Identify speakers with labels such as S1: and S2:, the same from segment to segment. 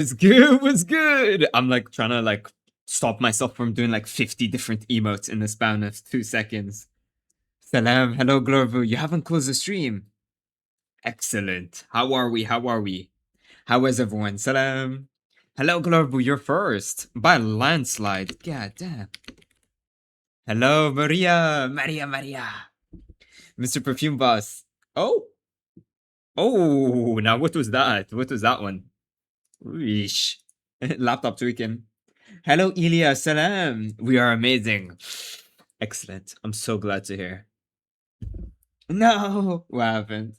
S1: What's good? What's good? I'm like trying to like stop myself from doing like 50 different emotes in the span of 2 seconds. Salam, hello Glorvu. You haven't closed the stream. Excellent. How are we? How are we? How is everyone? Salam. Hello Glorvu, you're first. By a landslide. God damn. Hello Maria. Maria. Mr. Perfume Boss. Oh. Oh, now what was that? What was that one? Weesh. Laptop tweaking. Hello, Ilya. Salam. We are amazing. Excellent. I'm so glad to hear. No. What happened?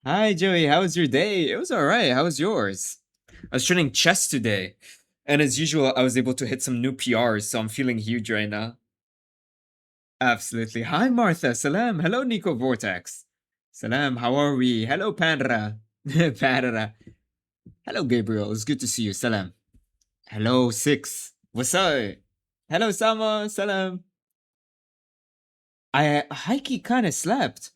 S1: Hi, Joey. How was your day? It was all right. How was yours? I was training chess today. And as usual, I was able to hit some new PRs, so I'm feeling huge right now. Absolutely. Hi, Martha. Salam. Hello, Nico Vortex. Salam. How are we? Hello, Pandra. Pandra. Hello, Gabriel. It's good to see you. Salam. Hello, Six. What's up? Hello, Sama. Salam. I hikey kind of slept.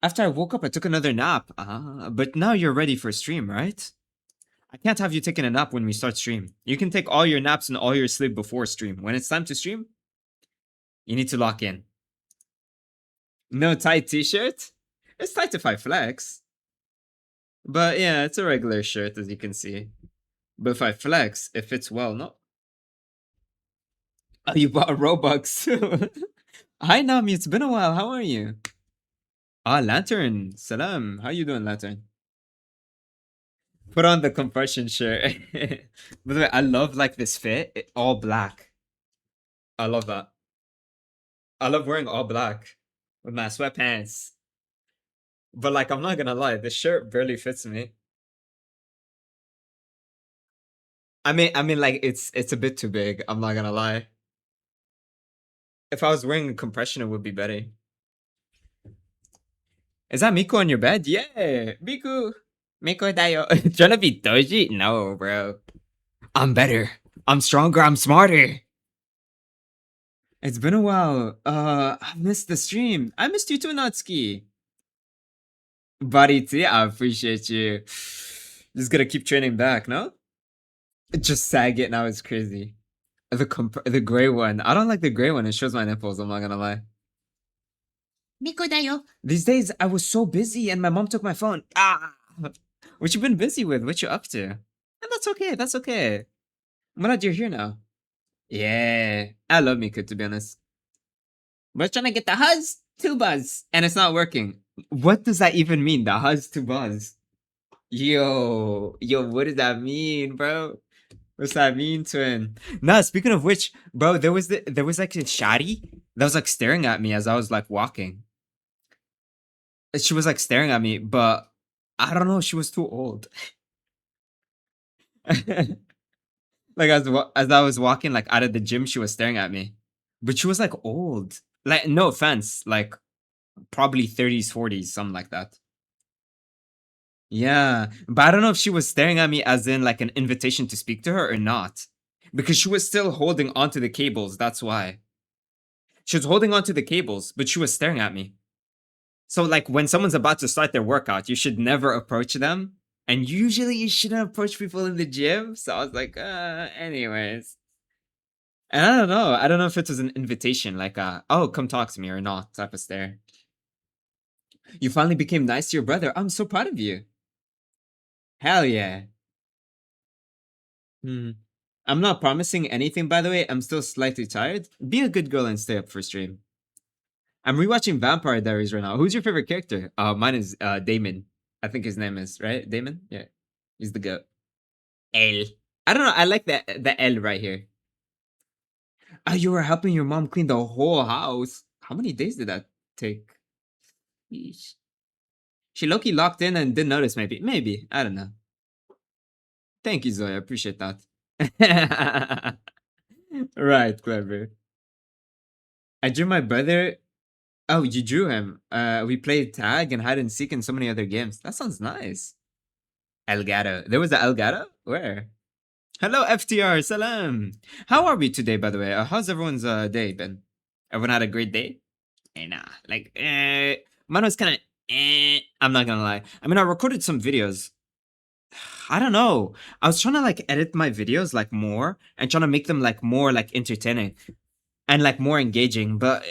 S1: After I woke up, I took another nap. But now you're ready for stream, right? I can't have you taking a nap when we start stream. You can take all your naps and all your sleep before stream. When it's time to stream, you need to lock in. No tight t-shirt? It's tight to 5 flex. But yeah, it's a regular shirt as you can see. But if I flex, it fits well, no? Oh, you bought Robux. Hi Nami, it's been a while. How are you? Ah, Lantern. Salam. How you doing, Lantern? Put on the compression shirt. By the way, I love like this fit. All black. I love that. I love wearing all black with my sweatpants. But like, I'm not gonna lie, this shirt barely fits me. I mean, like it's a bit too big. I'm not gonna lie. If I was wearing a compression, it would be better. Is that Miko on your bed? Yeah, Miku. Miko dayo. Trying to be doji? No, bro. I'm better. I'm stronger. I'm smarter. It's been a while. I missed the stream. I missed you too, Natsuki. Buddy T, I appreciate you. Just gotta keep training back, no? Just sag it now. It's crazy. The gray one. I don't like the gray one. It shows my nipples. I'm not gonna lie. Miko dayo. These days I was so busy and my mom took my phone. What you been busy with? What you up to? And that's okay. That's okay. I'm glad you're here now. Yeah, I love Miko to be honest. We're trying to get the Huzz to Buzz, and it's not working. What does that even mean? The Huzz to Buzz? Yo, what does that mean, bro? What's that mean, twin? Nah, speaking of which, bro, there was like a shawty that was like staring at me as I was like walking. She was like staring at me, but I don't know, she was too old. Like as I was walking like out of the gym, she was staring at me. But she was like old. Like no offense, like probably 30s, 40s, something like that. Yeah, but I don't know if she was staring at me as in like an invitation to speak to her or not. Because she was still holding onto the cables, that's why. She was holding onto the cables, but she was staring at me. So like when someone's about to start their workout, you should never approach them. And usually you shouldn't approach people in the gym. So I was like, anyways. And I don't know. I don't know if it was an invitation, like oh, come talk to me or not type of stare. You finally became nice to your brother. I'm so proud of you. Hell yeah. Hmm. I'm not promising anything, by the way. I'm still slightly tired. Be a good girl and stay up for stream. I'm rewatching Vampire Diaries right now. Who's your favorite character? Mine is Damon. I think his name is, right? Damon? Yeah. He's the goat. L. I don't know. I like the L right here. Oh, you were helping your mom clean the whole house. How many days did that take? Yeesh. She low-key locked in and didn't notice, maybe. Maybe. I don't know. Thank you, Zoe. I appreciate that. Right, clever. I drew my brother. Oh, you drew him. We played tag and hide and seek and so many other games. That sounds nice. Elgato. There was a Elgato? Where? Hello, FTR. Salam. How are we today, by the way? How's everyone's day been? Everyone had a great day? Nah. Like, mine was kind of I'm not gonna lie. I mean, I recorded some videos. I don't know. I was trying to like edit my videos like more and trying to make them like more like entertaining and like more engaging, but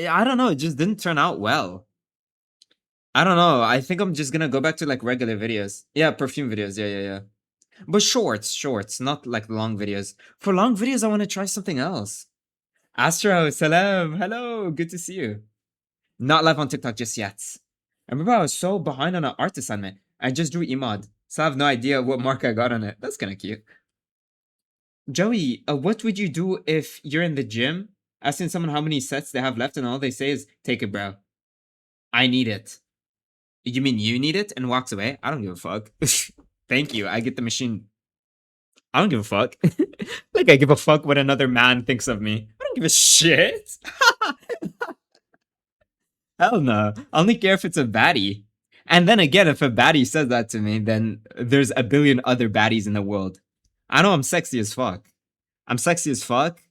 S1: I don't know, it just didn't turn out well. I don't know. I think I'm just gonna go back to like regular videos. Yeah, perfume videos. Yeah, yeah, yeah. But shorts, not like long videos. For long videos, I want to try something else. Astro, salam. Hello, good to see you. Not live on TikTok just yet. I remember I was so behind on an art assignment. I just drew Emod, so I have no idea what mark I got on it. That's kind of cute. Joey, what would you do if you're in the gym, asking someone how many sets they have left, and all they say is, take it, bro. I need it. You mean you need it? And walks away? I don't give a fuck. Thank you. I get the machine. I don't give a fuck. Like, I give a fuck what another man thinks of me. I don't give a shit. Hell no. I only care if it's a baddie. And then again, if a baddie says that to me, then there's a billion other baddies in the world. I know I'm sexy as fuck. I'm sexy as fuck.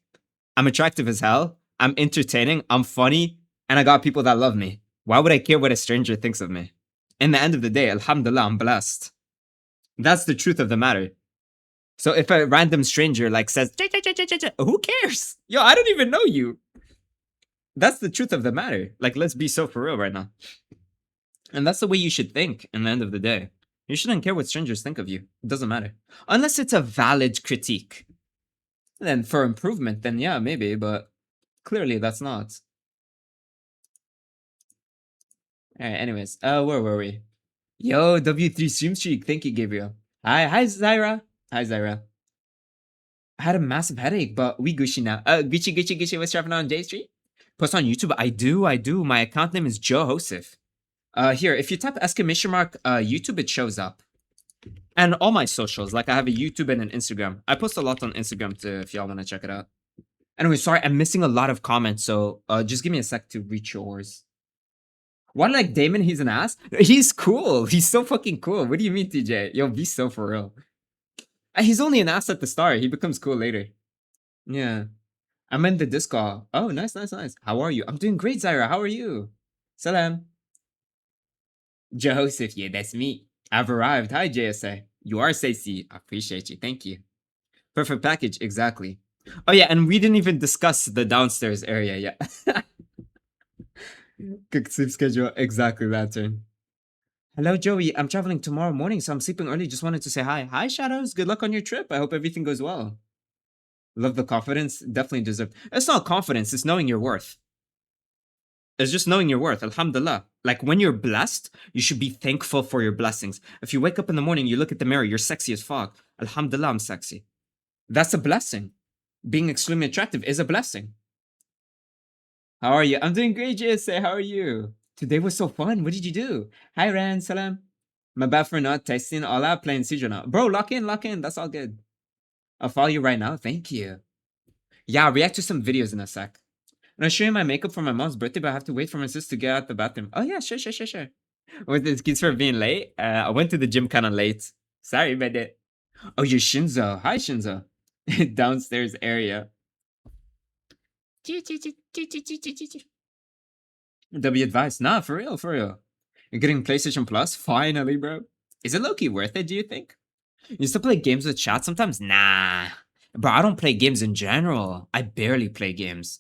S1: I'm attractive as hell. I'm entertaining. I'm funny. And I got people that love me. Why would I care what a stranger thinks of me? In the end of the day, alhamdulillah, I'm blessed. That's the truth of the matter. So if a random stranger like says, who cares? Yo, I don't even know you. That's the truth of the matter. Like, let's be so for real right now. And that's the way you should think in the end of the day. You shouldn't care what strangers think of you. It doesn't matter. Unless it's a valid critique. Then for improvement, then yeah, maybe, but clearly that's not. Alright, anyways. Where were we? Yo, W3 Stream Streak. Thank you, Gabriel. Hi, Zyra. Hi, Zyra. I had a massive headache, but we Gucci now. Gucci. What's happening on J Street? Post on YouTube. I do. My account name is Joe Joseph. Here, if you type exclamation mark YouTube, it shows up. And all my socials, like I have a YouTube and an Instagram. I post a lot on Instagram too, if y'all want to check it out. Anyway, sorry, I'm missing a lot of comments, so just give me a sec to reach yours. What, like Damon, he's an ass? He's cool. He's so fucking cool. What do you mean, TJ? Yo, be so for real. He's only an ass at the start. He becomes cool later. Yeah. I'm in the Discord. Oh, nice. How are you? I'm doing great, Zyra. How are you? Salam. Joseph, yeah, that's me. I've arrived. Hi, JSA. You are Stacy. I appreciate you. Thank you. Perfect package, exactly. Oh yeah, and we didn't even discuss the downstairs area yet. Good sleep schedule, exactly, Lantern. Hello, Joey. I'm traveling tomorrow morning, so I'm sleeping early. Just wanted to say hi. Hi, Shadows. Good luck on your trip. I hope everything goes well. Love the confidence. Definitely deserve. It's not confidence. It's knowing your worth. It's just knowing your worth. Alhamdulillah. Like when you're blessed, you should be thankful for your blessings. If you wake up in the morning, you look at the mirror, you're sexy as fuck. Alhamdulillah, I'm sexy. That's a blessing. Being extremely attractive is a blessing. How are you? I'm doing great, JSA. How are you? Today was so fun. What did you do? Hi, Ran. Salam. My bad for not testing all out playing Siege now. Bro, lock in. That's all good. I'll follow you right now. Thank you. Yeah, I'll react to some videos in a sec. And I'll show you my makeup for my mom's birthday, but I have to wait for my sister to get out the bathroom. Oh, yeah, sure. With the excuse for being late, I went to the gym kind of late. Sorry about that. Oh, you're Shinzo. Hi, Shinzo. Downstairs area. W advice. Nah, for real. You're getting PlayStation Plus? Finally, bro. Is it low-key worth it, do you think? You used to play games with chat sometimes? Nah. Bro, I don't play games in general. I barely play games.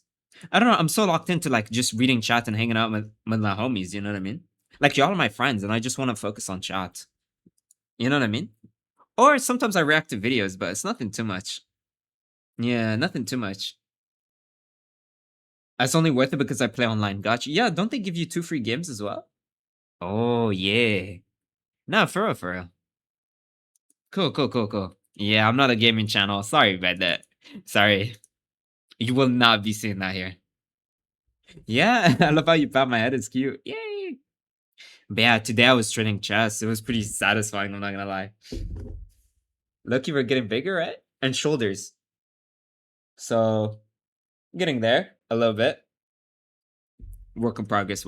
S1: I don't know, I'm so locked into like just reading chat and hanging out with my homies, you know what I mean? Like y'all are my friends and I just want to focus on chat. You know what I mean? Or sometimes I react to videos, but it's nothing too much. Yeah, nothing too much. It's only worth it because I play online. Gotcha. Yeah, don't they give you 2 free games as well? Oh, yeah. No, for real. Cool. Yeah, I'm not a gaming channel. Sorry about that. Sorry. You will not be seeing that here. Yeah, I love how you pat my head. It's cute. Yay! But yeah, today I was training chest. It was pretty satisfying, I'm not gonna lie. Lucky we're getting bigger, right? And shoulders. So, getting there a little bit. Work in progress.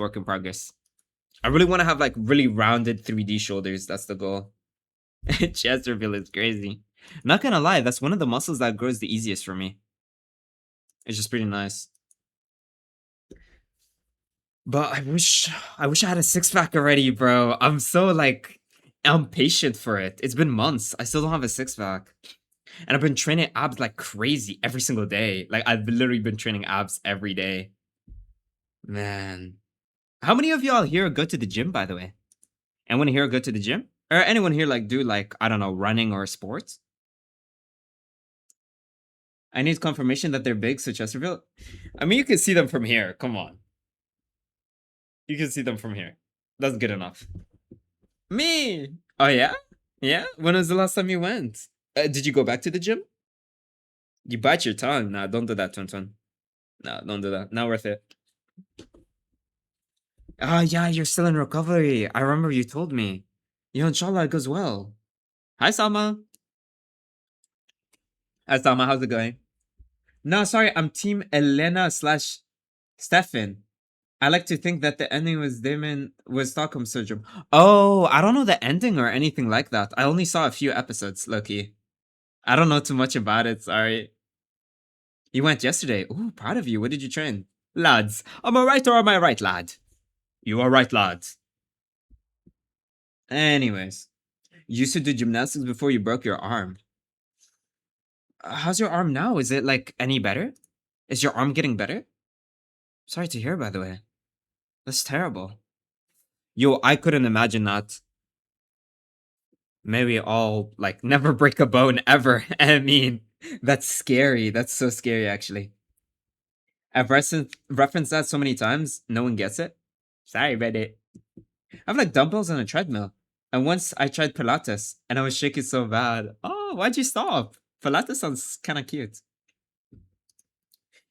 S1: I really want to have like really rounded 3D shoulders. That's the goal. Chest reveal is crazy. Not gonna lie, that's one of the muscles that grows the easiest for me. It's just pretty nice. But I wish I had a 6-pack already, bro. I'm so like I'm patient for it. It's been months. I still don't have a six pack. And I've been training abs like crazy every single day. Like I've literally been training abs every day. Man. How many of y'all here go to the gym, by the way? Anyone here go to the gym? Or anyone here like do like, I don't know, running or sports? I need confirmation that they're big, so Chesterfield. I mean, you can see them from here. Come on. You can see them from here. That's good enough. Me. Oh, yeah? Yeah? When was the last time you went? Did you go back to the gym? You bite your tongue. Nah, don't do that, Tun. No, don't do that. Not worth it. Oh, yeah, you're still in recovery. I remember you told me. Yo, inshallah, it goes well. Hi, Salma. Hi, Salma. How's it going? No, sorry. I'm Team Elena slash Stefan. I like to think that the ending was Damon was Stockholm Syndrome. Oh, I don't know the ending or anything like that. I only saw a few episodes, Loki. I don't know too much about it, sorry. You went yesterday. Ooh, proud of you. What did you train? Lads, am I right or am I right, lad? You are right, lad. Anyways, you used to do gymnastics before you broke your arm. How's your arm now? Is it like any better? Is your arm getting better? Sorry to hear, by the way. That's terrible. Yo, I couldn't imagine that. Maybe all like never break a bone ever. I mean, that's scary. That's so scary, actually. I've referenced that so many times, no one gets it. Sorry, Reddit. I have like dumbbells on a treadmill. And once I tried Pilates and I was shaking so bad. Oh, why'd you stop? Pilates sounds kind of cute.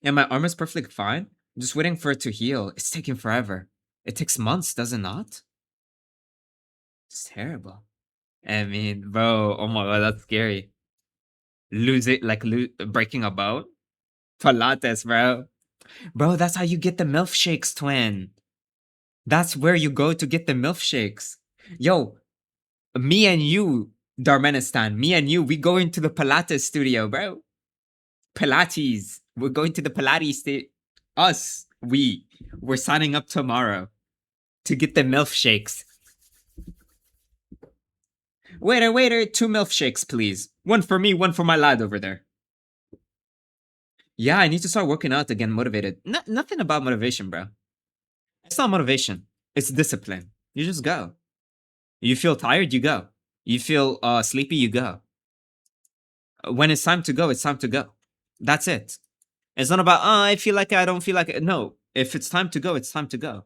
S1: Yeah, my arm is perfectly fine. I'm just waiting for it to heal. It's taking forever. It takes months, does it not? It's terrible. I mean, bro, oh my god, that's scary. Breaking a bone? Pilates, bro. Bro, that's how you get the milkshakes, twin. That's where you go to get the milkshakes. Yo, me and you, Darmenistan, me and you, we go into the Pilates studio, bro. Pilates. We're going to the Pilates Us. We're signing up tomorrow to get the milkshakes. Waiter, 2 milkshakes, please. One for me, one for my lad over there. Yeah, I need to start working out to get motivated. Nothing about motivation, bro. It's not motivation. It's discipline. You just go. You feel tired, you go. You feel sleepy, you go. When it's time to go, it's time to go. That's it. It's not about, I feel like I don't feel like it. No, if it's time to go, it's time to go.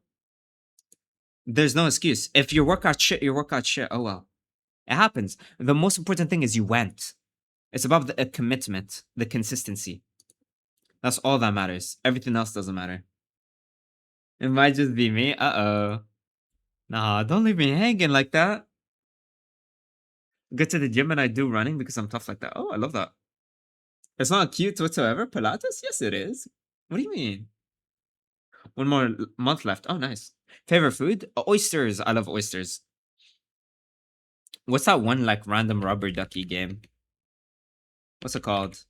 S1: There's no excuse. If your workout shit, your workout shit. Oh well. It happens. The most important thing is you went. It's about the commitment, the consistency. That's all that matters. Everything else doesn't matter. It might just be me. Uh-oh. Nah, don't leave me hanging like that. Go to the gym and I do running because I'm tough like that. Oh, I love that. It's not cute whatsoever. Pilates? Yes, it is. What do you mean? One more month left. Oh, nice. Favorite food? Oysters. I love oysters. What's that one like random rubber ducky game? What's it called?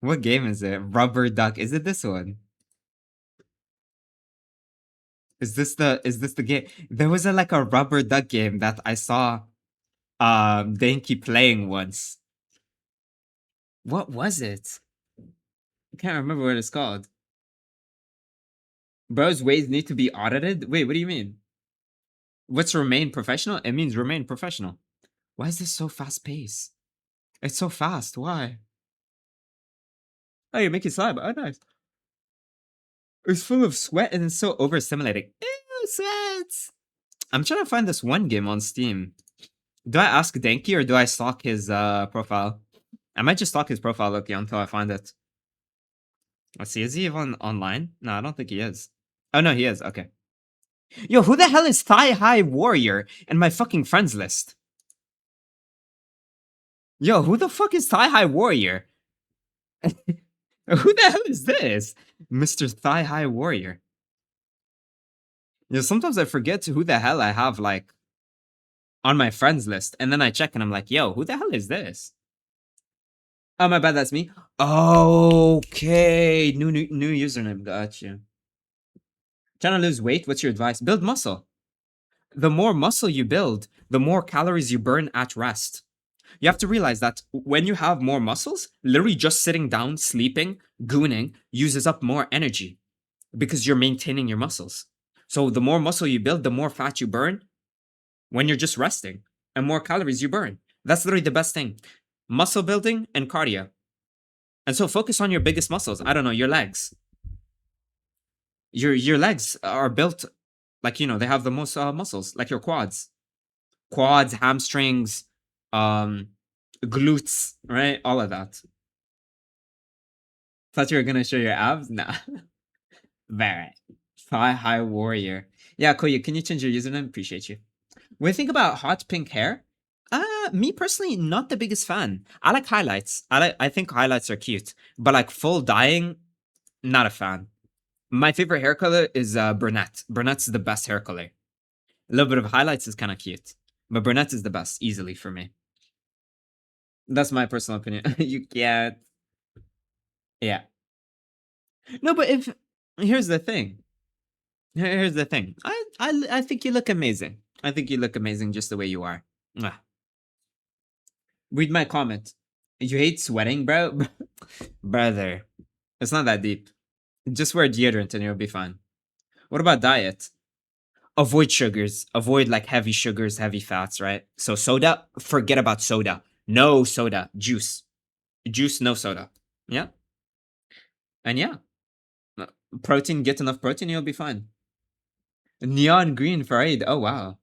S1: What game is it? Rubber duck. Is it this one? Is this the game? There was like a rubber duck game that I saw Denki playing once. What was it? I can't remember what it's called. Bro's ways need to be audited? Wait, what do you mean? What's remain professional? It means remain professional. Why is this so fast paced? It's so fast. Why? Oh, you make it slide. Oh, nice. It's full of sweat and it's so overstimulating. Ew, sweats. I'm trying to find this one game on Steam. Do I ask Denki or do I stalk his profile? I might just stalk his profile, Loki, until I find it. Let's see, is he even online? No, I don't think he is. Oh, no, he is. Okay. Yo, who the hell is Thigh High Warrior in my fucking friends list? Yo, who the fuck is Thigh High Warrior? Who the hell is this? Mr. Thigh High Warrior. You know, sometimes I forget who the hell I have, like, on my friends list. And then I check and I'm like, yo, who the hell is this? Oh, my bad, that's me. Okay. New username. Gotcha. Trying to lose weight? What's your advice? Build muscle. the more muscle you build, the more calories you burn at rest. You have to realize that when you have more muscles, literally just sitting down, sleeping, gooning uses up more energy because you're maintaining your muscles. So the more muscle you build, the more fat you burn when you're just resting and more calories you burn. That's literally the best thing. Muscle building and cardio. And so focus on your biggest muscles. I don't know, your legs. Your legs are built like, they have the most muscles, like your quads, hamstrings, glutes, right? All of that. Thought you were gonna show your abs? Nah. Very. High warrior. Yeah, Koya, can you change your username? Appreciate you. When you think about hot pink hair, me personally, not the biggest fan. I like highlights. I think highlights are cute, but like full dyeing, not a fan. My favorite hair color is brunette. Brunette's the best hair color. A little bit of highlights is kind of cute, but brunette is the best, easily for me. That's my personal opinion. You can't. Yeah. No, but if here's the thing. Here's the thing. I think you look amazing. I think you look amazing just the way you are. Mwah. Read my comment. You hate sweating, bro? Brother. It's not that deep. Just wear deodorant and you'll be fine. What about diet? Avoid sugars. Avoid like heavy sugars, heavy fats, right? So soda, forget about soda. No soda. Juice. Juice, no soda. Yeah. And yeah. Protein, get enough protein, you'll be fine. Neon green for Eid. Oh wow.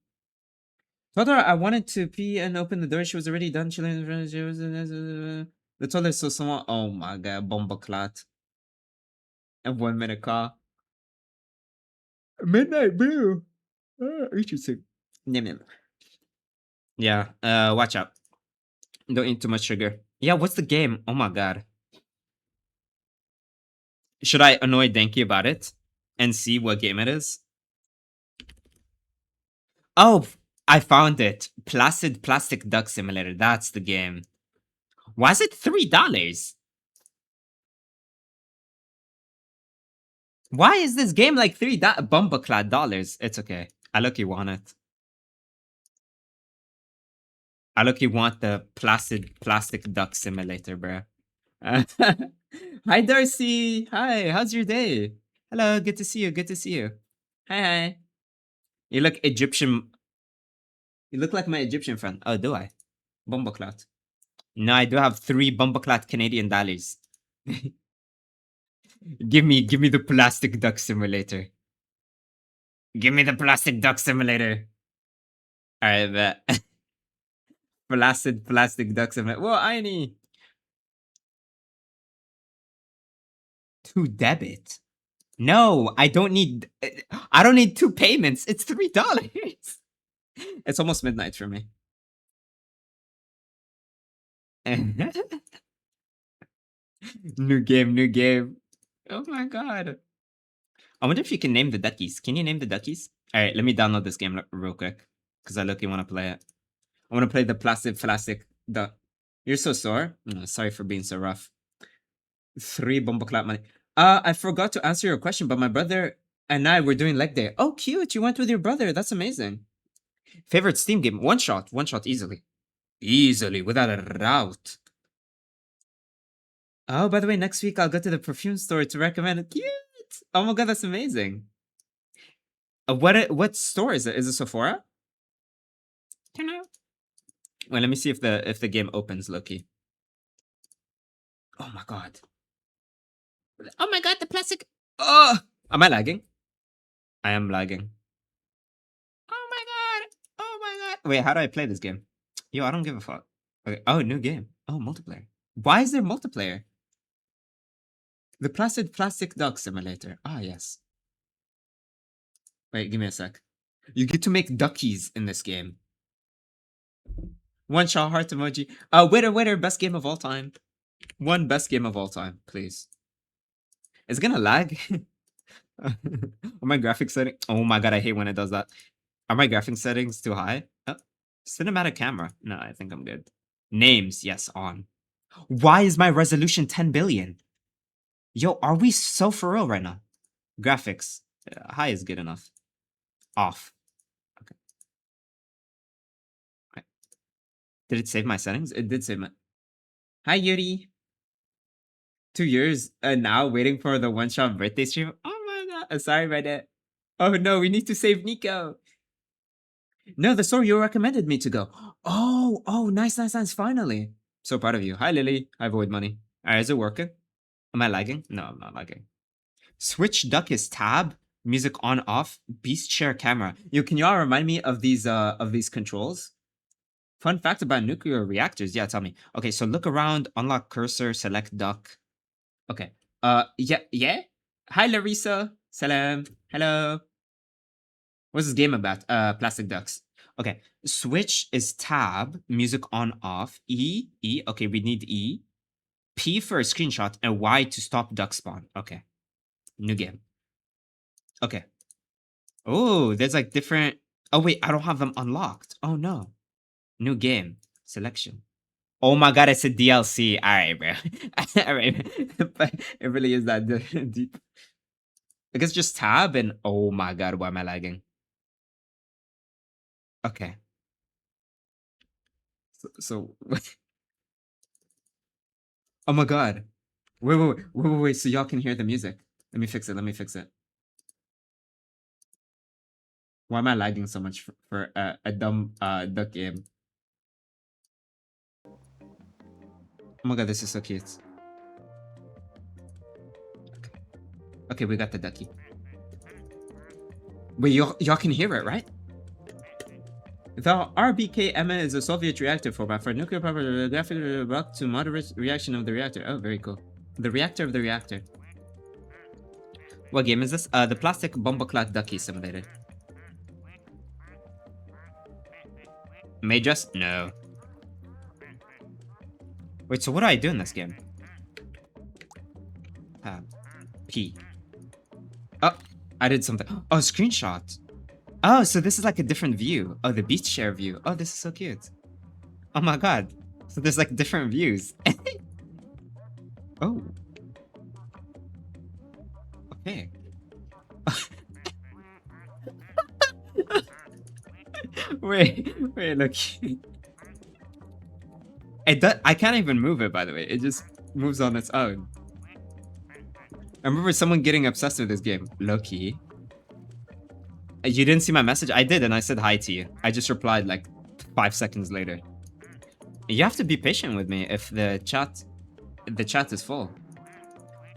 S1: Told her I wanted to pee and open the door. She was already done chilling in front. She was the toilet so small. Oh my god, bomba clot. And 1 minute call. Midnight brew. Interesting. Yeah. Watch out. Don't eat too much sugar. Yeah. What's the game? Oh my god. Should I annoy Denki about it and see what game it is? Oh, I found it. Placid Plastic Duck Simulator. That's the game. Why is it $3? Why is this game like $3 dollars? It's okay. I look you want it. I look you want the Placid Plastic Duck Simulator, bro. Hi, Darcy. Hi, how's your day? Hello, good to see you. Good to see you. Hi. You look Egyptian. You look like my Egyptian friend. Oh, do I? Bomboclat. No, I do have 3 Bomboclat Canadian dollars. give me the Plastic Duck Simulator. Give me the Plastic Duck Simulator. Alright, bet. Plastic Duck Simulator. Whoa, Aini. To debit. No, I don't need 2 payments. It's $3. It's almost midnight for me. New game. Oh my god. I wonder if you can name the duckies. Can you name the duckies? Alright, let me download this game real quick. Because I look, you want to play it. I want to play the plastic duck. You're so sore? Sorry for being so rough. 3 Bomboclat money. I forgot to answer your question, but my brother and I were doing leg day. Oh, cute. You went with your brother. That's amazing. Favorite Steam game? One shot easily. Easily, without a doubt. Oh, by the way, next week I'll go to the perfume store to recommend it. Cute. Oh my god, that's amazing. What store is it? Is it Sephora? Don't know. Wait, let me see if the game opens, Loki. Oh my god. Oh my god, the plastic. Oh, am I lagging? I am lagging. Oh my god. Oh my god. Wait, how do I play this game? Yo, I don't give a fuck. Okay. Oh, new game. Oh, multiplayer. Why is there multiplayer? The Placid Plastic Duck Simulator. Ah, yes. Wait, give me a sec. You get to make duckies in this game. One shot heart emoji. Winner, best game of all time. One best game of all time, please. It's gonna lag. Are my graphics setting? Oh my god, I hate when it does that. Are my graphics settings too high? Oh, cinematic camera. No, I think I'm good. Names, yes, on. Why is my resolution 10 billion? Yo, are we so for real right now? Graphics. High is good enough. Off. Okay. Did it save my settings? It did save my... Hi, Yuri. 2 years now waiting for the one-shot birthday stream. Oh my god. Sorry about that. Oh no, we need to save Nico. No, the store you recommended me to go. Oh, nice, finally. So proud of you. Hi, Lily. Hi, Void Money. Alright, is it working? Am I lagging? No, I'm not lagging. Switch duck is tab, music on off, beast share camera. Can y'all remind me of these controls? Fun fact about nuclear reactors. Yeah, tell me. Okay, so look around, unlock cursor, select duck. Okay. Yeah. Hi, Larissa. Salam. Hello. What's this game about? Plastic ducks. Okay. Switch is tab, music on off, E. Okay, we need E. P for a screenshot, and Y to stop duck spawn. Okay. New game. Okay. Oh, there's like different... Oh, wait, I don't have them unlocked. Oh, no. New game. Selection. Oh my god, it's a DLC. Alright, bro. Alright. But it really is that deep. I guess just tab and... Oh my god, why am I lagging? Okay. So oh my god. Wait. So y'all can hear the music. Let me fix it. Why am I lagging so much for a dumb duck game? Oh my god, this is so cute. Okay, we got the ducky. Wait, y'all can hear it, right? The RBKM is a Soviet reactor format for nuclear power reactor to moderate reaction of the reactor. Oh, very cool. The reactor of the reactor. What game is this? The Plastic Bomboclat Ducky Simulator. Majors? No. Wait, so what do I do in this game? P. Oh, I did something. Oh, screenshot. Oh, so this is like a different view. Oh, the beach share view. Oh, this is so cute. Oh my god. So there's like different views. Oh. Okay. wait, look. I can't even move it, by the way. It just moves on its own. I remember someone getting obsessed with this game. Loki. You didn't see my message? I did, and I said hi to you. I just replied like 5 seconds later. You have to be patient with me if the chat is full.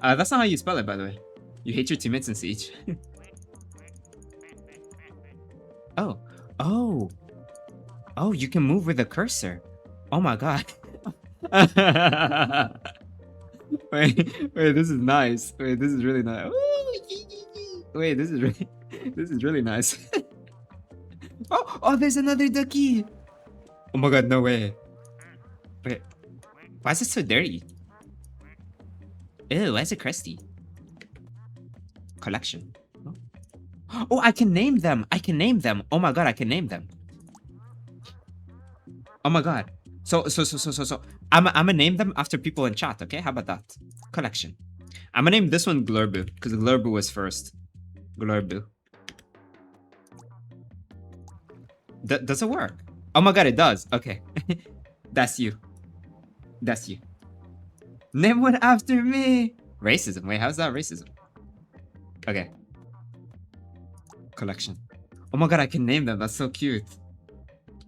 S1: That's not how you spell it, by the way. You hate your teammates in Siege. Oh, you can move with the cursor. Oh my god. wait, this is nice. Wait, this is really nice. Wait, this is really nice. oh, there's another ducky. Oh my god, no way. Wait, why is it so dirty? Ew, why is it crusty? Collection. Oh, I can name them. Oh my god, I can name them. Oh my god. So I'm gonna name them after people in chat, okay? How about that? Collection. I'm gonna name this one Glurbu, because Glurbu was first. Glurbu. Does it work? Oh my god, it does. Okay. That's you. Name one after me. Racism. Wait, how's that racism? Okay. Collection. Oh my god, I can name them. That's so cute.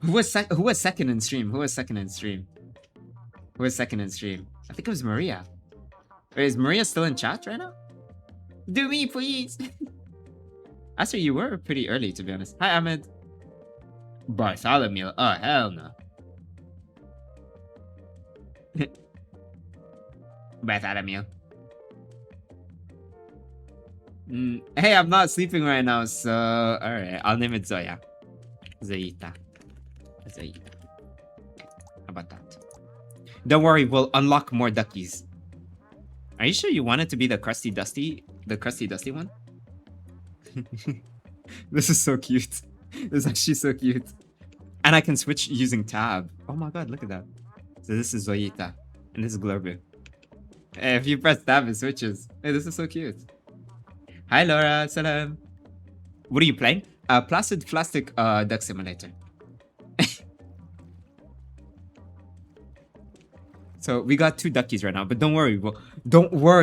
S1: Who was second in stream? I think it was Maria. Wait, is Maria still in chat right now? Do me, please. Actually, you were pretty early, to be honest. Hi, Ahmed. Bartholomew. Oh, hell no. Bartholomew. Hey, I'm not sleeping right now, so... Alright, I'll name it Zoya. Zoita. How about that? Don't worry, we'll unlock more duckies. Are you sure you want it to be the crusty dusty one? This is so cute. This is actually so cute. And I can switch using tab. Oh my god, look at that. So this is Zoita. And this is Glurbu. Hey, if you press tab, it switches. Hey, this is so cute. Hi Laura, salam. What are you playing? Placid Plastic Duck Simulator. So we got 2 duckies right now, but don't worry,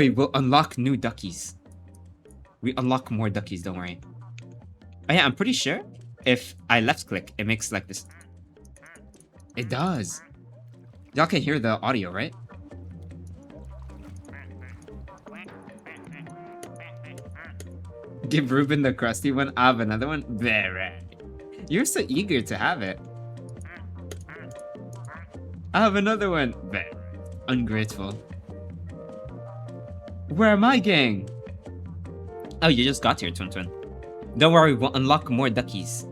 S1: we'll unlock new duckies. We unlock more duckies, don't worry. Oh yeah, I'm pretty sure if I left click, it makes like this. It does. Y'all can hear the audio, right? Give Ruben the crusty one. I have another one. Very. You're so eager to have it. I have another one. Very. Ungrateful. Where am I, gang? Oh, you just got here, Twin Twin. Don't worry, we'll unlock more duckies.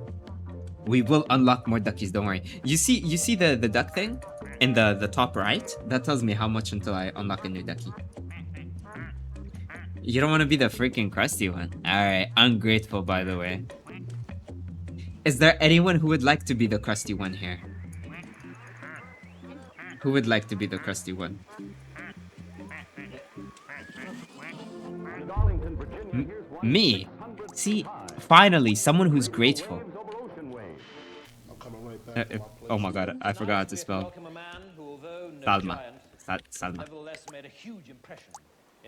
S1: We will unlock more duckies, don't worry. You see the duck thing? In the top right? That tells me how much until I unlock a new ducky. You don't want to be the freaking crusty one. Alright, ungrateful by the way. Is there anyone who would like to be the crusty one here? Who would like to be the crusty one? Me? See, finally, someone who's grateful. Oh my god, I forgot how to spell. Salma. Salma.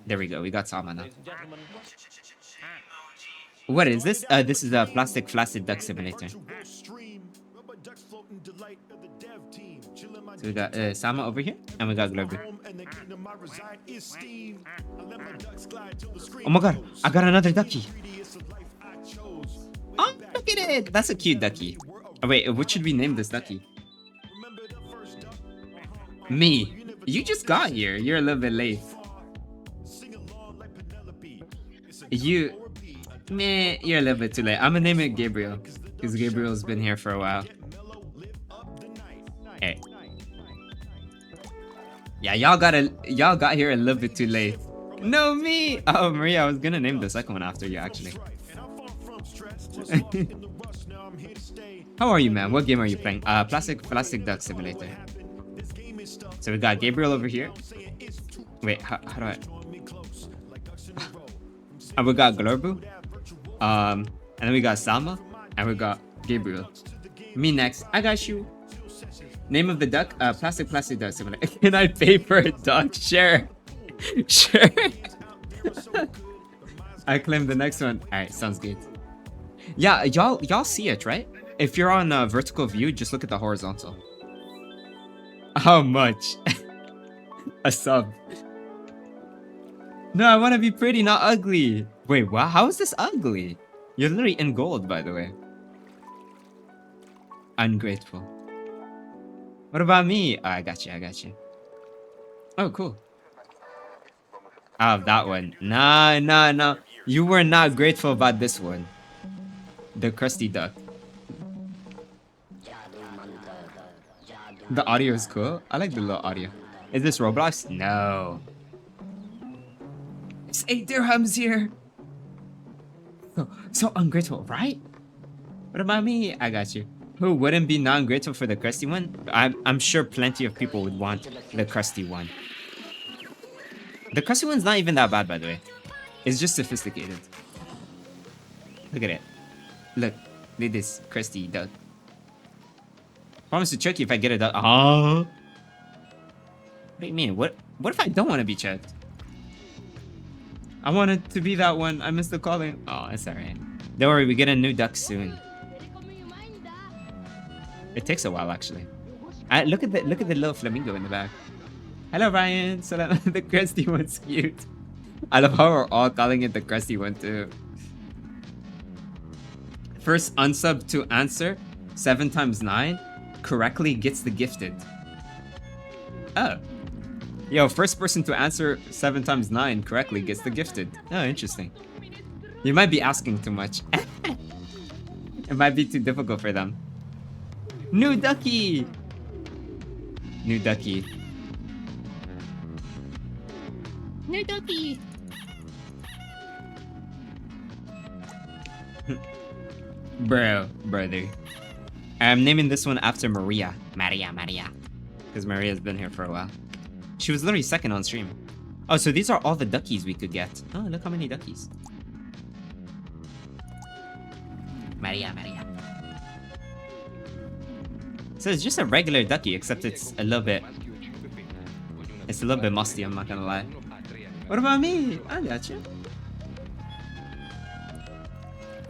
S1: There we go, we got Salma now. What is this? This is a plastic flaccid duck simulator. So we got Salma over here, and we got Glover. Oh my god, I got another ducky. Oh, look at it! That's a cute ducky. Oh wait, what should we name this ducky? Me. You just got here. You're a little bit late. Meh, you're a little bit too late. I'm gonna name it Gabriel, because Gabriel's been here for a while. Hey. Yeah, y'all got here a little bit too late. No, me! Oh, Maria, I was gonna name the second one after you, actually. How are you, man? What game are you playing? Plastic Duck Simulator. So we got Gabriel over here. Wait, how do I... And we got Glorbu. And then we got Salma. And we got Gabriel. Me next. I got you. Name of the duck? Plastic Duck Simulator. Can I pay for a duck? Sure. Sure. I claim the next one. Alright, sounds good. Yeah, y'all see it, right? If you're on a vertical view, just look at the horizontal. How much? A sub. No, I want to be pretty, not ugly. Wait, what? How is this ugly? You're literally in gold, by the way. Ungrateful. What about me? Oh, I got you. Oh, cool. Oh, that one. No. You were not grateful about this one. The crusty duck. The audio is cool. I like the little audio. Is this Roblox? No. It's 8 dirhams here. So ungrateful, right? What about me? I got you. Who wouldn't be non-grateful for the crusty one? I'm sure plenty of people would want the crusty one. The crusty one's not even that bad, by the way. It's just sophisticated. Look at it. Look at this crusty duck. Promise to check you if I get a duck. Oh. What do you mean? What if I don't want to be checked? I wanted to be that one. I missed the calling. Oh, it's alright. Don't worry, we get a new duck soon. It takes a while, actually. Look at the little flamingo in the back. Hello, Ryan. So the crusty one's cute. I love how we're all calling it the crusty one too. First unsub to answer 7 times 9 correctly gets the gifted. Oh. Yo, first person to answer 7 times 9 correctly gets the gifted. Oh, interesting. You might be asking too much. It might be too difficult for them. New ducky! New ducky. New ducky! Brother. I'm naming this one after Maria. Maria. Because Maria's been here for a while. She was literally second on stream. Oh, so these are all the duckies we could get. Oh, look how many duckies. Maria. So it's just a regular ducky, except it's a little bit It's a little bit musty, I'm not gonna lie. What about me? I got you.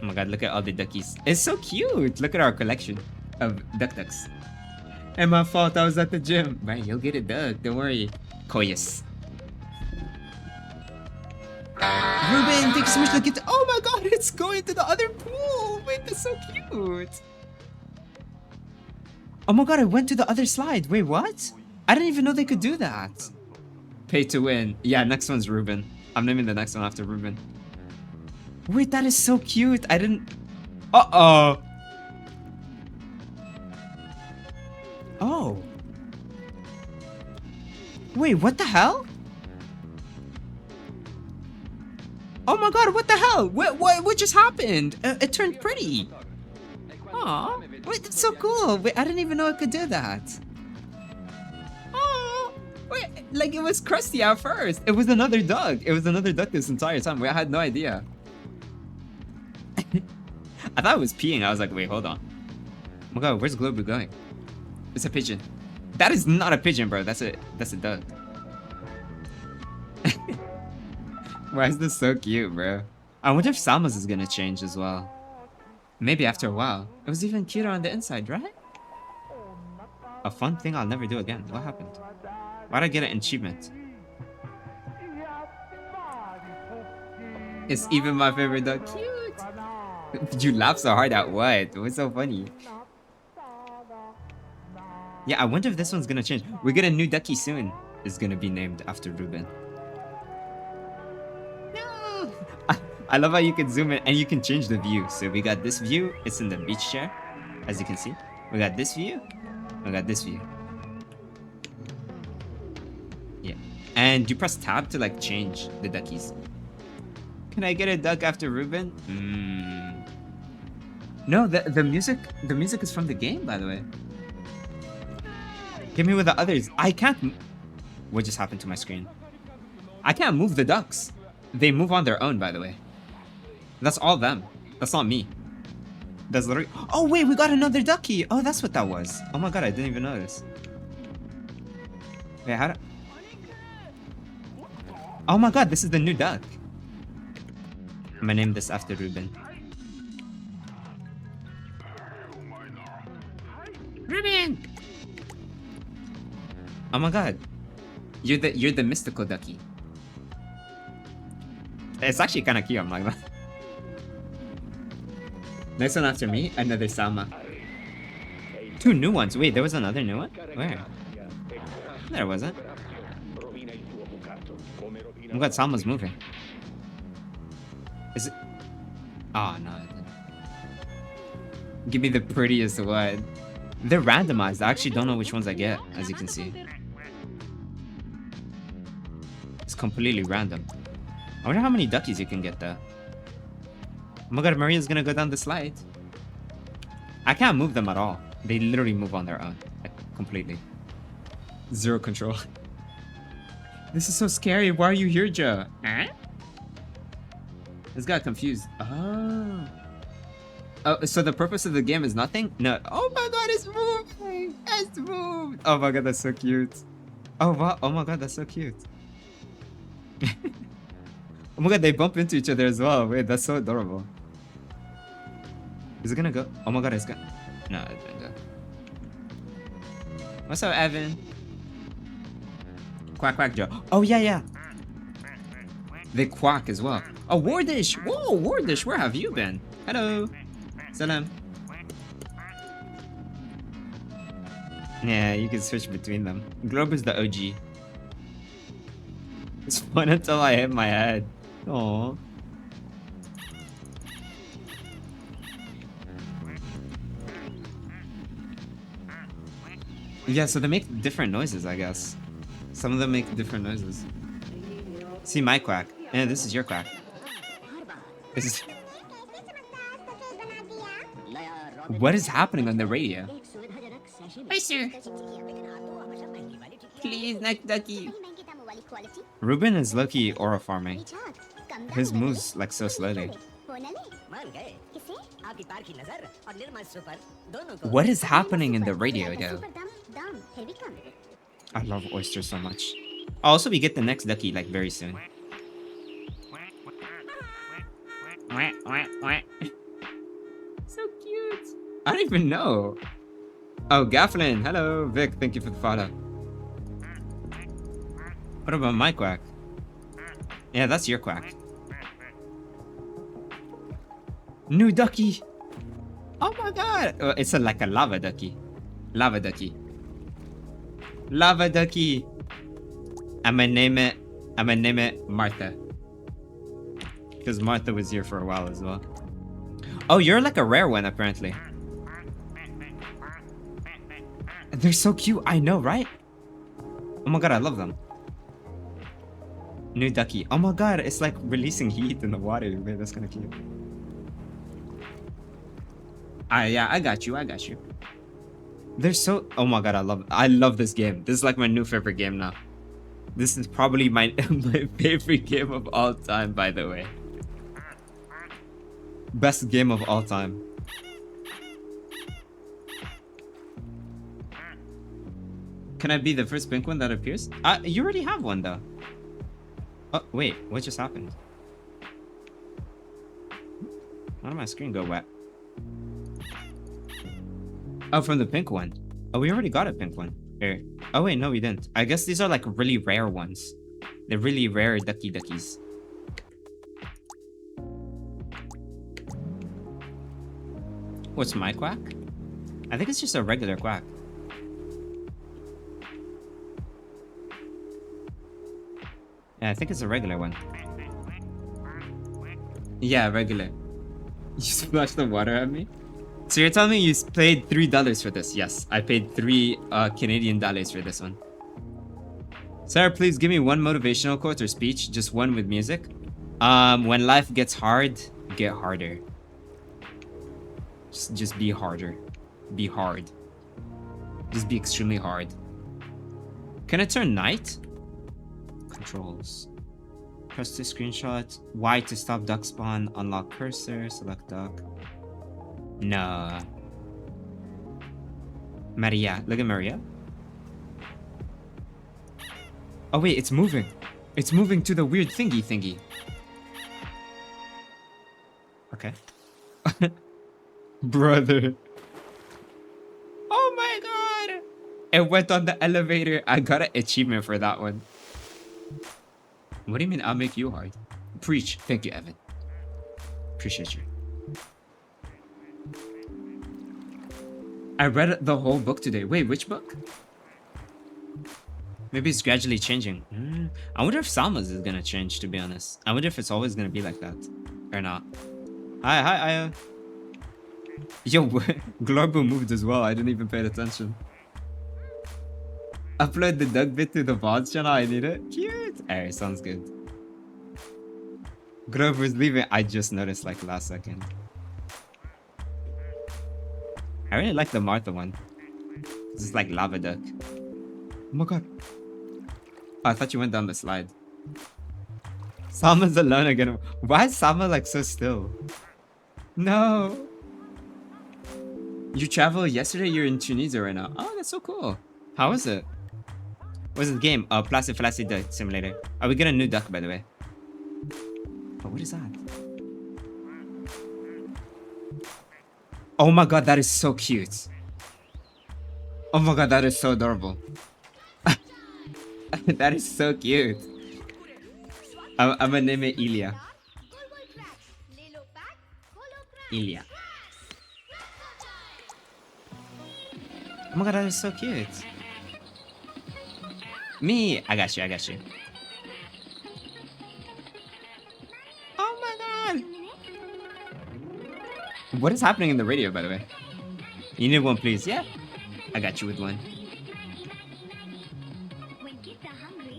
S1: Oh my god, look at all the duckies. It's so cute. Look at our collection of ducks. And my fault, I was at the gym. Right, you'll get it done. Don't worry. Koyas. Ruben, thank you so much for the gift. Oh my god, it's going to the other pool. Wait, that's so cute. Oh my god, I went to the other slide. Wait, what? I didn't even know they could do that. Pay to win. Yeah, next one's Ruben. I'm naming the next one after Ruben. Wait, that is so cute. I didn't... Uh-oh. Oh. Wait, what the hell? Oh my god, what the hell? What just happened? It turned pretty. Aw. Wait, that's so cool. Wait, I didn't even know it could do that. Oh. Wait, like it was crusty at first. It was another duck. It was another duck this entire time. Wait, I had no idea. I thought it was peeing. I was like, wait, hold on. Oh my god, where's Globu going? It's a pigeon. That is not a pigeon, bro. That's a duck. Why is this so cute, bro? I wonder if Salma's is gonna change as well. Maybe after a while. It was even cuter on the inside, right? A fun thing I'll never do again. What happened? Why'd I get an achievement? It's even my favorite duck. Cute! You laugh so hard at what? What's so funny? Yeah, I wonder if this one's gonna change. We get a new ducky soon. It's gonna be named after Ruben. No! I love how you can zoom in and you can change the view. So we got this view. It's in the beach chair, as you can see. We got this view. We got this view. Yeah. And you press tab to like change the duckies. Can I get a duck after Ruben? No, the music is from the game, by the way. Give me with the others. I can't. What just happened to my screen? I can't move the ducks. They move on their own, by the way. That's all them. That's not me. That's literally. Oh wait, we got another ducky. Oh, that's what that was. Oh my god, I didn't even notice. Wait, how do? Oh my god, this is the new duck. I'm gonna name this after Ruben. Ruben! Oh my god. You're the mystical ducky. It's actually kinda cute, I'm not gonna. Next one after me, another Salma. Two new ones. Wait, there was another new one? Where? There wasn't. I'm glad Salma's moving. Is it? Oh no. Give me the prettiest one. They're randomized. I actually don't know which ones I get, as you can see. It's completely random. I wonder how many duckies you can get though. Oh my god, Maria's gonna go down the slide. I can't move them at all. They literally move on their own. Like, completely. Zero control. This is so scary. Why are you here, Joe? Huh? This got confused. Oh. Oh, so the purpose of the game is nothing? No. Oh my god, it's moving! It's moved! Oh my god, that's so cute. Oh wow, oh my god, that's so cute. Oh my god, they bump into each other as well. Wait, that's so adorable. Is it gonna go? Oh my god, it's gonna... No, it didn't go. What's up, Evan? Quack, quack, Joe. Oh, yeah, yeah. They quack as well. Oh, Wardish! Whoa, Wardish, where have you been? Hello. Salam. Yeah, you can switch between them. Globe is the OG. It's fun until I hit my head. Aww. Yeah, so they make different noises, I guess. Some of them make different noises. See my quack. Yeah, this is your quack. This is... What is happening on the radio? Hi, sir. Please, next ducky. Ruben is lucky aura farming. His moves like so slowly. What is happening in the radio though? I love oysters so much. Also, we get the next ducky like very soon. So cute. I don't even know. Oh, Gafflin. Hello, Vic. Thank you for the follow. What about my quack? Yeah, that's your quack. New ducky. Oh my god. It's like a lava ducky. Lava ducky. Lava ducky. I'm gonna name it Martha. Because Martha was here for a while as well. Oh, you're like a rare one apparently. They're so cute. I know, right? Oh my god, I love them. New ducky. Oh my god, it's like releasing heat in the water. Man, that's kind of cute. Yeah, I got you. They're so. Oh my god, I love this game. This is like my new favorite game now. This is probably my my favorite game of all time, by the way. Best game of all time. Can I be the first pink one that appears? You already have one though. Oh wait, what just happened? Why did my screen go wet? Oh, from the pink one. Oh, we already got a pink one. Here. Oh wait, no, we didn't. I guess these are like really rare ones. They're really rare duckies. What's my quack? I think it's just a regular quack. Yeah, I think it's a regular one. Yeah, regular. You splashed the water at me? So you're telling me you paid $3 for this? Yes, I paid 3 Canadian dollars for this one. Sarah, please give me one motivational quote or speech, just one with music. When life gets hard, get harder. Just be harder. Be hard. Just be extremely hard. Can I turn night? Controls. Press to screenshot. Y to stop duck spawn. Unlock cursor. Select duck. No. Maria. Look at Maria. Oh wait, it's moving. It's moving to the weird thingy. Okay. Brother. Oh my god. It went on the elevator. I got an achievement for that one. What do you mean I'll make you hard? Preach. Thank you, Evan. Appreciate you. I read the whole book today. Wait, which book? Maybe it's gradually changing. I wonder if Salma's is gonna change, to be honest. I wonder if it's always gonna be like that. Or not. Hi. Yo, Glorbo moved as well. I didn't even pay attention. Upload the duck bit to the VODs channel. I need it. Cute. Alright, sounds good. Grover's leaving. I just noticed like last second. I really like the Martha one. This is like lava duck. Oh my god. Oh, I thought you went down the slide. Salma's alone again. Why is Salma like so still? No. You traveled yesterday? You're in Tunisia right now. Oh, that's so cool. How is it? What's the game? Placid Flaccid Duck Simulator. Oh, we get a new duck, by the way. Oh, what is that? Oh my god, that is so cute. Oh my god, that is so adorable. That is so cute. I'm gonna name it Ilya. Ilya. Oh my god, that is so cute. Me, I got you. Oh my god. What is happening in the radio, by the way? You need one, please. Yeah, I got you with one.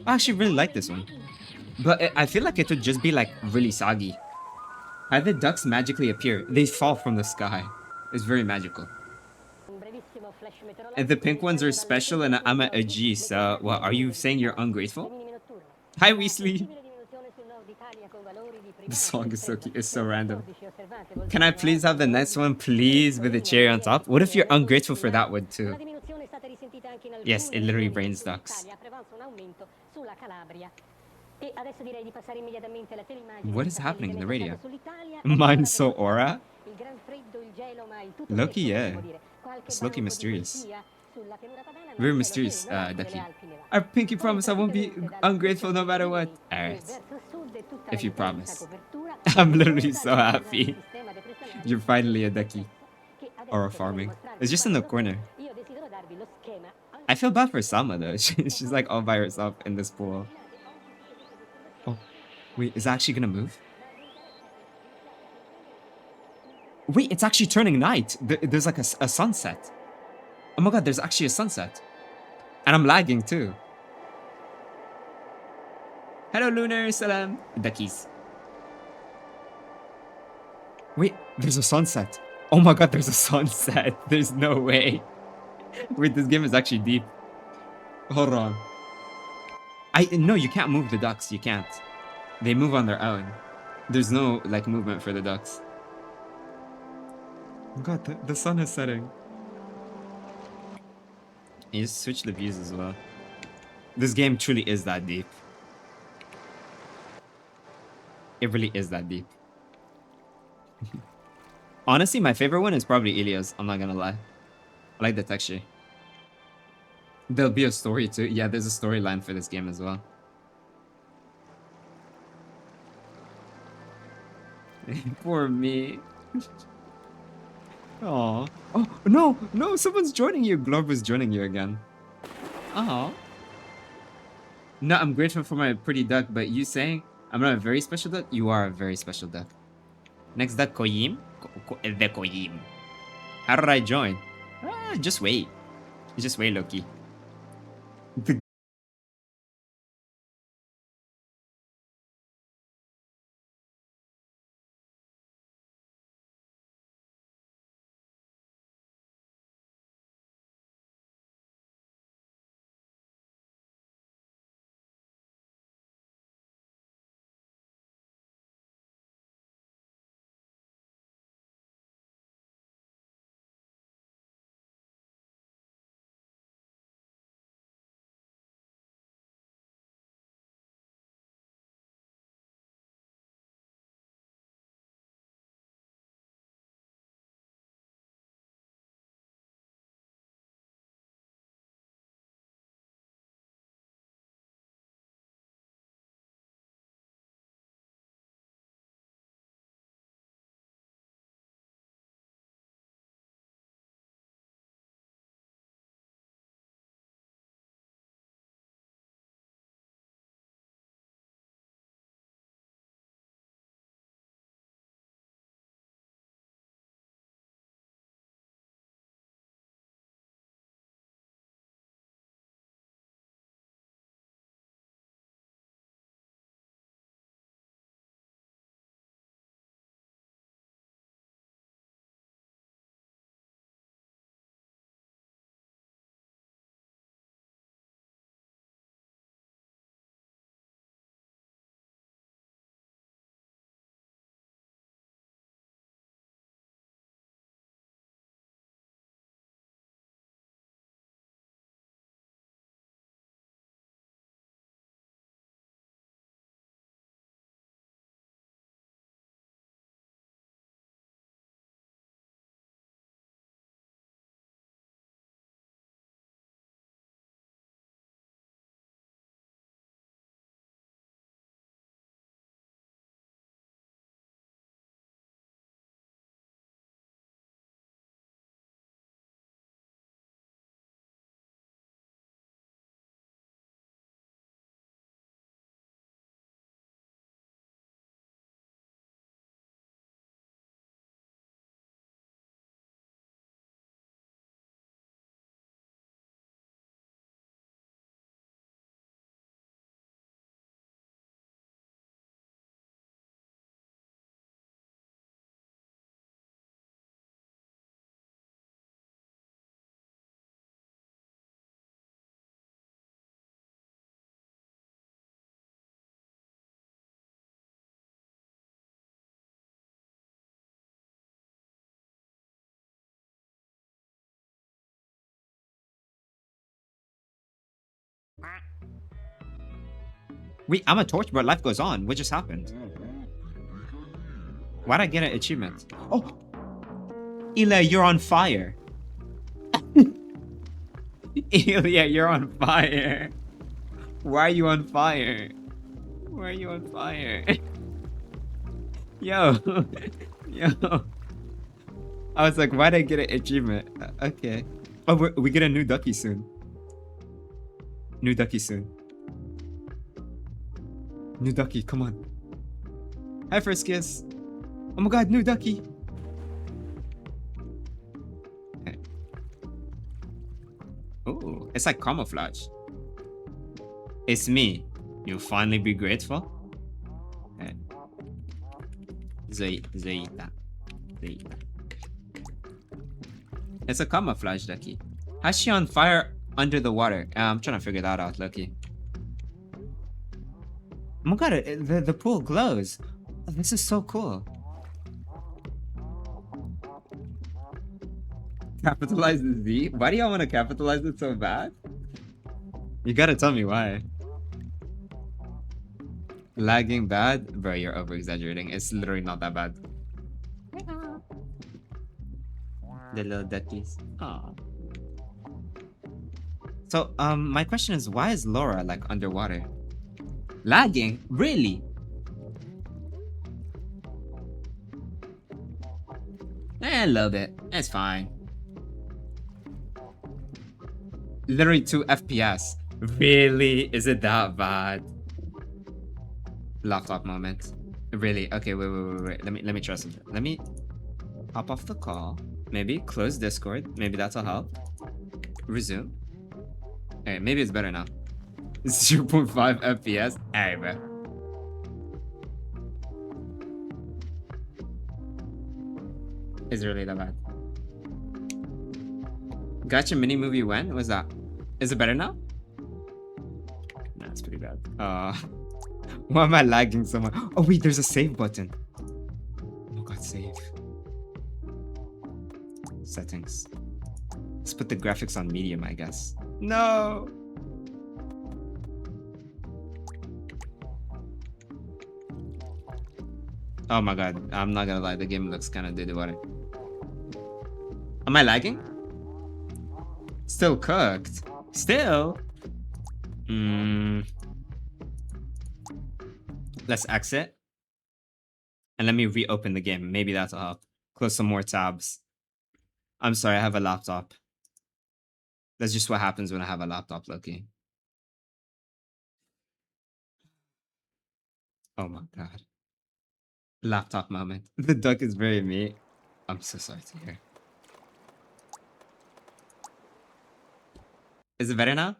S1: I actually really like this one. But I feel like it would just be like really soggy. How the ducks magically appear? They fall from the sky. It's very magical. And the pink ones are special and I'm a G, so well, are you saying you're ungrateful? Hi Weasley! The song is so cute, it's so random. Can I please have the next one, please, with a cherry on top? What if you're ungrateful for that one too? Yes, it literally rains ducks. What is happening in the radio? Mine's so aura? Loki, yeah. It's Loki mysterious. Very mysterious, Ducky. I pinky promise I won't be ungrateful no matter what. Alright. If you promise. I'm literally so happy. You're finally a Ducky. Or a farming. It's just in the corner. I feel bad for Sama though. She's like all by herself in this pool. Oh, wait, is that actually gonna move? Wait, it's actually turning night. There's like a sunset. Oh my god, there's actually a sunset. And I'm lagging too. Hello, Lunar. Salam. Duckies. Wait, there's a sunset. Oh my god, there's a sunset. There's no way. Wait, this game is actually deep. Hold on. No, you can't move the ducks. You can't. They move on their own. There's no like movement for the ducks. Oh god, the sun is setting. You just switch the views as well. This game truly is that deep. It really is that deep. Honestly, my favorite one is probably Ilios. I'm not gonna lie. I like the texture. There'll be a story too. Yeah, there's a storyline for this game as well. Poor me. Aw. Oh, no, no, someone's joining you. Glorb is joining you again. Aw. No, I'm grateful for my pretty duck, but you saying I'm not a very special duck? You are a very special duck. Next duck, Koyim? The Koyim. How did I join? Just wait. Just wait, Loki. The Wait, I'm a torch, but life goes on. What just happened? Why'd I get an achievement? Oh, Ilya, you're on fire. Ilya, you're on fire. Why are you on fire? Why are you on fire? Yo, yo. I was like, why'd I get an achievement? Okay. Oh, we get a new ducky soon. New ducky soon. New ducky, come on. Hi, Friskies. Oh my god, new ducky. Okay. Oh, it's like camouflage. It's me. You'll finally be grateful. Okay. Zoita. It's a camouflage ducky. How's she on fire under the water? I'm trying to figure that out, Lucky. Oh my god, the pool glows. Oh, this is so cool. Capitalize the Z? Why do y'all want to capitalize it so bad? You gotta tell me why. Lagging bad? Bro, you're over exaggerating. It's literally not that bad. The little duckies. Aww. So, my question is, why is Laura like underwater? Lagging? Really? A little bit. It's fine. Literally 2 FPS. Really? Is it that bad? Laptop moment. Really? Okay, wait. Let me try something. Let me hop off the call. Maybe close Discord. Maybe that'll help. Resume. Hey, maybe it's better now. 0.5 FPS. Hey, bro. Is it really that bad? Gotcha mini movie when? What's that? Is it better now? Nah, it's pretty bad. Why am I lagging so much? Oh wait, there's a save button. Oh my god, save. Settings. Let's put the graphics on medium, I guess. No! Oh my god, I'm not gonna lie, the game looks kinda doo-doo. Am I lagging? Still cooked. Still? Let's exit. And let me reopen the game. Maybe that'll help. Close some more tabs. I'm sorry, I have a laptop. That's just what happens when I have a laptop, Loki. Oh my god. Laptop moment. The duck is very me. I'm so sorry to hear. Is it better now?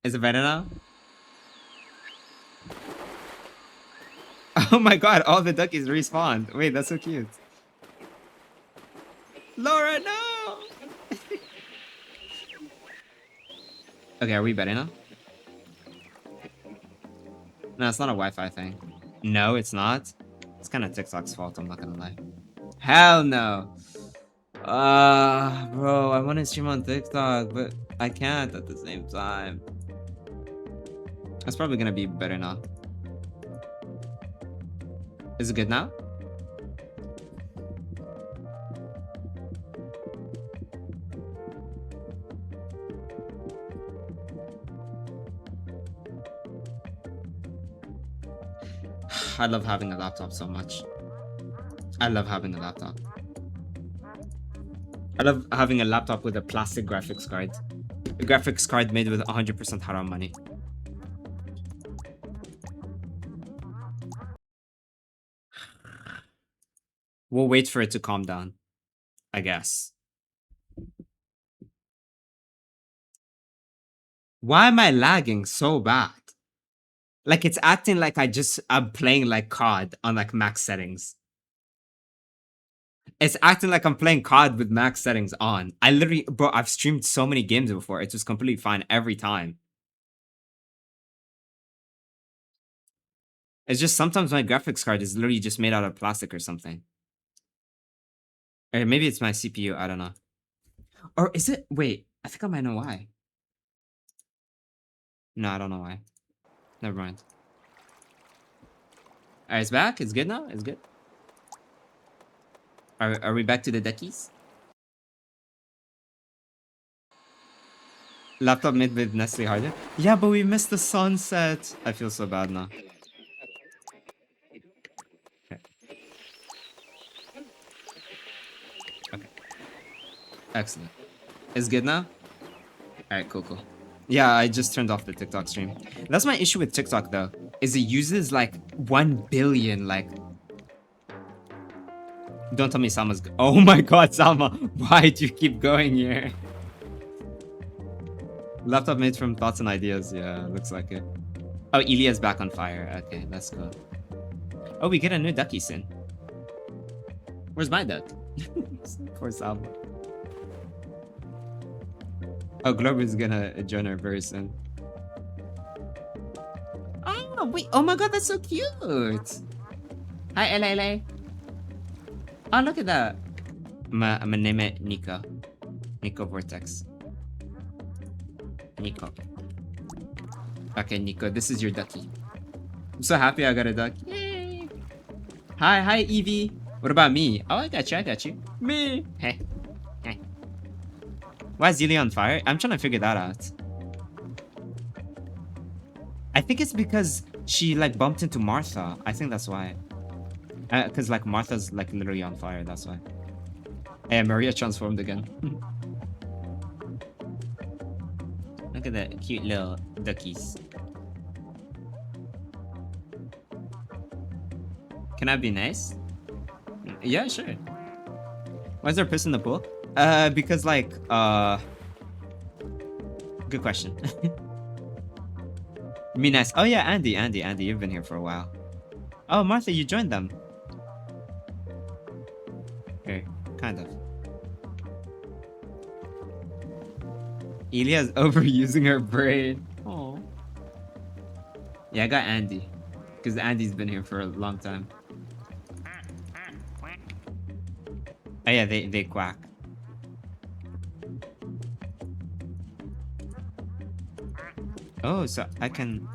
S1: Is it better now? Oh my god, all the duckies respawned. Wait, that's so cute. Laura, no! Okay, are we better now? No, it's not a Wi-Fi thing. No, it's not. It's kind of TikTok's fault, I'm not gonna lie. Hell no! Bro, I want to stream on TikTok, but I can't at the same time. It's probably gonna be better now. Is it good now? I love having a laptop so much. I love having a laptop. I love having a laptop with a plastic graphics card. A graphics card made with 100% haram money. We'll wait for it to calm down, I guess. Why am I lagging so bad? Like it's acting like I'm playing like COD on like max settings. It's acting like I'm playing COD with max settings on. I literally, bro, I've streamed so many games before. It's just completely fine every time. It's just sometimes my graphics card is literally just made out of plastic or something. Or maybe it's my CPU, I don't know. Or is it? Wait, I think I might know why. No, I don't know why. Never mind. Alright, it's back. It's good now. It's good. Are we back to the duckies? Laptop mid with Nestle Harder. Yeah, but we missed the sunset. I feel so bad now. Okay. Okay. Excellent. It's good now? Alright, cool, cool. Yeah, I just turned off the TikTok stream. That's my issue with TikTok though, is it uses like 1 billion, like... Don't tell me Salma's... Oh my god, Salma! Why do you keep going here? Laptop made from thoughts and ideas. Yeah, looks like it. Oh, Ilia's back on fire. Okay, that's cool. Oh, we get a new ducky soon. Where's my duck? Poor Salma. Oh, Glover's gonna join her very soon. Oh, wait. Oh my god, that's so cute. Hi, Ella. Oh, look at that. I'm gonna name it Nico. Nico Vortex. Nico. Okay, Nico, this is your ducky. I'm so happy I got a duck. Yay! Hi, Evie. What about me? Oh, I got you. Me. Hey. Why is Zelia on fire? I'm trying to figure that out. I think it's because she like bumped into Martha. I think that's why. Because like Martha's like literally on fire. That's why. Hey, Maria transformed again. Look at the cute little duckies. Can I be nice? Yeah, sure. Why is there a piss in the pool? Because like, good question. Me nice. Oh yeah, Andy, you've been here for a while. Oh, Martha, you joined them. Okay, kind of. Elia's overusing her brain. Oh. Yeah, I got Andy. Because Andy's been here for a long time. Oh yeah, they quack. Oh, so I can...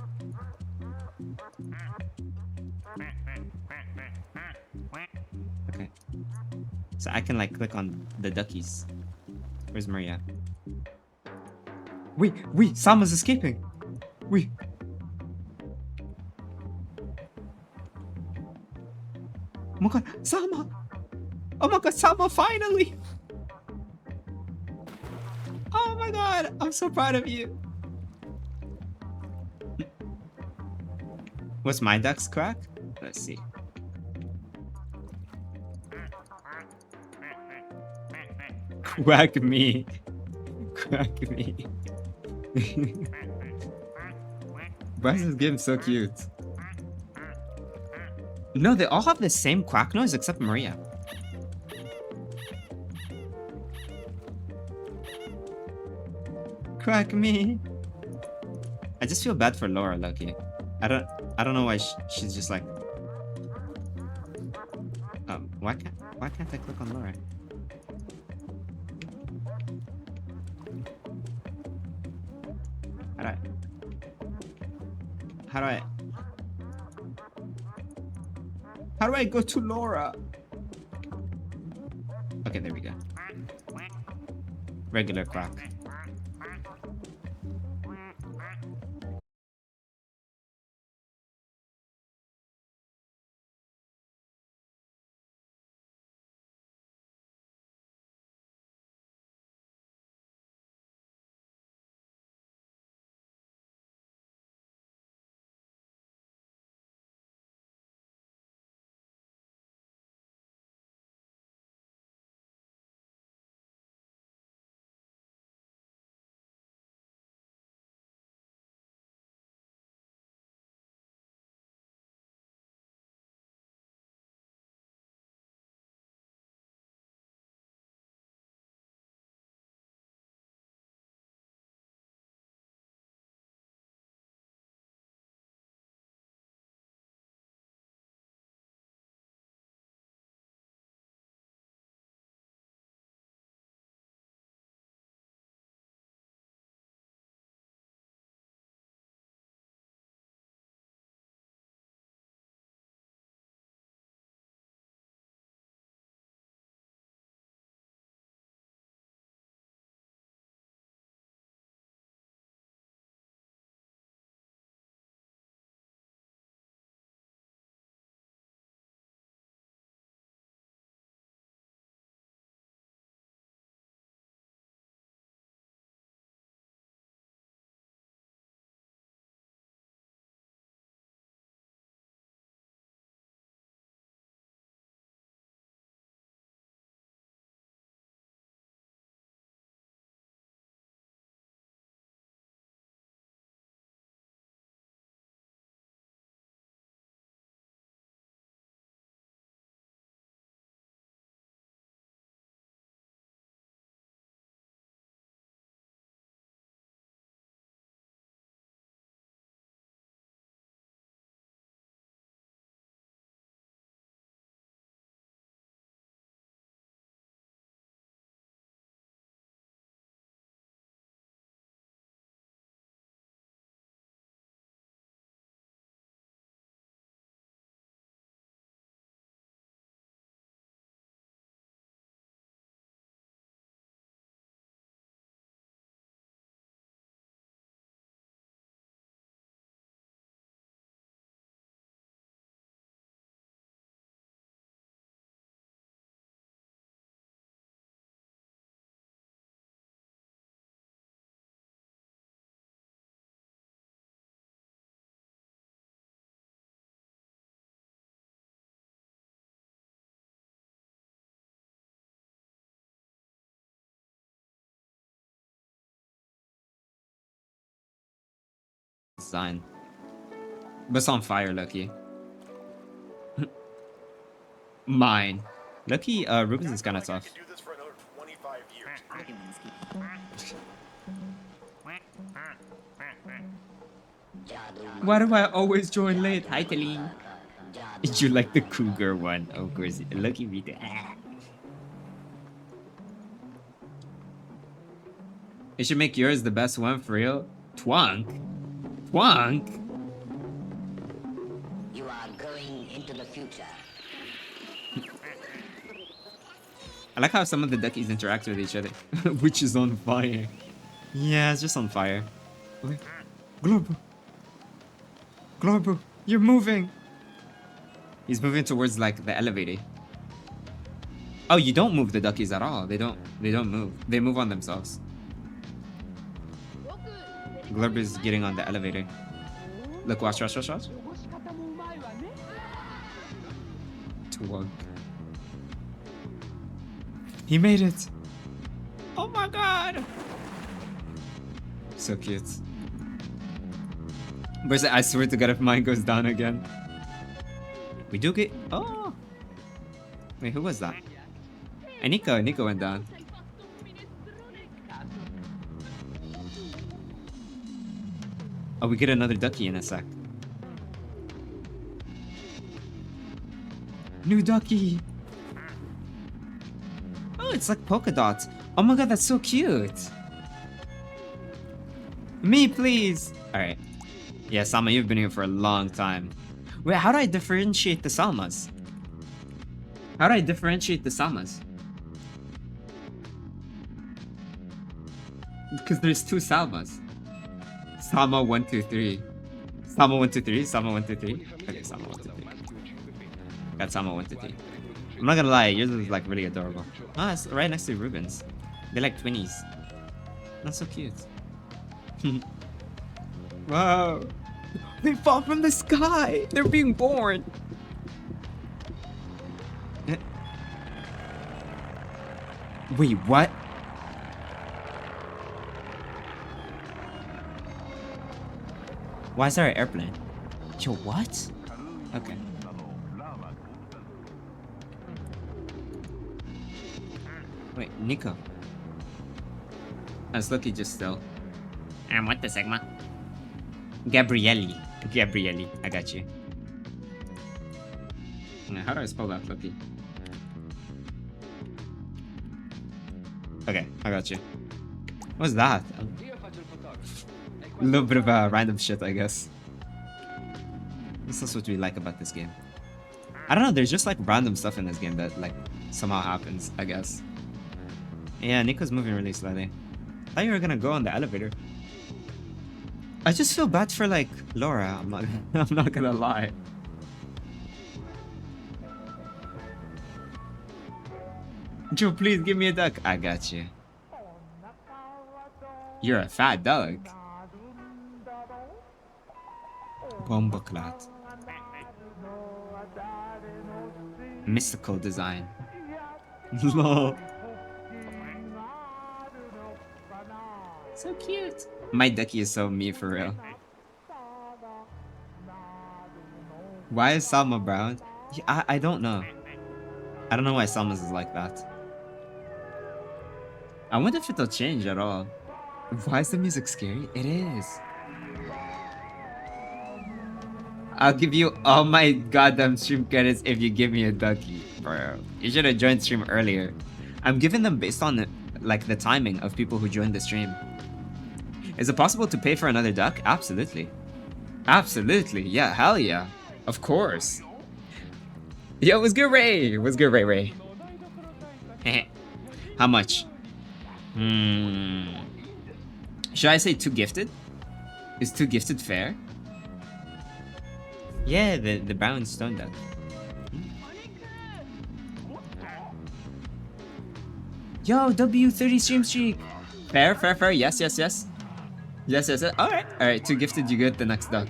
S1: Okay. So I can like click on the duckies. Where's Maria? Wait, Salma's escaping. Wait. Oh my god, Salma! Oh my god, Salma, finally! Oh my god, I'm so proud of you. What's my duck's crack? Let's see. Quack me. Quack me. Why is this game so cute? No, they all have the same quack noise except Maria. Quack me. I just feel bad for Laura, Loki. I don't know why she's just like... why can't I click on Laura? How do I go to Laura? Okay, there we go. Regular quack. dying. But it's on fire, Lucky. Mine. Lucky, Rubens is kind of tough. Why do I always join late? Hi, Taline. You like the cougar one? Of course. Lucky me. You should make yours the best one for real. Twunk? Twunk?
S2: You are going into the future.
S1: I like how some of the duckies interact with each other. Which is on fire. Yeah, it's just on fire. Wait. Glorbo. Glorbo, you're moving. He's moving towards like the elevator. Oh, you don't move the duckies at all. They don't move. They move on themselves. Glorb is getting on the elevator. Look, watch. Twug. He made it. Oh my god. So cute. But I swear to god if mine goes down again. We do get... Oh! Wait, who was that? And Nico went down. Oh, we get another ducky in a sec. New ducky! Oh, it's like polka dots. Oh my god, that's so cute! Me, please! Alright. Yeah, Salma, you've been here for a long time. Wait, how do I differentiate the Salmas? How do I differentiate the Salmas? Because there's two Salmas. Salma 1, 2, 3. Salma 1, 2, 3. Salma 1, 2, 3. Okay, Salma 1, 2, 3. Got Salma 1, 2, 3. I'm not gonna lie, yours is like really adorable. Ah, it's right next to Rubens. They're like twinnies. That's so cute. Wow. They fall from the sky. They're being born. Wait, what? Why is there an airplane? Yo, what? Okay. Wait, Nico. That's Lucky just still. And what the Sigma? Gabrielli, I got you. Now, how do I spell that, Lucky? Okay, I got you. What's that? A little bit of random shit, I guess. This is what we like about this game. I don't know, there's just like random stuff in this game that like somehow happens, I guess. Yeah, Nico's moving really slowly. I thought you were gonna go on the elevator. I just feel bad for like Laura. I'm not gonna lie. Joe, please give me a duck. I got you. You're a fat dog. Bomboclat. Mystical design. Lol. So cute. My ducky is so me for real. Why is Salma brown? Yeah, I don't know. I don't know why Salma's is like that. I wonder if it'll change at all. Why is the music scary? It is. I'll give you all my goddamn stream credits if you give me a ducky, bro. You should have joined stream earlier. I'm giving them based on like the timing of people who joined the stream. Is it possible to pay for another duck? Absolutely. Absolutely. Yeah, hell yeah. Of course. Yo, what's good, Ray? What's good, Ray? How much? Should I say 2 gifted? Is 2 gifted fair? Yeah, the brown stone duck. Yo, W30 stream streak. Fair. Yes. Yes. Alright, 2 gifted, you get the next duck.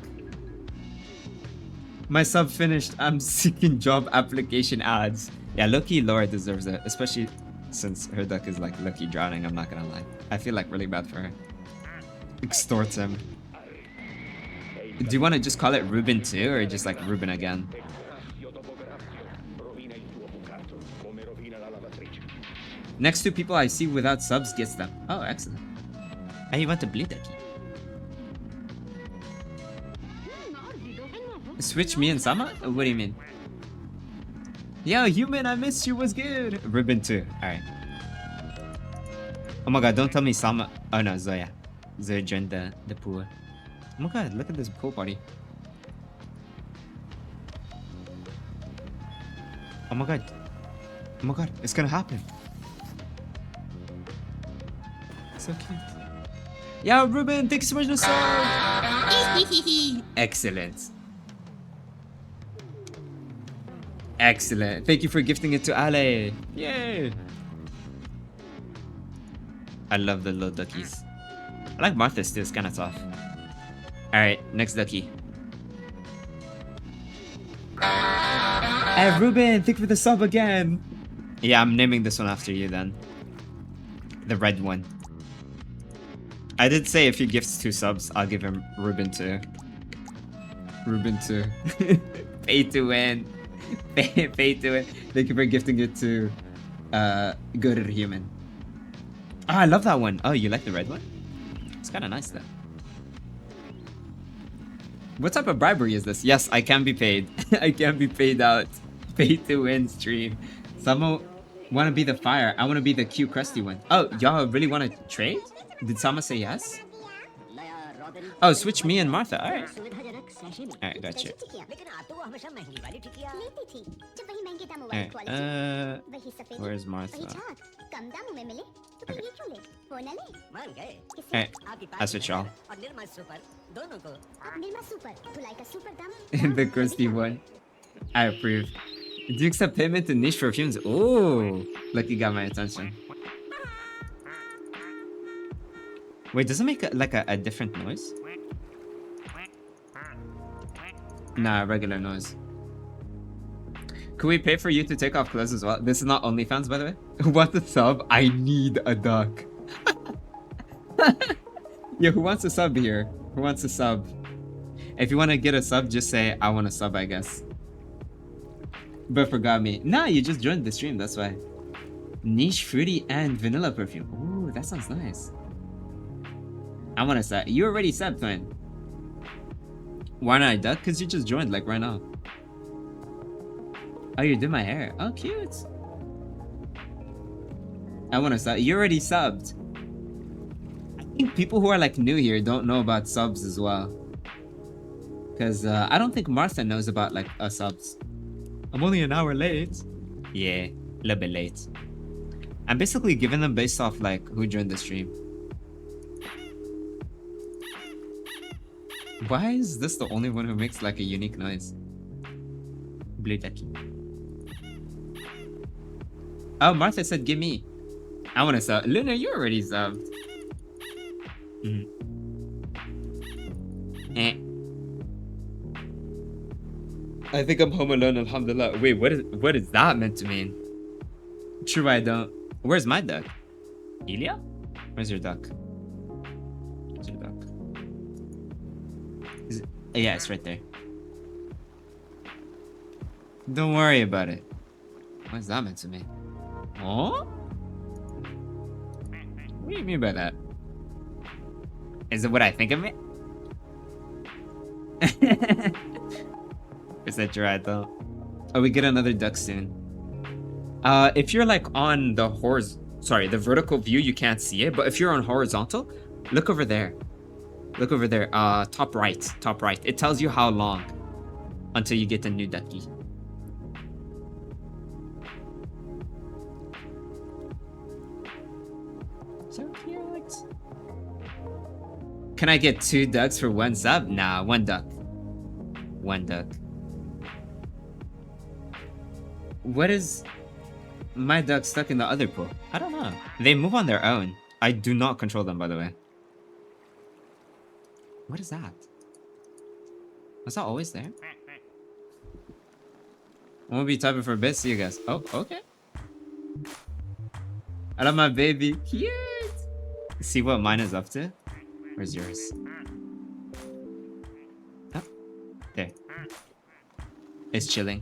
S1: My sub finished. I'm seeking job application ads. Yeah, Loki Laura deserves it, especially since her duck is like Lucky drowning, I'm not gonna lie. I feel like really bad for her. Extorts him. Do you want to just call it Ruben too, or just like Ruben again? Next two people I see without subs gets them. Oh, excellent. And you want to bleed it. Switch me and Sama? What do you mean? Yo, human, I missed you. What's good? Ruben too. Alright. Oh my god, don't tell me Sama. Oh no, Zoya. Zoya joined the pool. Oh my god, look at this pool party. Oh my god. Oh my god, it's gonna happen. So cute. Yo, Ruben, thank you so much for the song. Excellent. Excellent. Thank you for gifting it to Ale. Yay. I love the little duckies. I like Martha's too, it's kind of tough. Alright, next ducky. Hey, Ruben, thank you for the sub again. Yeah, I'm naming this one after you then. The red one. I did say if he gifts 2 subs, I'll give him Ruben 2. Ruben 2. Pay to win. Pay to win. Thank you for gifting it to Good Human. Oh, I love that one. Oh, you like the red one? It's kind of nice though. What type of bribery is this? Yes, I can be paid. I can be paid out. Pay to win stream. Someone want to be the fire. I want to be the cute crusty one. Oh, y'all really want to trade? Did Sama say yes? Oh, switch me and Martha. Alright. Alright, gotcha. Alright, where's Martha? Okay. Alright, I'll switch y'all. The crusty one. I approve. Do you accept payment in niche perfumes? Ooh, lucky got my attention. Wait, does it make a different noise? Nah, regular noise. Could we pay for you to take off clothes as well? This is not OnlyFans, by the way. What a sub? I need a duck. Yeah, who wants a sub here? Who wants a sub? If you want to get a sub, just say, I want a sub, I guess. But forgot me. Nah, you just joined the stream, that's why. Niche fruity and vanilla perfume. Ooh, that sounds nice. I want to sub. You already subbed, twin. Why not I duck? Because you just joined, like right now. Oh, you did my hair. Oh, cute. I want to sub. You already subbed. I think people who are like new here don't know about subs as well. Because I don't think Martha knows about like subs. I'm only an hour late. Yeah, a little bit late. I'm basically giving them based off like who joined the stream. Why is this the only one who makes like a unique noise? Blitaki. Oh, Martha said give me. I want to sub. Luna, you already subbed. I think I'm home alone, alhamdulillah. Wait, what is that meant to mean? True, I don't. Where's my duck? Ilya? Where's your duck? Where's your duck? Yeah, it's right there. Don't worry about it. What's that meant to mean? Oh? What do you mean by that? Is it what I think of it? Is that right though? Oh, we get another duck soon. If you're like on the the vertical view, you can't see it. But if you're on horizontal, look over there. Look over there. Top right. Top right. It tells you how long until you get a new ducky. So cute. Can I get 2 ducks for 1 sub? Nah, 1 duck. 1 duck. What is my duck stuck in the other pool? I don't know. They move on their own. I do not control them, by the way. What is that? Was that always there? I won't be typing for a bit. See you guys. Oh, okay. I love my baby. Cute. See what mine is up to? Where's yours? It's chilling.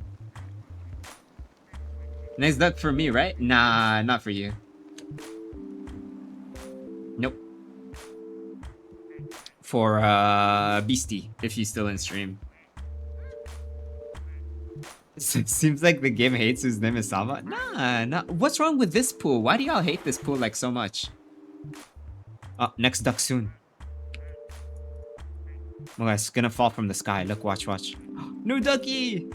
S1: Next duck for me, right? Nah, not for you. Nope. For Beastie, if he's still in stream. Seems like the game hates whose name is Sama. Nah. What's wrong with this pool? Why do y'all hate this pool like so much? Oh, next duck soon. Oh, it's gonna fall from the sky. Look, watch. No ducky!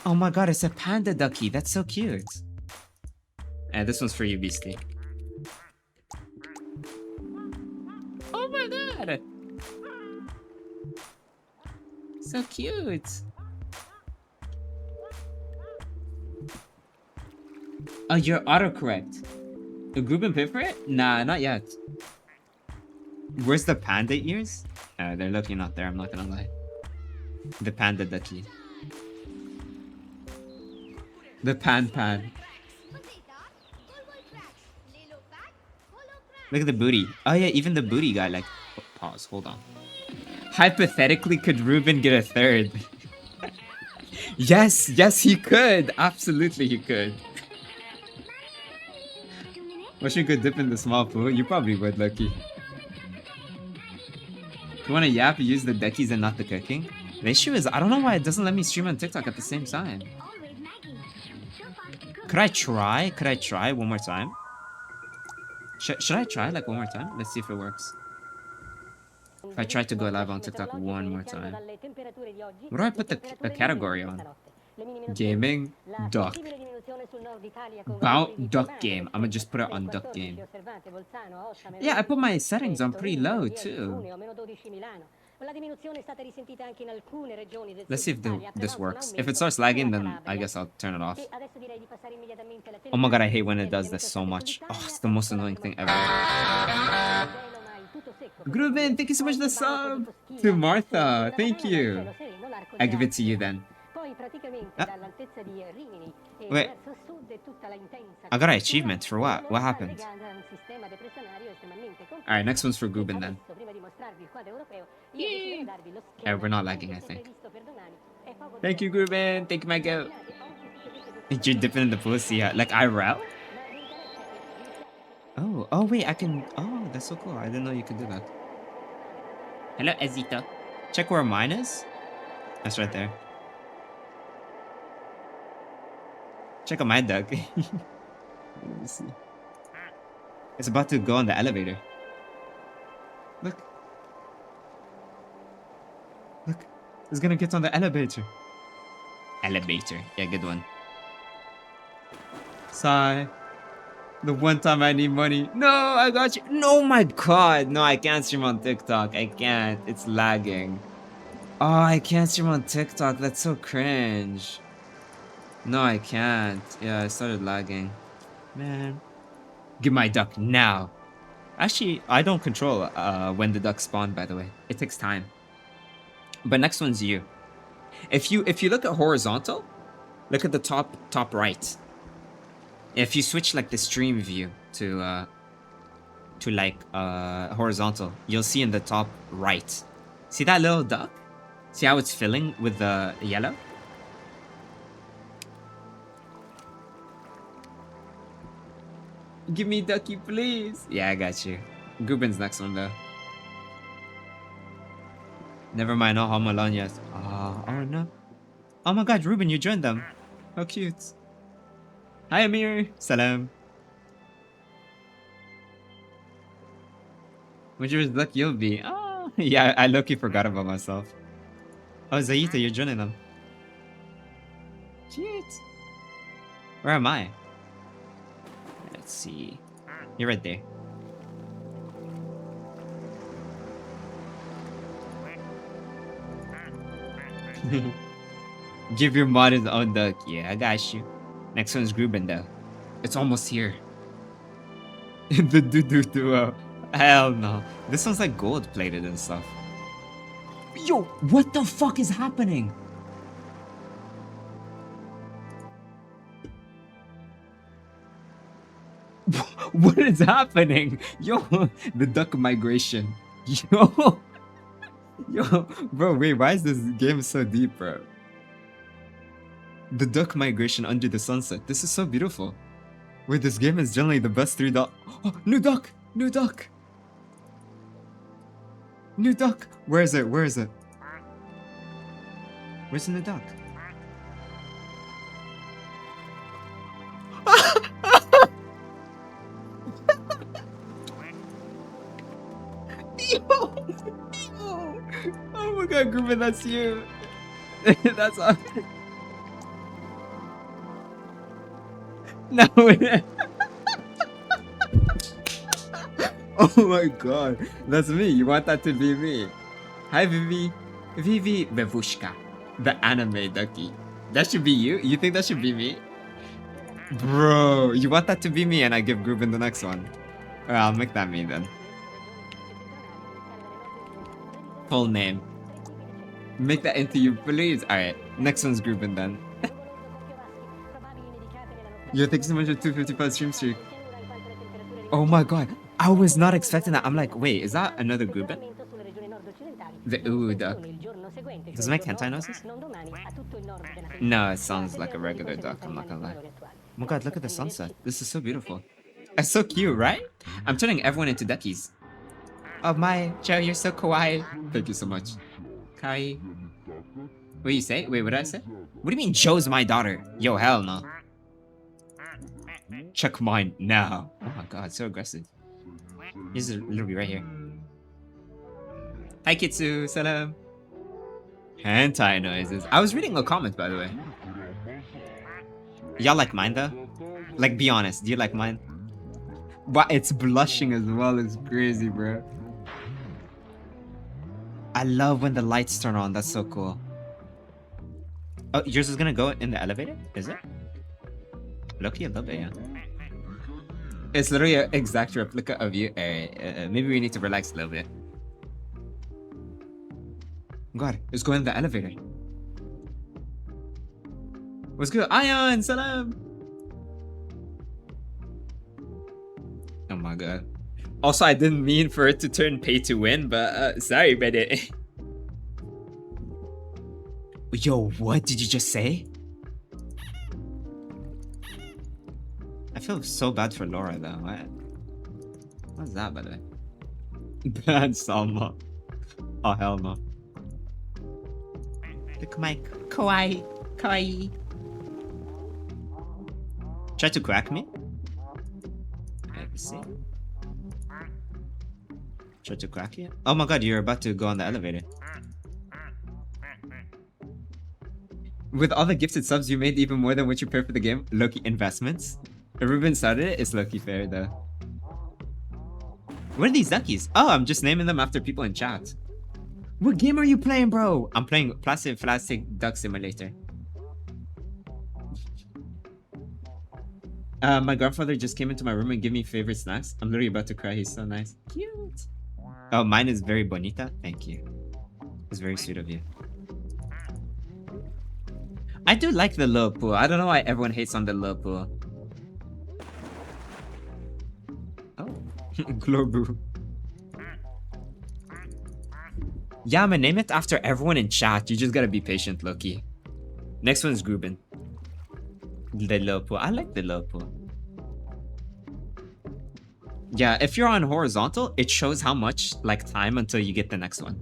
S1: Oh my god, it's a panda ducky. That's so cute. And this one's for you, Beastie. Oh my god! So cute. Oh, you're autocorrect. A group and pay for it? Nah, not yet. Where's the panda ears? They're looking not there, I'm not gonna lie. The panda ducky. The pan. Look at the booty. Oh yeah, even the booty guy, like... Pause, hold on. Hypothetically, could Ruben get a third? Yes, he could. Absolutely, he could. Wish you could dip in the small pool. You probably would, Lucky. You want to yap, use the duckies and not the cooking? The issue is, I don't know why it doesn't let me stream on TikTok at the same time. Could I try one more time? Should I try like one more time? Let's see if it works. If I try to go live on TikTok one more time. What do I put the category on? Gaming, duck. Duck game. I'm gonna just put it on duck game. Yeah, I put my settings on pretty low too. Let's see if this works. If it starts lagging, then I guess I'll turn it off. Oh my god, I hate when it does this so much. Oh, it's the most annoying thing ever. Gruben, thank you so much for the sub! To Martha, thank you! I give it to you then. Wait. I got an achievement for what? What happened? Alright, next one's for Gruben then. Yay! We're not lagging, I think. Thank you, Gruben! Thank you, my girl! You're dipping in the pool, see ya. Like IRL? Oh wait, I can... Oh, that's so cool. I didn't know you could do that. Hello, Ezita. Check where mine is. That's right there. Check out my duck. Let me see. It's about to go on the elevator. Look. It's gonna get on the elevator. Elevator. Yeah, good one. Sigh. The one time I need money. No, I got you. No, my god. No, I can't stream on TikTok. I can't. It's lagging. Oh, I can't stream on TikTok. That's so cringe. No, I can't. Yeah, I started lagging. Man. Give my duck now. Actually, I don't control when the ducks spawn, by the way. It takes time. But next one's you. If you look at horizontal, look at the top right. If you switch like the stream view to like horizontal, you'll see in the top right. See that little duck? See how it's filling with the yellow? Give me ducky, please. Yeah, I got you. Guben's next one though. Never mind, no Home Alone yet. Oh no. Oh my god, Ruben, you joined them. How cute. Hi Amir. Salam. Which was luck you'll be. Oh, yeah, I low-key forgot about myself. Oh, Zaita, you're joining them. Cute. Where am I? Let's see. You're right there. Give your mod his own duck. Yeah, I got you. Next one's Gruben though. It's almost here. The duo. Hell no. This one's like gold plated and stuff. Yo, what the fuck is happening? What is happening? Yo, the duck migration. Yo. Yo, bro, wait, why is this game so deep, bro? The duck migration under the sunset. This is so beautiful. Wait, this game is generally the best 3 duck. Oh, new duck! New duck! New duck! Where is it? Where is it? Where's the new duck? Yo! Yo! Oh my god, Groovin, that's you! That's awesome. No, oh my god, that's me. You want that to be me? Hi, Vivi. Vivi Bevushka, the anime ducky. That should be you? You think that should be me? Bro, you want that to be me and I give Groovin the next one? Alright, I'll make that me then. Full name. Make that into you, please. Alright, next one's Groovin then. Yo, thanks so much for 255 stream streak. Oh my god, I was not expecting that. I'm like, wait, is that another Groovin? The ooh duck. Does it make hentai noises? No, it sounds like a regular duck, I'm not gonna lie. Oh my god, look at the sunset. This is so beautiful. It's so cute, right? I'm turning everyone into duckies. Oh my, Joe, you're so kawaii. Thank you so much. Kai. What do you say? Wait, what did I say? What do you mean Joe's my daughter? Yo, hell no. Check mine now. Oh my god, so aggressive. He's literally right here. Hi Kitsu, salam. Hentai noises. I was reading a comment, by the way. Y'all like mine though? Like, be honest, do you like mine? But it's blushing as well, it's crazy, bro. I love when the lights turn on, that's so cool. Oh, yours is gonna go in the elevator? Is it? Loki, a little bit, yeah. It's literally an exact replica of you. Maybe we need to relax a little bit. God, let's go in the elevator. What's good? Ion, salam! Oh my god. Also, I didn't mean for it to turn pay to win, but sorry about it. Yo, what did you just say? I feel so bad for Laura though. What's that, by the way? Bad Salma. Oh, hell no. Look at my kawaii. Kawaii. Try to crack me? Let me see. Try to crack you? Oh my god, you're about to go on the elevator. With all the gifted subs you made even more than what you paid for the game. Loki investments. If Ruben started it, it's Loki fair though. What are these duckies? Oh, I'm just naming them after people in chat. What game are you playing, bro? I'm playing Plastic Duck Simulator. My grandfather just came into my room and gave me favorite snacks. I'm literally about to cry. He's so nice. Cute. Oh, mine is very bonita. Thank you. It's very sweet of you. I do like the little pool. I don't know why everyone hates on the little pool. Oh, Globu. Yeah, I'm gonna name it after everyone in chat. You just gotta be patient, Loki. Next one's Gruben. The little pool. I like the little pool. Yeah, if you're on horizontal, it shows how much like time until you get the next one.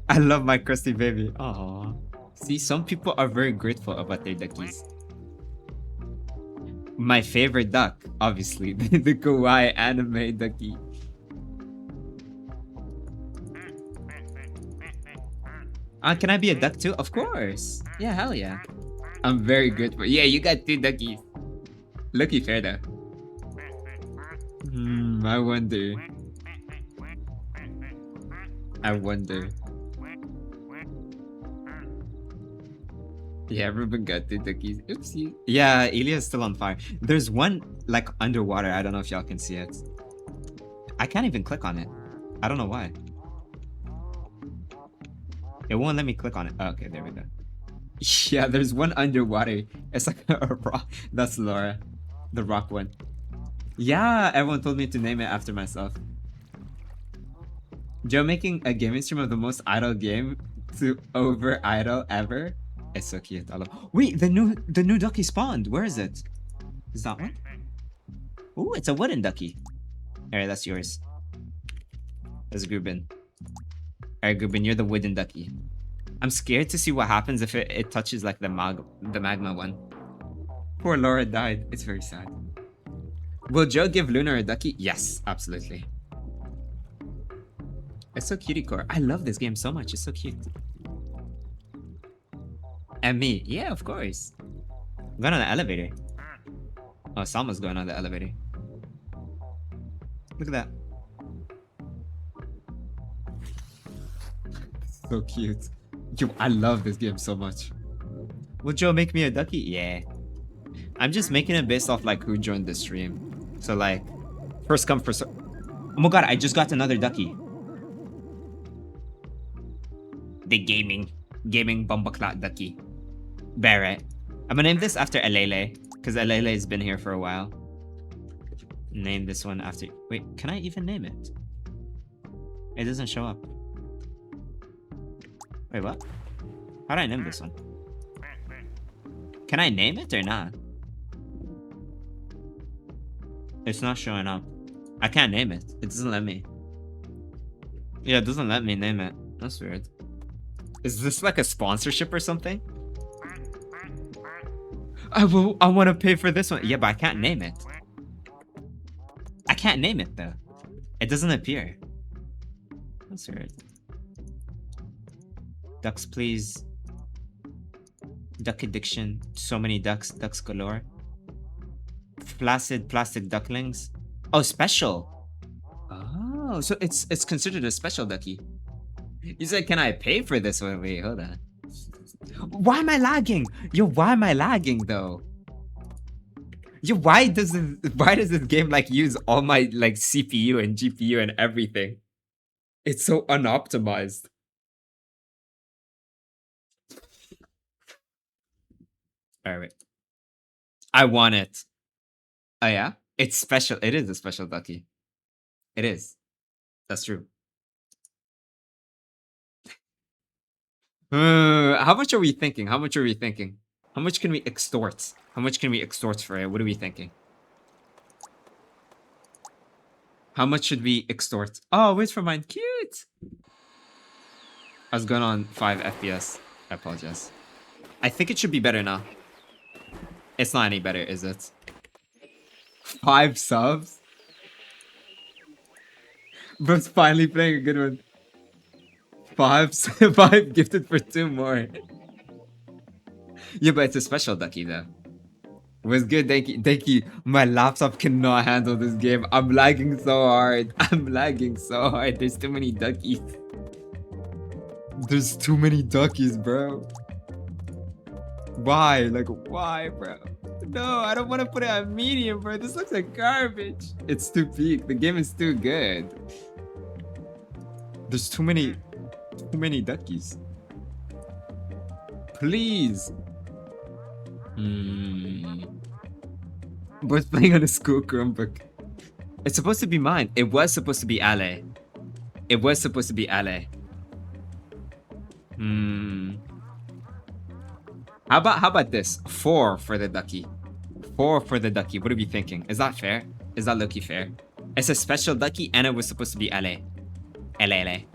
S1: I love my crusty baby. Aww. See, some people are very grateful about their duckies. My favorite duck, obviously, the kawaii anime ducky. Can I be a duck too? Of course. Yeah, hell yeah. I'm very grateful. Yeah, you got 2 duckies. Lucky fair though. I wonder. I wonder. Yeah, Ruben got 2 duckies. Oopsie. Yeah, Elia's still on fire. There's one like underwater. I don't know if y'all can see it. I can't even click on it. I don't know why. It won't let me click on it. Oh, okay, there we go. Yeah, there's one underwater. It's like a rock. That's Laura. The rock one. Yeah, everyone told me to name it after myself. Joe making a gaming stream of the most idle game to over idle ever. It's so cute. I love. Wait, the new ducky spawned. Where is it? Is that one? Ooh, it's a wooden ducky. All right, that's yours. That's Grubin. All right, Grubin, you're the wooden ducky. I'm scared to see what happens if it touches like the magma one. Poor Laura died. It's very sad. Will Joe give Luna a ducky? Yes, absolutely. It's so cutie core. I love this game so much. It's so cute. And me. Yeah, of course. I'm going on the elevator. Oh, Salma's going on the elevator. Look at that. So cute. Yo, I love this game so much. Will Joe make me a ducky? Yeah. I'm just making it based off like who joined the stream. So like, first come, first. Oh my god, I just got another ducky. The gaming Bumbaclat ducky. Barrett. I'm gonna name this after Alele, because Alele has been here for a while. Name this one after. Wait, can I even name it? It doesn't show up. Wait, what? How do I name this one? Can I name it or not? It's not showing up. I can't name it. It doesn't let me. Yeah, it doesn't let me name it. That's weird. Is this like a sponsorship or something? I want to pay for this one. Yeah, but I can't name it. I can't name it though. It doesn't appear. That's weird. Ducks, please. Duck addiction. So many ducks. Ducks galore. Flaccid plastic ducklings. Oh, special. Oh, so it's considered a special ducky. You said, can I pay for this one? Wait, hold on. Why am I lagging? Yo, why am I lagging though? Yo, why does this game like use all my like CPU and GPU and everything? It's so unoptimized. Alright. I want it. Oh yeah? It's special. It is a special ducky. It is. That's true. How much are we thinking? How much are we thinking? How much can we extort? How much can we extort for it? What are we thinking? How much should we extort? Oh, wait for mine. Cute. I was going on 5 FPS. I apologize. I think it should be better now. It's not any better, is it? 5 subs? Bro's finally playing a good one. 5 gifted for 2 more. Yeah, but it's a special ducky though. Was good, thank you. Thank you. My laptop cannot handle this game. I'm lagging so hard. I'm lagging so hard. There's too many duckies. There's too many duckies, bro. Why? Like, why, bro? No, I don't want to put it on medium, bro. This looks like garbage. It's too peak. The game is too good. There's too many duckies. Please. Both playing on a school Chromebook. It's supposed to be mine. It was supposed to be Ale. It was supposed to be Ale. How about this? 4 for the ducky. 4 for the ducky. What are we thinking? Is that fair? Is that low-key fair? It's a special ducky and it was supposed to be Ale. Ale.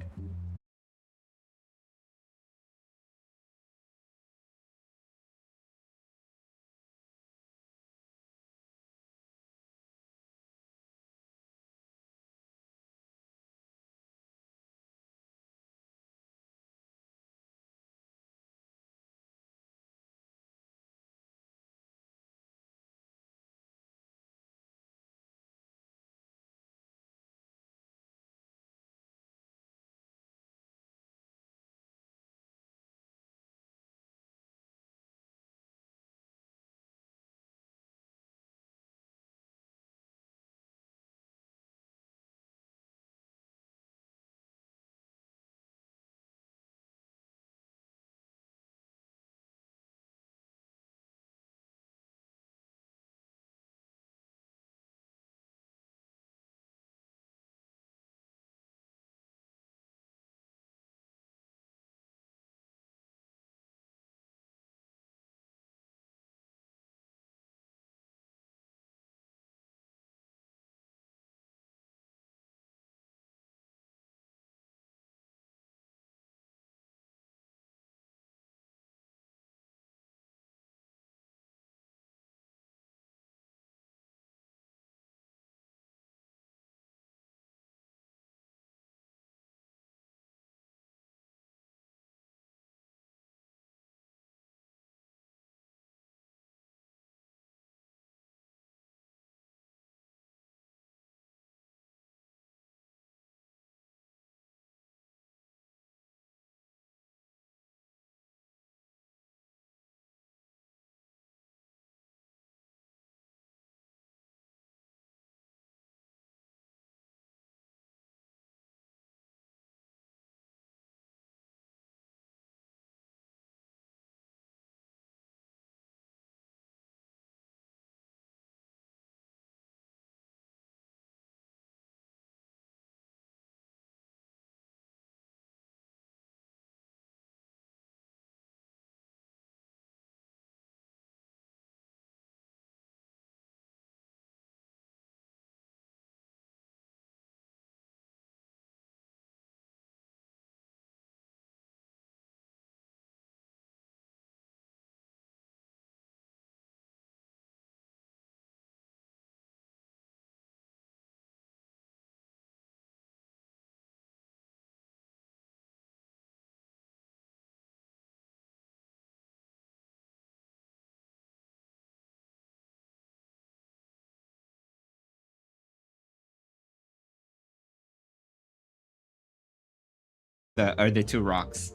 S1: The two rocks.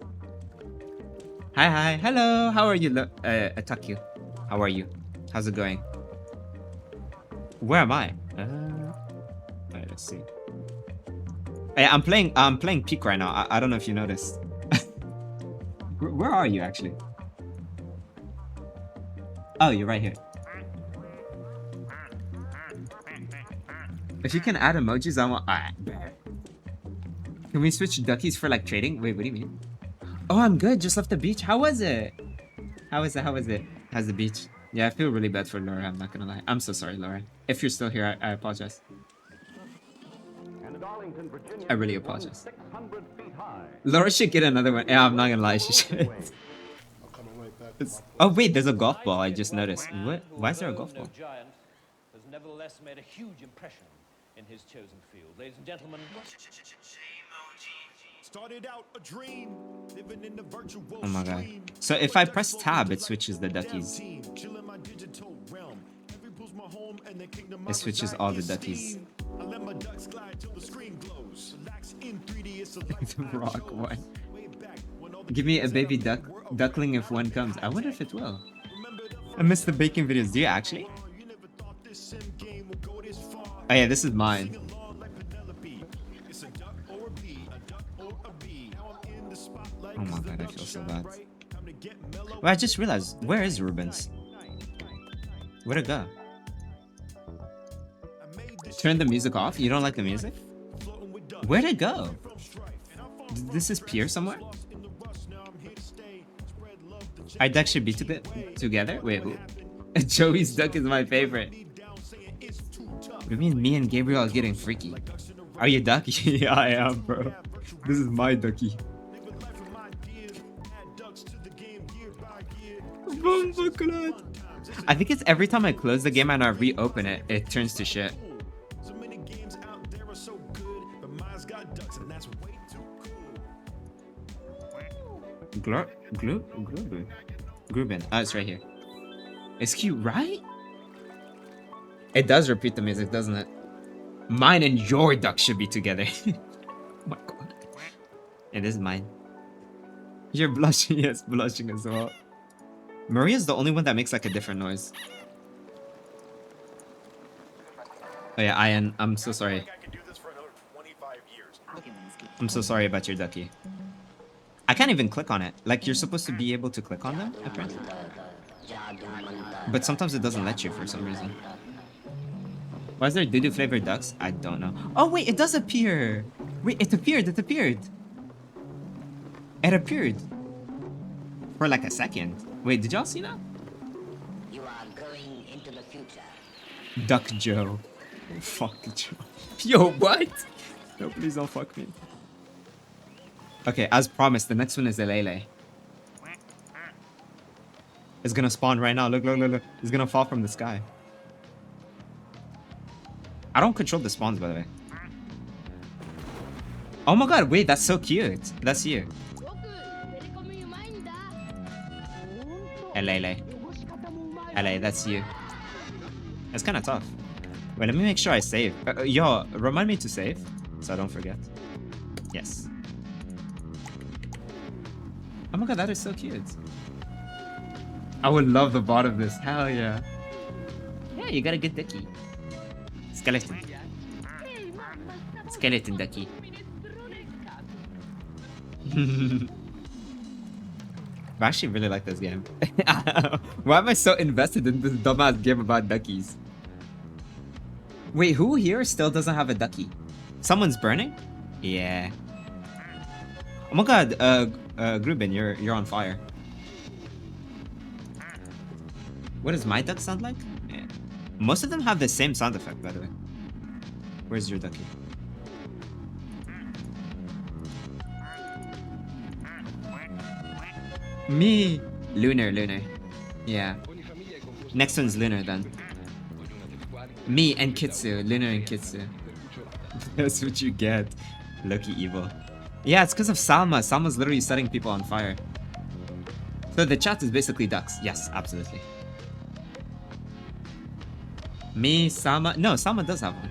S1: Hi, hello. How are you? Taku. How are you? How's it going? Where am I? Alright, let's see. Hey, I'm playing Peak right now. I don't know if you noticed. Where are you actually? Oh, you're right here. If you can add emojis, I want. Alright. Can we switch duckies for like trading? Wait, what do you mean? Oh, I'm good. Just left the beach. How was it? How was it? How was it? How's the beach? Yeah, I feel really bad for Laura. I'm not gonna lie. I'm so sorry, Laura. If you're still here, I apologize. I really apologize. Laura should get another one. Yeah, I'm not gonna lie. She should. Oh wait, there's a golf ball. I just noticed. What? Why is there a golf ball?
S3: Giant has nevertheless made a huge impression in his chosen field. Ladies and gentlemen,
S4: started out a dream, living in the virtual
S1: Oh my god. So if I press tab, it switches the duckies. It switches all the duckies. The rock one. Give me a baby duckling if one comes. I wonder if it will. I missed the baking videos. Do you actually? Oh yeah, this is mine. Oh my god, I feel so bad. Well, I just realized, where is Rubens? Where'd it go? Turn the music off? You don't like the music? Where'd it go? This is Pier somewhere? Our duck should be together? Wait, who? Joey's duck is my favorite. What do you mean me and Gabriel are getting freaky? Are you duck? Yeah, I am, bro. This is my ducky. I think it's every time I close the game and I reopen it, it turns to shit. Gruben. Oh, it's right here. It's cute, right? It does repeat the music, doesn't it? Mine and your duck should be together. Oh my god. It is mine. You're blushing, yes, blushing as well. Maria's the only one that makes like a different noise. Oh yeah, I'm so sorry. I'm so sorry about your ducky. I can't even click on it. Like, you're supposed to be able to click on them, apparently. But sometimes it doesn't let you for some reason. Why is there doo-doo flavored ducks? I don't know. Oh wait, it does appear! Wait, it appeared! It appeared! For like a second. Wait, did y'all see that?
S2: You are going into the future.
S1: Duck Joe. Fuck Joe. Yo, what? No, please don't fuck me. Okay, as promised, the next one is a Lele. It's gonna spawn right now. Look. It's gonna fall from the sky. I don't control the spawns, by the way. Oh my god, wait, that's so cute. That's you. Lele. LA, that's you. It's kind of tough. Wait, let me make sure I save. Yo, remind me to save, so I don't forget. Yes. Oh my god, that is so cute. I would love the bot of this. Hell yeah. Yeah, you got a good ducky. Skeleton. Skeleton ducky. I actually really like this game. Why am I so invested in this dumbass game about duckies? Wait, who here still doesn't have a ducky? Someone's burning? Yeah. Oh my god, Gruben, you're on fire. What does my duck sound like? Yeah. Most of them have the same sound effect, by the way. Where's your ducky? Me! Lunar. Yeah. Next one's Lunar then. Me and Kitsu. Lunar and Kitsu. That's what you get. Loki evil. Yeah, it's because of Salma. Salma's literally setting people on fire. So the chat is basically ducks. Yes, absolutely. Me, Salma. No, Salma does have one.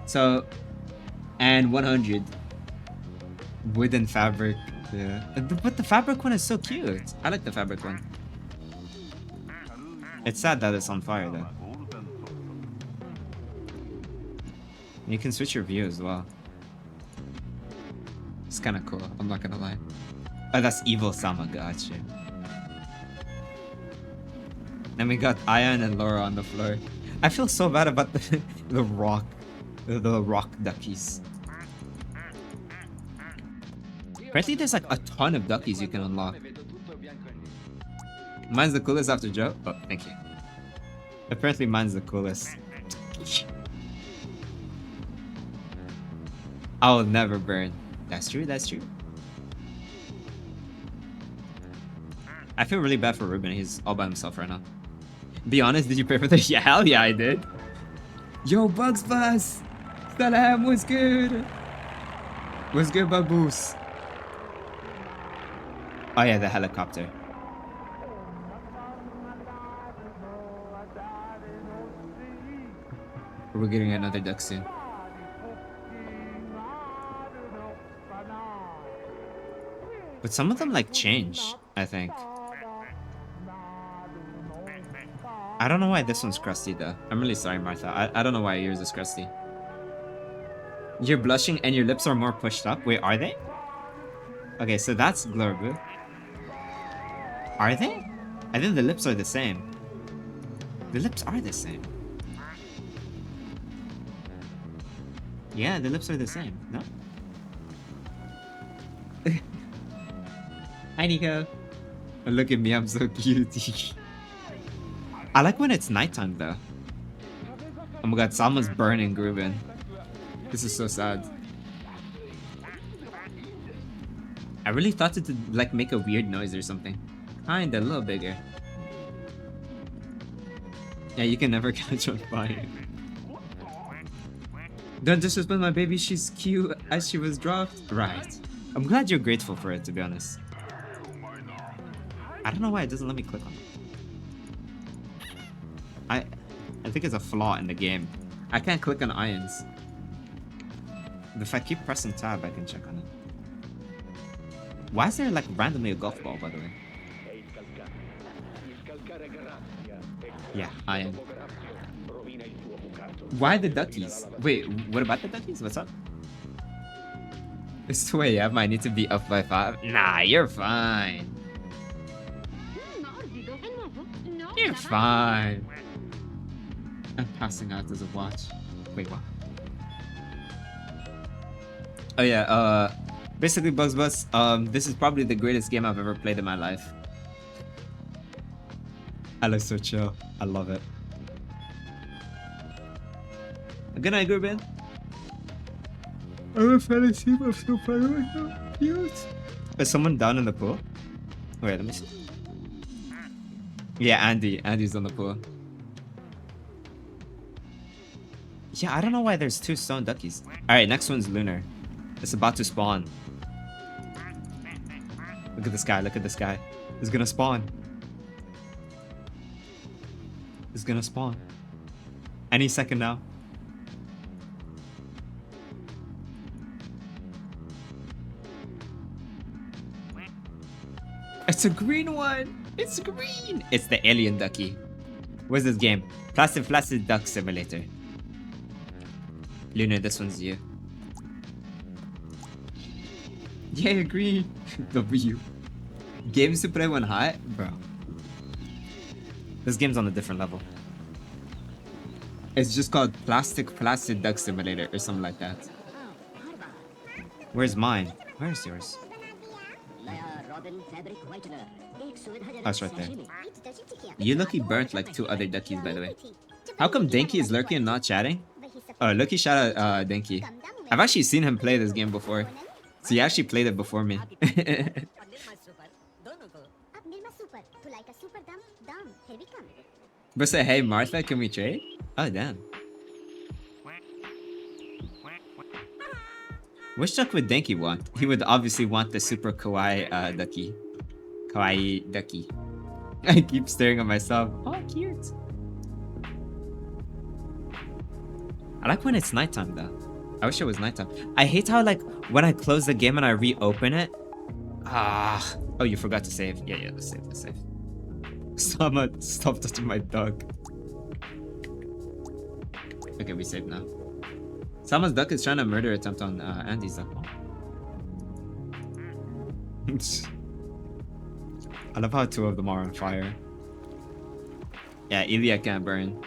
S1: So, and 100. Wooden fabric. Yeah. But the fabric one is so cute. I like the fabric one. It's sad that it's on fire though. You can switch your view as well. It's kind of cool. I'm not gonna lie. Oh, that's Evil Sama. Gotcha. Then we got Ion and Laura on the floor. I feel so bad about the rock duckies. Apparently there's like a ton of duckies you can unlock. Mine's the coolest after Joe. Oh, thank you. Apparently mine's the coolest. I will never burn. That's true, that's true. I feel really bad for Ruben. He's all by himself right now. Be honest, did you pay for this? Yeah, hell yeah, I did. Yo, Bugs Buzz! Salam, what's good? What's good, Baboos? Oh yeah, the helicopter. We're getting another duck soon. But some of them like change, I think. I don't know why this one's crusty though. I'm really sorry, Martha. I don't know why yours is crusty. You're blushing and your lips are more pushed up? Wait, are they? Okay, so that's Glorbu. Are they? I think the lips are the same. The lips are the same. Yeah, the lips are the same. No? Hi, Nico. Oh, look at me, I'm so cute. I like when it's nighttime, though. Oh my god, Salma's burning Gruben. This is so sad. I really thought it would, like, make a weird noise or something. Kinda, a little bigger. Yeah, you can never catch on fire. Don't disrespect my baby, she's cute as she was dropped. Right. I'm glad you're grateful for it, to be honest. I don't know why it doesn't let me click on it. I think it's a flaw in the game. I can't click on ions. If I keep pressing tab, I can check on it. Why is there like randomly a golf ball, by the way? Yeah, ion. Why the duckies? Wait, what about the duckies? What's up? It's 2 AM, I need to be up by 5. Nah, you're fine. You're fine. I'm passing out as a watch. Wait, what? Oh yeah, basically Bugs Buzz, this is probably the greatest game I've ever played in my life. I look so chill. I love it. Good night, Gruben. I'm fell asleep. I'm so fun right now. Cute. Is someone down in the pool? Wait, let me see. Yeah, Andy. Andy's on the pool. Yeah, I don't know why there's 2 stone duckies. Alright, next one's Lunar. It's about to spawn. Look at this guy, look at this guy. It's gonna spawn. It's gonna spawn. Any second now. It's a green one! It's green! It's the alien ducky. What's this game? Plastic Duck Simulator. Luna, this one's you. Yeah, green. W. Games to play when hot? Bro. This game's on a different level. It's just called Plastic Duck Simulator or something like that. Where's mine? Where's yours? That's right there. You lucky burnt like 2 other duckies, by the way. How come Denki is lurking and not chatting? Oh, lucky shout out Denki. I've actually seen him play this game before. So he actually played it before me. But say, hey Martha, can we trade? Oh damn. Which duck would Denki want? He would obviously want the super kawaii ducky. Kawaii ducky. I keep staring at myself. Oh, cute. I like when it's nighttime though. I wish it was nighttime. I hate how, like, when I close the game and I reopen it. Ah. Oh, you forgot to save. Yeah, let's save. Stop touching my dog. Okay, we save now. Sama's duck is trying to murder attempt on Andy's duck. I love how two of them are on fire. Yeah, Ilya can't burn.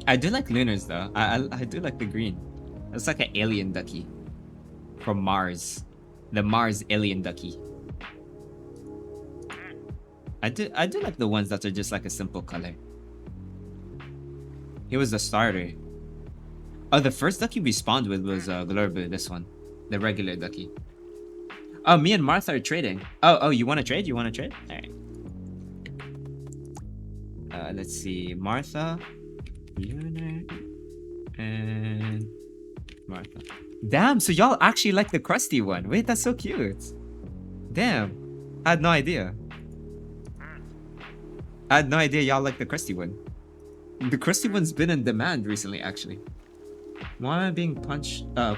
S1: I do like lunars though. I do like the green. It's like an alien ducky from Mars. The Mars alien ducky. I do like the ones that are just like a simple color. He was the starter. Oh, the first ducky we spawned with was Glorbu, this one. The regular ducky. Oh, me and Martha are trading. Oh, you want to trade? Alright. Let's see. Martha, Lunar, and Martha. Damn, so y'all actually like the crusty one. Wait, that's so cute. Damn. I had no idea. Y'all like the crusty one. The crusty one's been in demand recently, actually. Why am I being pushed by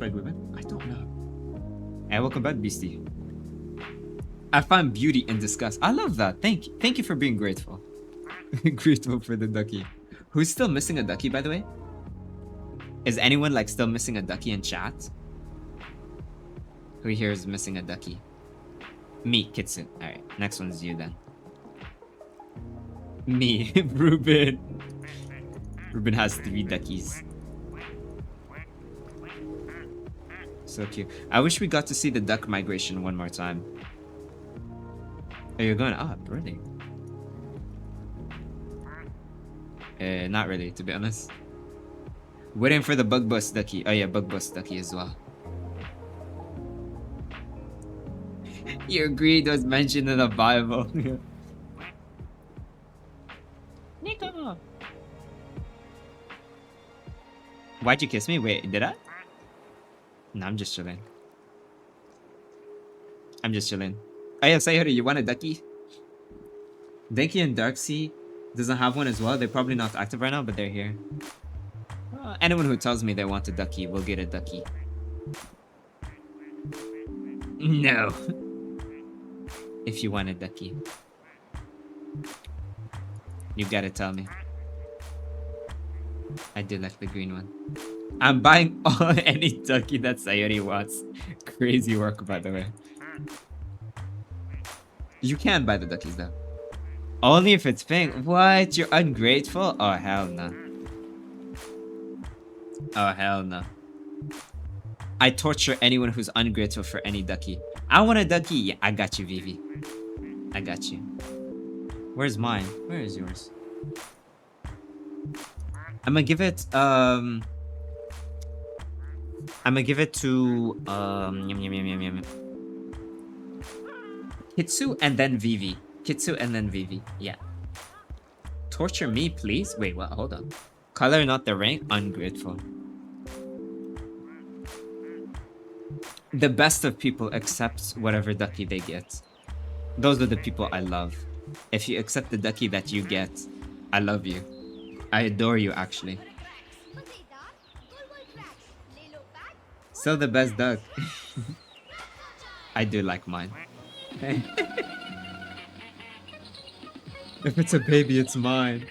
S1: women? I don't know. Hey, welcome back, Beastie. I find beauty in disgust. I love that. Thank you for being grateful. Grateful for the ducky. Who's still missing a ducky, by the way? Is anyone like still missing a ducky in chat? Who here is missing a ducky? Me, Kitsu. Alright, next one's you then. Me, Ruben. Ruben has 3 duckies. So cute. I wish we got to see the duck migration one more time. Oh, you're going up, really? Not really, to be honest. Waiting for the bug bust ducky. Oh yeah, bug bust ducky as well. Your greed was mentioned in the Bible. Nico! Why'd you kiss me? Wait, did I? No, I'm just chilling. Oh yeah, Sayori, you want a ducky? Denki and Darksea doesn't have one as well. They're probably not active right now, but they're here. Anyone who tells me they want a ducky will get a ducky. No. If you want a ducky, you gotta tell me. I do like the green one. I'm buying any ducky that Sayori wants. Crazy work, by the way. You can buy the duckies though. Only if it's pink. What? You're ungrateful? Oh hell no. Oh hell no. I torture anyone who's ungrateful for any ducky. I want a ducky. Yeah, I got you, Vivi. I got you. Where's mine? Where is yours? I'm gonna give it to Kitsu and then Vivi. Yeah. Torture me, please? Wait, what? Hold on. Color, not the rank? Ungrateful. The best of people accepts whatever ducky they get. Those are the people I love. If you accept the ducky that you get, I love you. I adore you, actually. Still the best duck. I do like mine. If it's a baby, it's mine.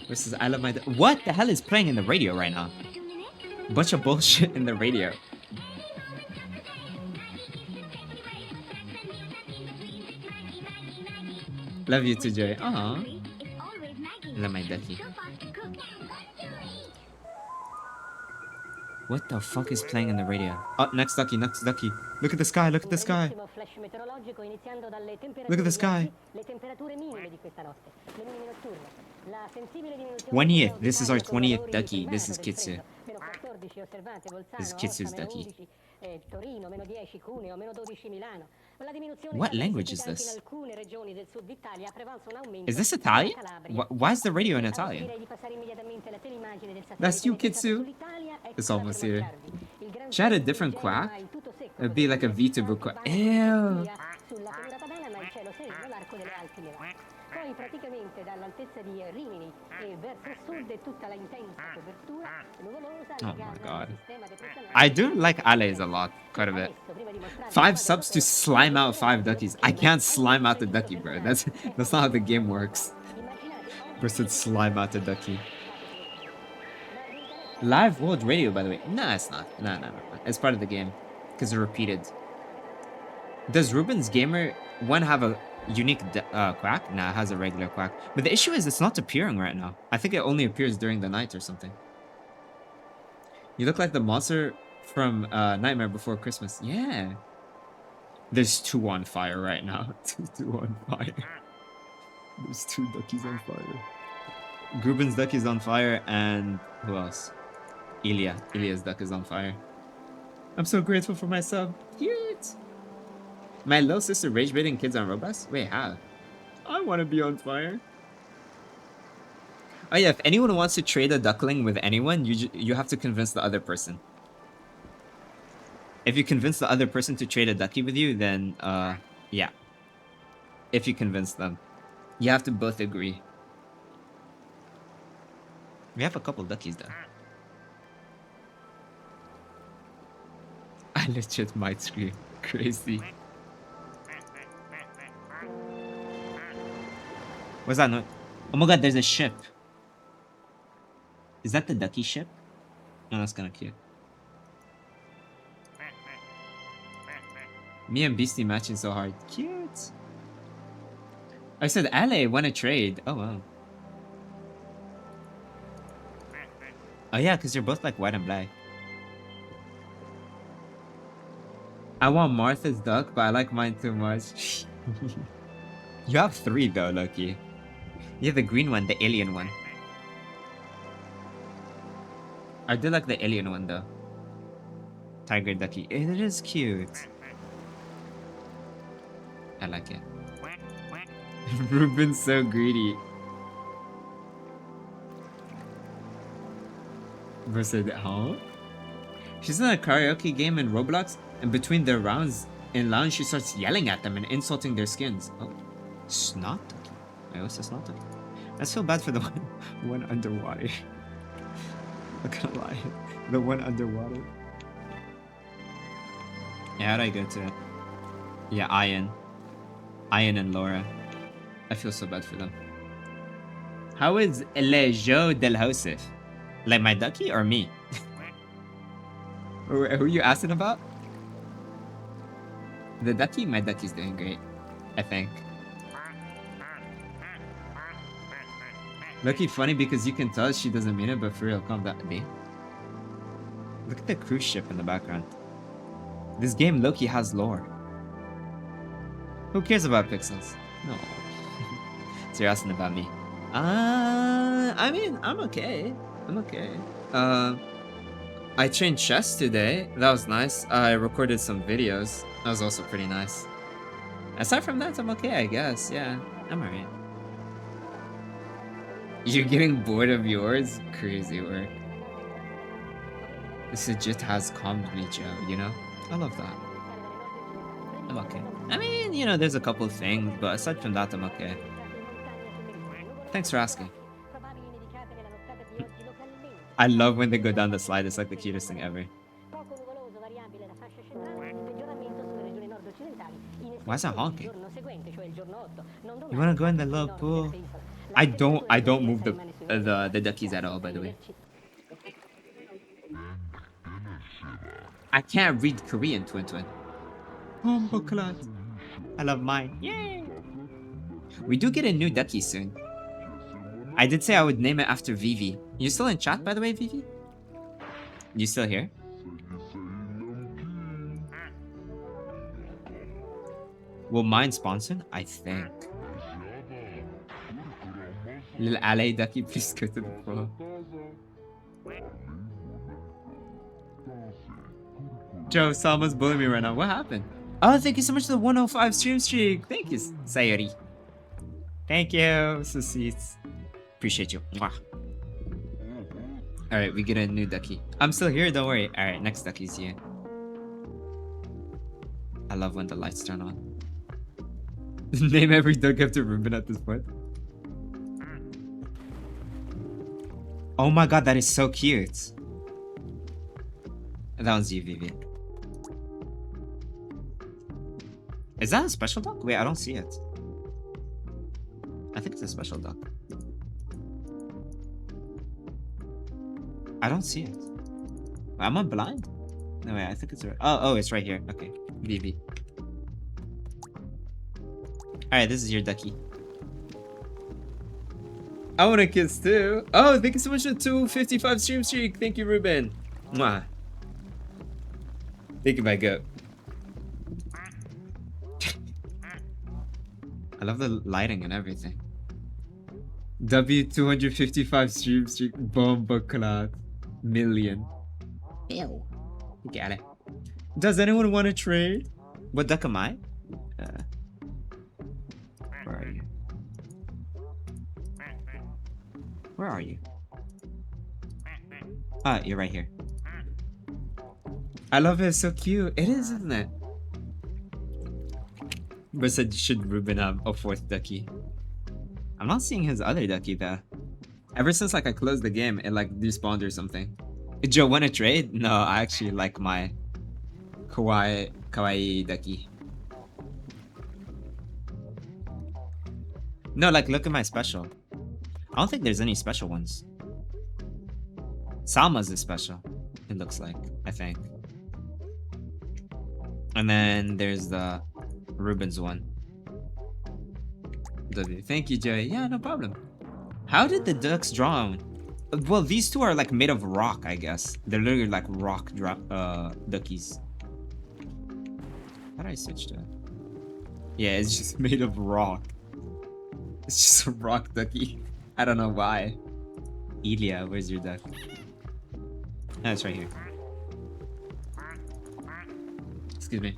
S1: Versus I love my duck. What the hell is playing in the radio right now? Bunch of bullshit in the radio. Love you too, Joy. Aww. Love my ducky. What the fuck is playing in the radio? Oh, next ducky. Look at the sky, look at the sky. Look at the sky. 20th. This is our 20th ducky. This is Kitsu. This is Kitsu's ducky. What language is this? Is this Italian? Why is the radio in Italian? That's you, Kitsu. It's almost here. She had a different quack. It'd be like a VTuber quack. Ew.
S5: praticamente dall'altezza di Rimini e verso sud è tutta la intensa copertura nuvolosa
S1: Oh my
S5: legata
S1: God.
S5: al sistema depressionale.
S1: I do like Alays a lot, quite a bit.
S5: Adesso, prima di mostrarvi
S1: 5
S5: il
S1: subs to
S5: quadro
S1: slime out
S5: europeo,
S1: 5 duckies. I can't slime out the ducky, bro. That's not how the game works.
S5: immaginate
S1: Bro said slime out the ducky. Live world radio, by the way. Nah, it's not. No. It's part of the game. Because it's repeated. Does Ruben's Gamer 1 have a unique quack? Nah, it has a regular quack. But the issue is it's not appearing right now. I think it only appears during the night or something. You look like the monster from Nightmare Before Christmas. Yeah. There's 2 on fire right now. two on fire. There's 2 duckies on fire. Gruben's duck is on fire, and who else? Ilya. Ilya's duck is on fire. I'm so grateful for my sub. Cute. My little sister rage baiting kids on Roblox? Wait, how? I want to be on fire. Oh yeah, if anyone wants to trade a duckling with anyone, you have to convince the other person. If you convince the other person to trade a ducky with you, then yeah. If you convince them, you have to both agree. We have a couple duckies though. I legit might scream. Crazy. What's that noise? Oh my god, there's a ship. Is that the ducky ship? No, that's kind of cute. Me and Beastie matching so hard. Cute. I said, Ale, wanna trade? Oh wow. Oh yeah, because you're both like white and black. I want Martha's duck, but I like mine too much. You have 3 though, Loki. You have the green one, the alien one. I do like the alien one though. Tiger ducky. It is cute. I like it. Ruben's so greedy. Versus huh? She's in a karaoke game in Roblox, and between their rounds in lounge, she starts yelling at them and insulting their skins. Oh, snot ducky. I also snot ducky. I feel bad for the one underwater. I'm not gonna lie, the one underwater. Yeah, how'd I go to it? Yeah, Ian and Laura. I feel so bad for them. How is Le Joe del Joseph? Like my ducky or me? Who are you asking about? The ducky? My ducky's doing great, I think. Lucky funny because you can tell she doesn't mean it, but for real, calm down. Look at the cruise ship in the background. This game Loki has lore. Who cares about pixels? No. So you're asking about me. I mean, I'm okay. I'm okay. I trained chess today. That was nice. I recorded some videos. That was also pretty nice. Aside from that, I'm okay, I guess. Yeah, I'm alright. You're getting bored of yours? Crazy work. This legit has calmed me, Joe, you know? I love that. I'm okay. I mean, you know, there's a couple things, but aside from that, I'm okay. Thanks for asking. I love when they go down the slide. It's like the cutest thing ever. Why is that honking? You wanna go in the little pool? I don't move the duckies at all, by the way. I can't read Korean, Twin Twin. I love mine. Yay! We do get a new ducky soon. I did say I would name it after Vivi. You still in chat, by the way, Vivi? You still here? Will mine sponsor? I think. Little LA ducky, please go to the floor. Joe, Salma's bullying me right now. What happened? Oh, thank you so much for the 105 stream streak. Thank you, Sayori. Thank you, so sweet. Appreciate you. Alright, we get a new ducky. I'm still here, don't worry. Alright, next ducky's here. I love when the lights turn on. Name every duck after Ruben at this point. Oh my god, that is so cute. That one's you, Vivi. Is that a special duck? Wait, I don't see it. I think it's a special duck. I don't see it. Am I blind? No, wait, I think it's right. Oh, it's right here. Okay, Vivi. Alright, this is your ducky. I want a kiss too. Oh, thank you so much for the 255 stream streak. Thank you, Ruben. Mwah. Thank you, my goat. I love the lighting and everything. W255 stream streak. Bomba cloud. Million. Ew. Get it. Does anyone want to trade? What duck am I? Where are you? Where are you? Ah, you're right here. I love it. It's so cute. It is, isn't it? But said, should Ruben have a fourth ducky? I'm not seeing his other ducky though. Ever since like I closed the game, it like despawned or something. Joe, wanna trade? No, I actually like my kawaii ducky. No, like look at my special. I don't think there's any special ones. Salma's is special, it looks like, I think. And then there's the Ruben's one. W. Thank you, Joey. Yeah, no problem. How did the ducks draw? Well, these two are like made of rock, I guess. They're literally like rock duckies. How do I switch to it? Yeah, it's just made of rock. It's just a rock ducky. I don't know why. Elia, where's your duck? Oh, it's right here. Excuse me.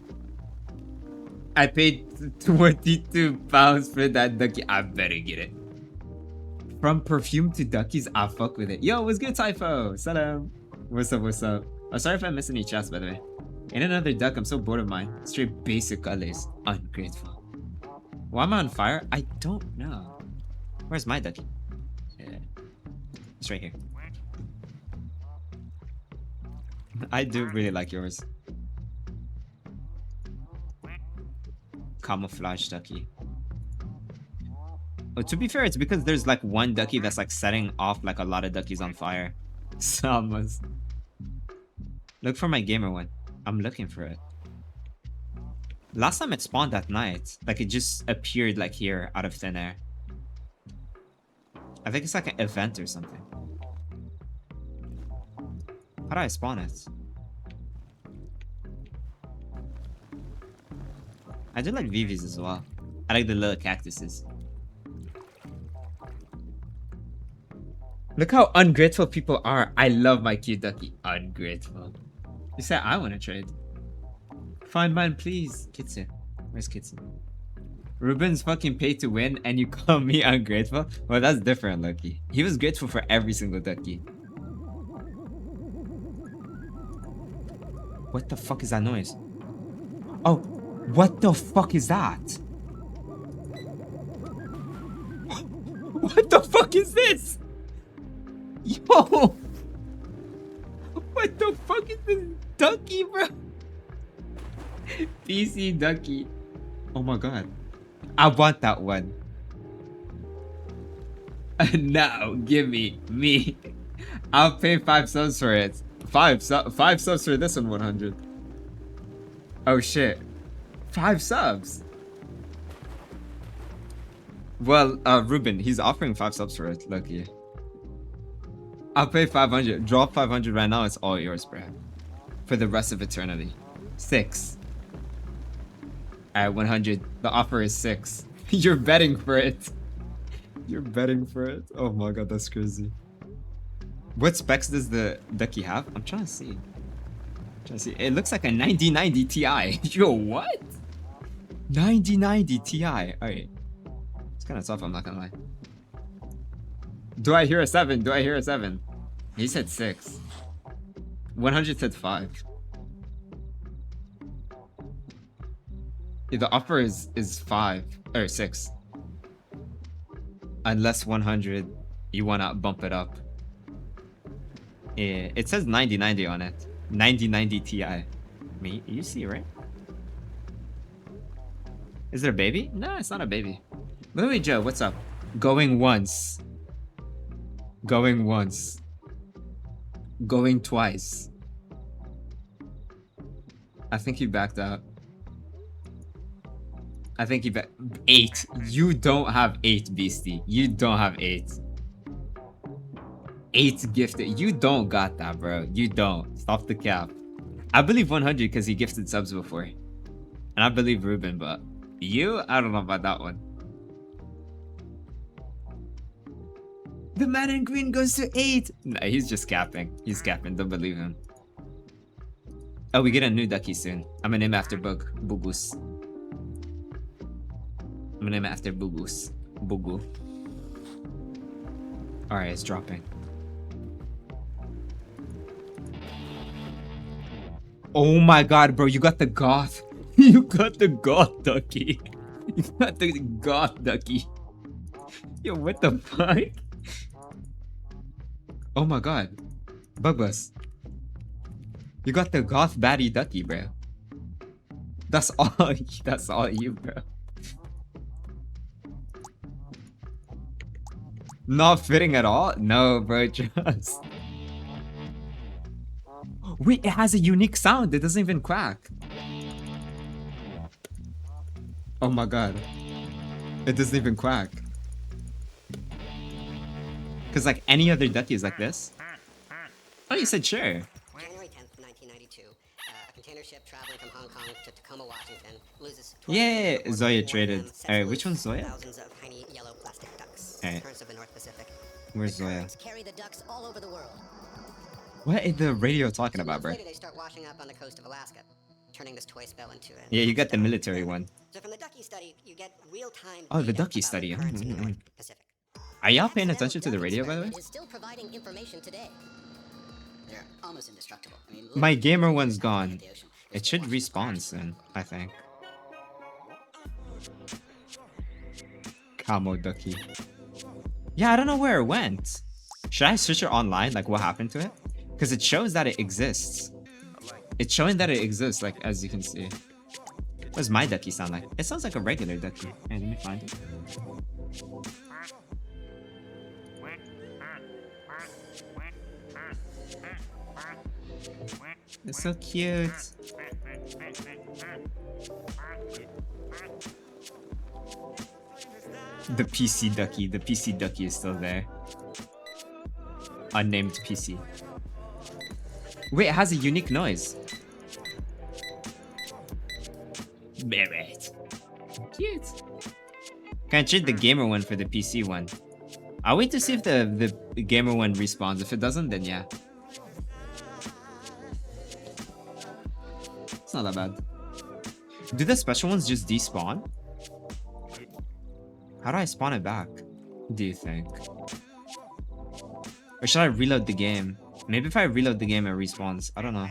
S1: I paid 22 pounds for that ducky. I better get it. From perfume to duckies, I fuck with it. Yo, what's good, Typho? Salam. What's up, what's up? I'm sorry if I missed any chats, by the way. Ain't another duck, I'm so bored of mine. Straight basic colors. Ungrateful. Why am I on fire? I don't know. Where's my ducky? Yeah. It's right here. I do really like yours. Camouflage ducky. Oh, to be fair, it's because there's like one ducky that's like setting off like a lot of duckies on fire. Samas. Look for my gamer one. I'm looking for it. Last time it spawned at night. Like it just appeared like here out of thin air. I think it's like an event or something. How do I spawn it? I do like Vivi's as well. I like the little cactuses. Look how ungrateful people are. I love my cute ducky. Ungrateful. You said I want to trade. Find mine, please. Kitsu. Where's Kitsu? Ruben's fucking paid to win and you call me ungrateful? Well, that's different, Loki. He was grateful for every single ducky. What the fuck is that noise? Oh, what the fuck is that? What the fuck is this? Yo! What the fuck is this ducky, bro? PC ducky. Oh my god. I want that one. No, give me. I'll pay 5 subs for it. 5 subs for this one, 100. Oh shit. 5 subs. Well, Ruben, he's offering 5 subs for it. Lucky. I'll pay 500. Drop 500 right now. It's all yours, bro. For the rest of eternity. 6. Alright, 100. The offer is 6. You're betting for it. You're betting for it. Oh my god, that's crazy. What specs does the ducky have? I'm trying to see. It looks like a 9090 Ti. Yo, what? 9090 Ti. Alright. It's kind of tough, I'm not gonna lie. Do I hear a 7? Do I hear a 7? He said 6. 100 said 5. Yeah, the offer is 5 or 6. Unless 100 you wanna bump it up. Yeah, it says 9090 on it. 9090 Ti. Me, you see, right? Is there a baby? No, it's not a baby. Louis Joe, what's up? Going once. Going once. Going twice. I think he backed out. I think he backed 8. You don't have 8, Beastie. You don't have 8. 8 gifted. You don't got that, bro. You don't. Stop the cap. I believe 100 because he gifted subs before. And I believe Ruben, but you? I don't know about that one. The man in green goes to 8. Nah, he's just capping. He's capping. Don't believe him. Oh, we get a new ducky soon. I'm gonna name after Bugus. I'm gonna name it after Bugus. Bugu. Alright, it's dropping. Oh my god, bro, you got the goth. You got the goth ducky. You got the goth ducky. Yo, what the fuck? Oh my god. Bugbus. You got the goth baddie ducky, bro. That's all you, bro. Not fitting at all? No, bro, just. Wait, it has a unique sound. It doesn't even quack. Oh my god. It doesn't even quack. Cause like any other ducky is like this. Oh, you said sure.
S2: January 10th, 1992. A container ship traveling from Hong Kong to Tacoma, Washington loses.
S1: Yeah, Zoya traded. Alright, which one's Zoya?
S2: Thousands of tiny yellow plastic ducks.
S1: Alright.
S2: Currents of the North Pacific.
S1: Where's
S2: The
S1: Zoya?
S2: currents carry the ducks all over the world.
S1: What is the radio talking about, bro?
S2: Later, they start washing up on the coast of Alaska, turning this toy spell into an.
S1: Yeah, you got the military one.
S2: So from the ducky study, you get real-time.
S1: Oh, the
S2: data
S1: ducky
S2: about
S1: study.
S2: currents in the North Pacific.
S1: Are y'all paying attention to the radio, by the way?
S2: Is still providing information today. They're almost indestructible. I mean,
S1: My
S2: literally
S1: gamer one's
S2: everything
S1: gone.
S2: in the ocean is
S1: It should
S2: washed apart.
S1: respawn soon, I think. Camo ducky. Yeah, I don't know where it went. Should I search it online? Like, what happened to it? Because it shows that it exists. It's showing that it exists, like, as you can see. What does my ducky sound like? It sounds like a regular ducky. Hey, let me find it. It's so cute. The PC ducky is still there. Unnamed PC. Wait, it has a unique noise. Baby. Cute. Can I trade the gamer one for the PC one? I'll wait to see if the gamer one respawns. If it doesn't, then yeah. It's not that bad. Do the special ones just despawn? How do I spawn it back? Do you think? Or should I reload the game? Maybe if I reload the game it respawns. I don't know.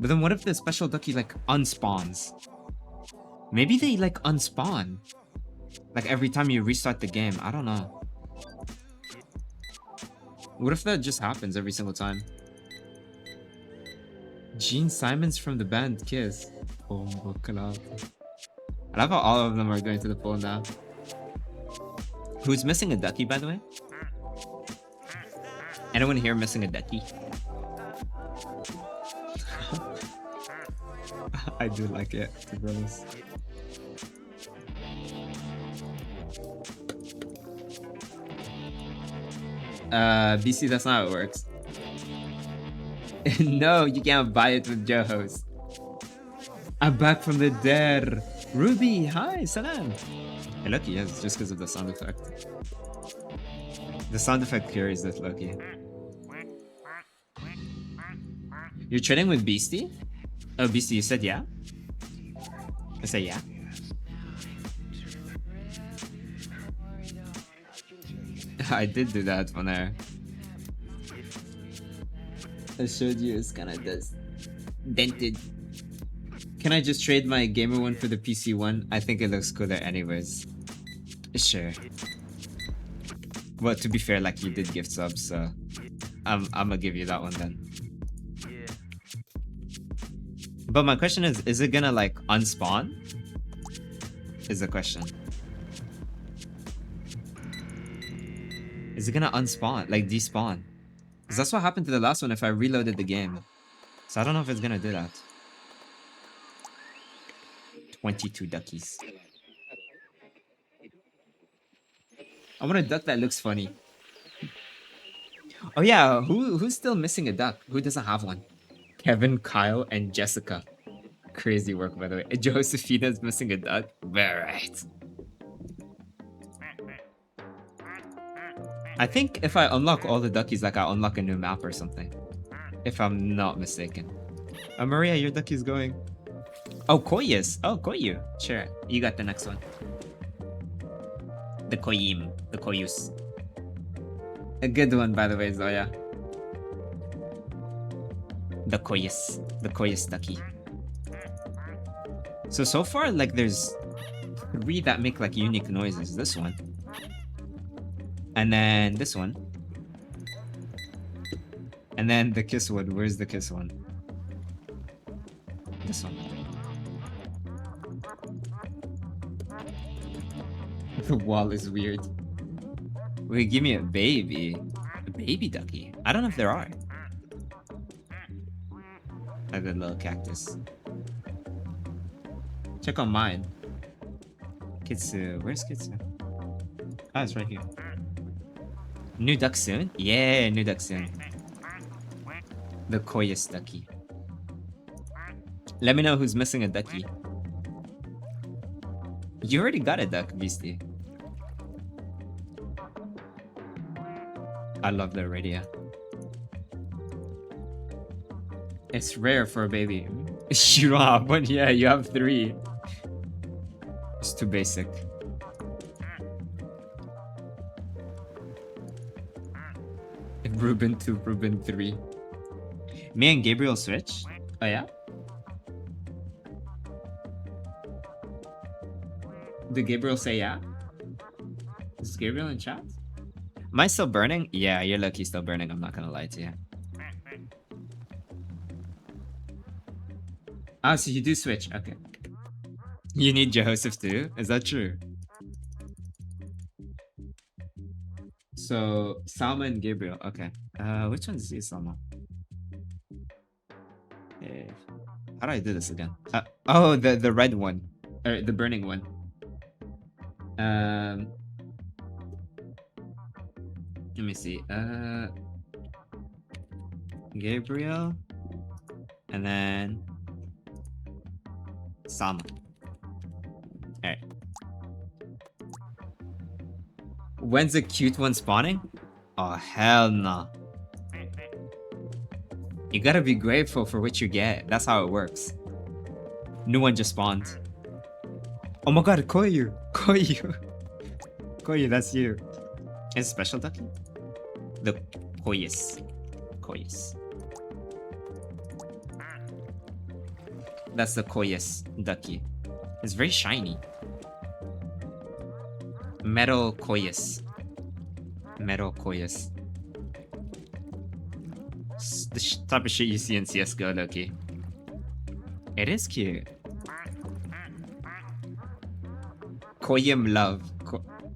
S1: But then what if the special ducky like unspawns? Maybe they like unspawn. Like every time you restart the game. I don't know. What if that just happens every single time? Gene Simons from the band Kiss. Oh my god. I love how all of them are going to the poll now. Who's missing a ducky, by the way? Anyone here missing a ducky? I do like it, to be honest. BC, that's not how it works. No, you can't buy it with Johos. I'm back from the dead. Ruby, hi, salam. Hey, lucky, yes, just because of the sound effect. The sound effect carries that, Loki. You're trading with Beastie? Oh, Beastie, you said yeah? I said yeah. I did do that one there. I showed you it's kinda dented. Can I just trade my gamer one for the PC one? I think it looks cooler anyways. Sure. Well, to be fair, like you did gift subs, so I'm gonna give you that one then. But my question is it gonna like unspawn? Is the question. Is it gonna unspawn? Like despawn? Because that's what happened to the last one if I reloaded the game. So I don't know if it's gonna do that. 22 duckies. I want a duck that looks funny. Oh yeah, who's still missing a duck? Who doesn't have one? Kevin, Kyle, and Jessica. Crazy work, by the way. Josephina's missing a duck. Very right. I think if I unlock all the duckies, like I unlock a new map or something. If I'm not mistaken. Maria, your ducky's going. Oh, Koyus. Oh, Koyu. Sure. You got the next one. The Koyim. The Koyus. A good one, by the way, Zoya. The Koyus. The Koyus ducky. So far, like, there's 3 that make, like, unique noises. This one. And then this one. And then the kiss one. Where's the kiss one? This one. The wall is weird. Wait, give me a baby. A baby ducky. I don't know if there are. Like a little cactus. Check on mine. Kitsu. Where's Kitsu? Ah, it's right here. New duck soon? Yeah, new duck soon. The Koyus ducky. Let me know who's missing a ducky. You already got a duck, Beastie. I love the radio. It's rare for a baby. You don't have one? Yeah, you have 3. It's too basic. Ruben 2, Ruben 3. Me and Gabriel switch? Oh yeah? Did Gabriel say yeah? Is Gabriel in chat? Am I still burning? Yeah, you're lucky still burning. I'm not gonna lie to you. Ah, so you do switch. Okay. You need Joseph too? Is that true? So, Salma and Gabriel. Okay. Which one is he, Salma? How do I do this again? Oh, the red one. Or the burning one. Let me see. Gabriel. And then Salma. Alright. When's the cute one spawning? Oh, hell no. You gotta be grateful for what you get. That's how it works. New one just spawned. Oh my god, Koyu! Koyu! Koyu, that's you. Is it special ducky? The Koyus. Koyus. That's the Koyus ducky. It's very shiny. Metal Koyus. Metal Koyus. The type of shit you see in CSGO, Loki. It is cute. Koyim love.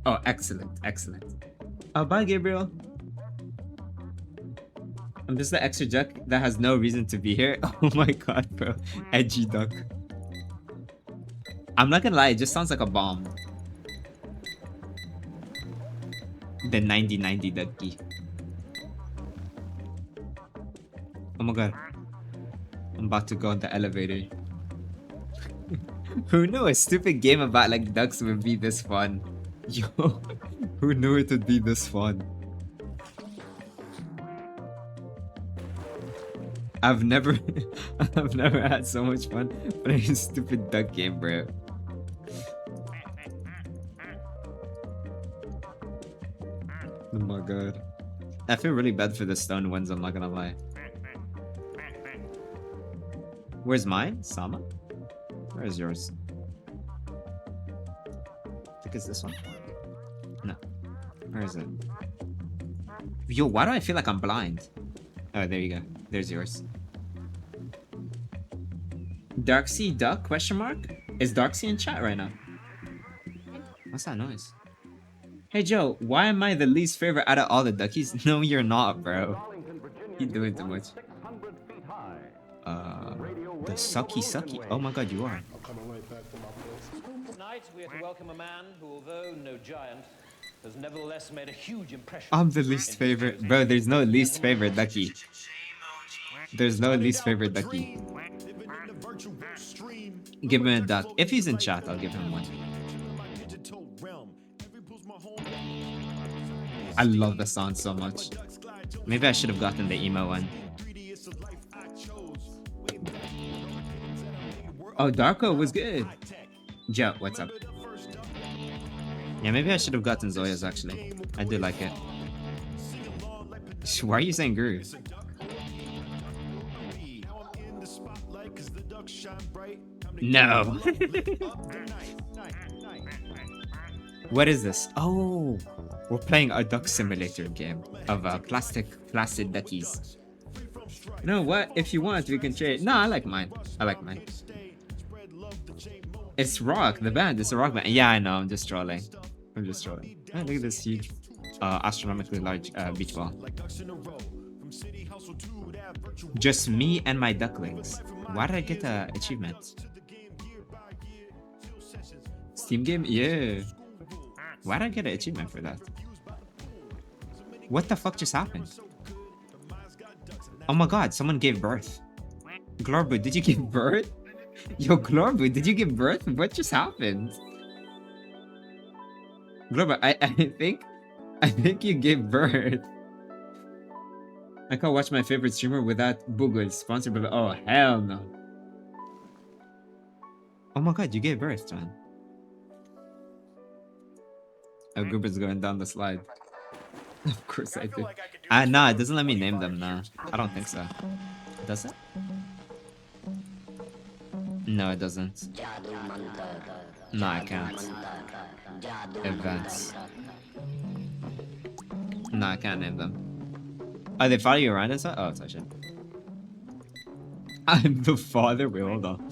S1: Oh, excellent, excellent. Oh, bye, Gabriel. I'm just the extra duck that has no reason to be here. Oh my god, bro. Edgy duck. I'm not gonna lie, it just sounds like a bomb. The 9090 ducky. Oh my god. I'm about to go on the elevator. Who knew a stupid game about like ducks would be this fun? Yo, who knew it would be this fun? I've never had so much fun playing a stupid duck game, bro. Oh my god. I feel really bad for the stone ones, I'm not gonna lie. Where's mine? Sama? Where's yours? I think it's this one. No. Where is it? Yo, why do I feel like I'm blind? Oh, there you go. There's yours. Darksea Duck? Question mark? Is Darksea in chat right now? What's that noise? Hey Joe, why am I the least favorite out of all the duckies? No, you're not, bro. You're doing too much. The sucky. Oh my god, you are.
S3: Tonight, we are to welcome a man who, although no giant, has nevertheless made a huge impression.
S1: I'm the least favorite. Bro, there's no least favorite ducky. There's no least favorite ducky. Give him a duck. If he's in chat, I'll give him one. I love the song so much. Maybe I should have gotten the emo one. Oh, Darko was good. Joe, what's up? Yeah, maybe I should have gotten Zoya's actually. I do like it. Why are you saying Guru? No. What is this? Oh, we're playing a duck simulator game of plastic duckies. You know what? If you want, we can trade. No, I like mine. It's rock. The band. It's a rock band. Yeah, I know. I'm just trolling. Oh, look at this huge, astronomically large beach ball. Just me and my ducklings. Why did I get the achievement? Steam game? Yeah. Why did I get an achievement for that? What the fuck just happened? Oh my god, someone gave birth. Glorbu, did you give birth? Yo, Glorbu, did you give birth? What just happened? Glorbu, I think you gave birth. I can't watch my favorite streamer without Boogle, sponsored by. Oh, hell no. Oh my god, you gave birth, man. Oh, Goober's going down the slide. Of course I did. Nah, it doesn't let me name them, nah. I don't think so. Does it? No, it doesn't. No, I can't. Events. No, I can't name them. Oh, they follow you around and stuff? Oh, touch it. I'm the father? Wait, hold on.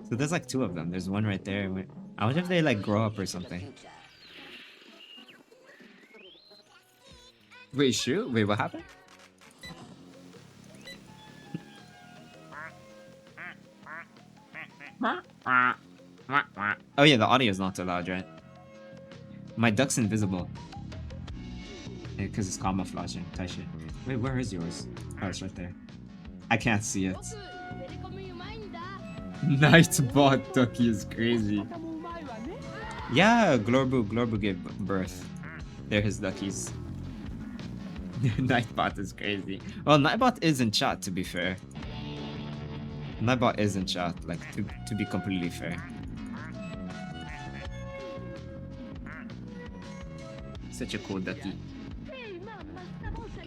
S1: So there's like two of them. There's one right there. I wonder if they like grow up or something. Wait, shoot? Wait, what happened? Oh yeah, the audio is not too loud, right? My duck's invisible. Because it's camouflaging. Type shit. Wait, where is yours? Oh, it's right there. I can't see it. Nightbot ducky is crazy. Yeah, Glorbu gave birth. They're his duckies. Nightbot is crazy. Well, Nightbot is in chat, to be fair. Nightbot is in chat, like, to be completely fair. Such a cool ducky.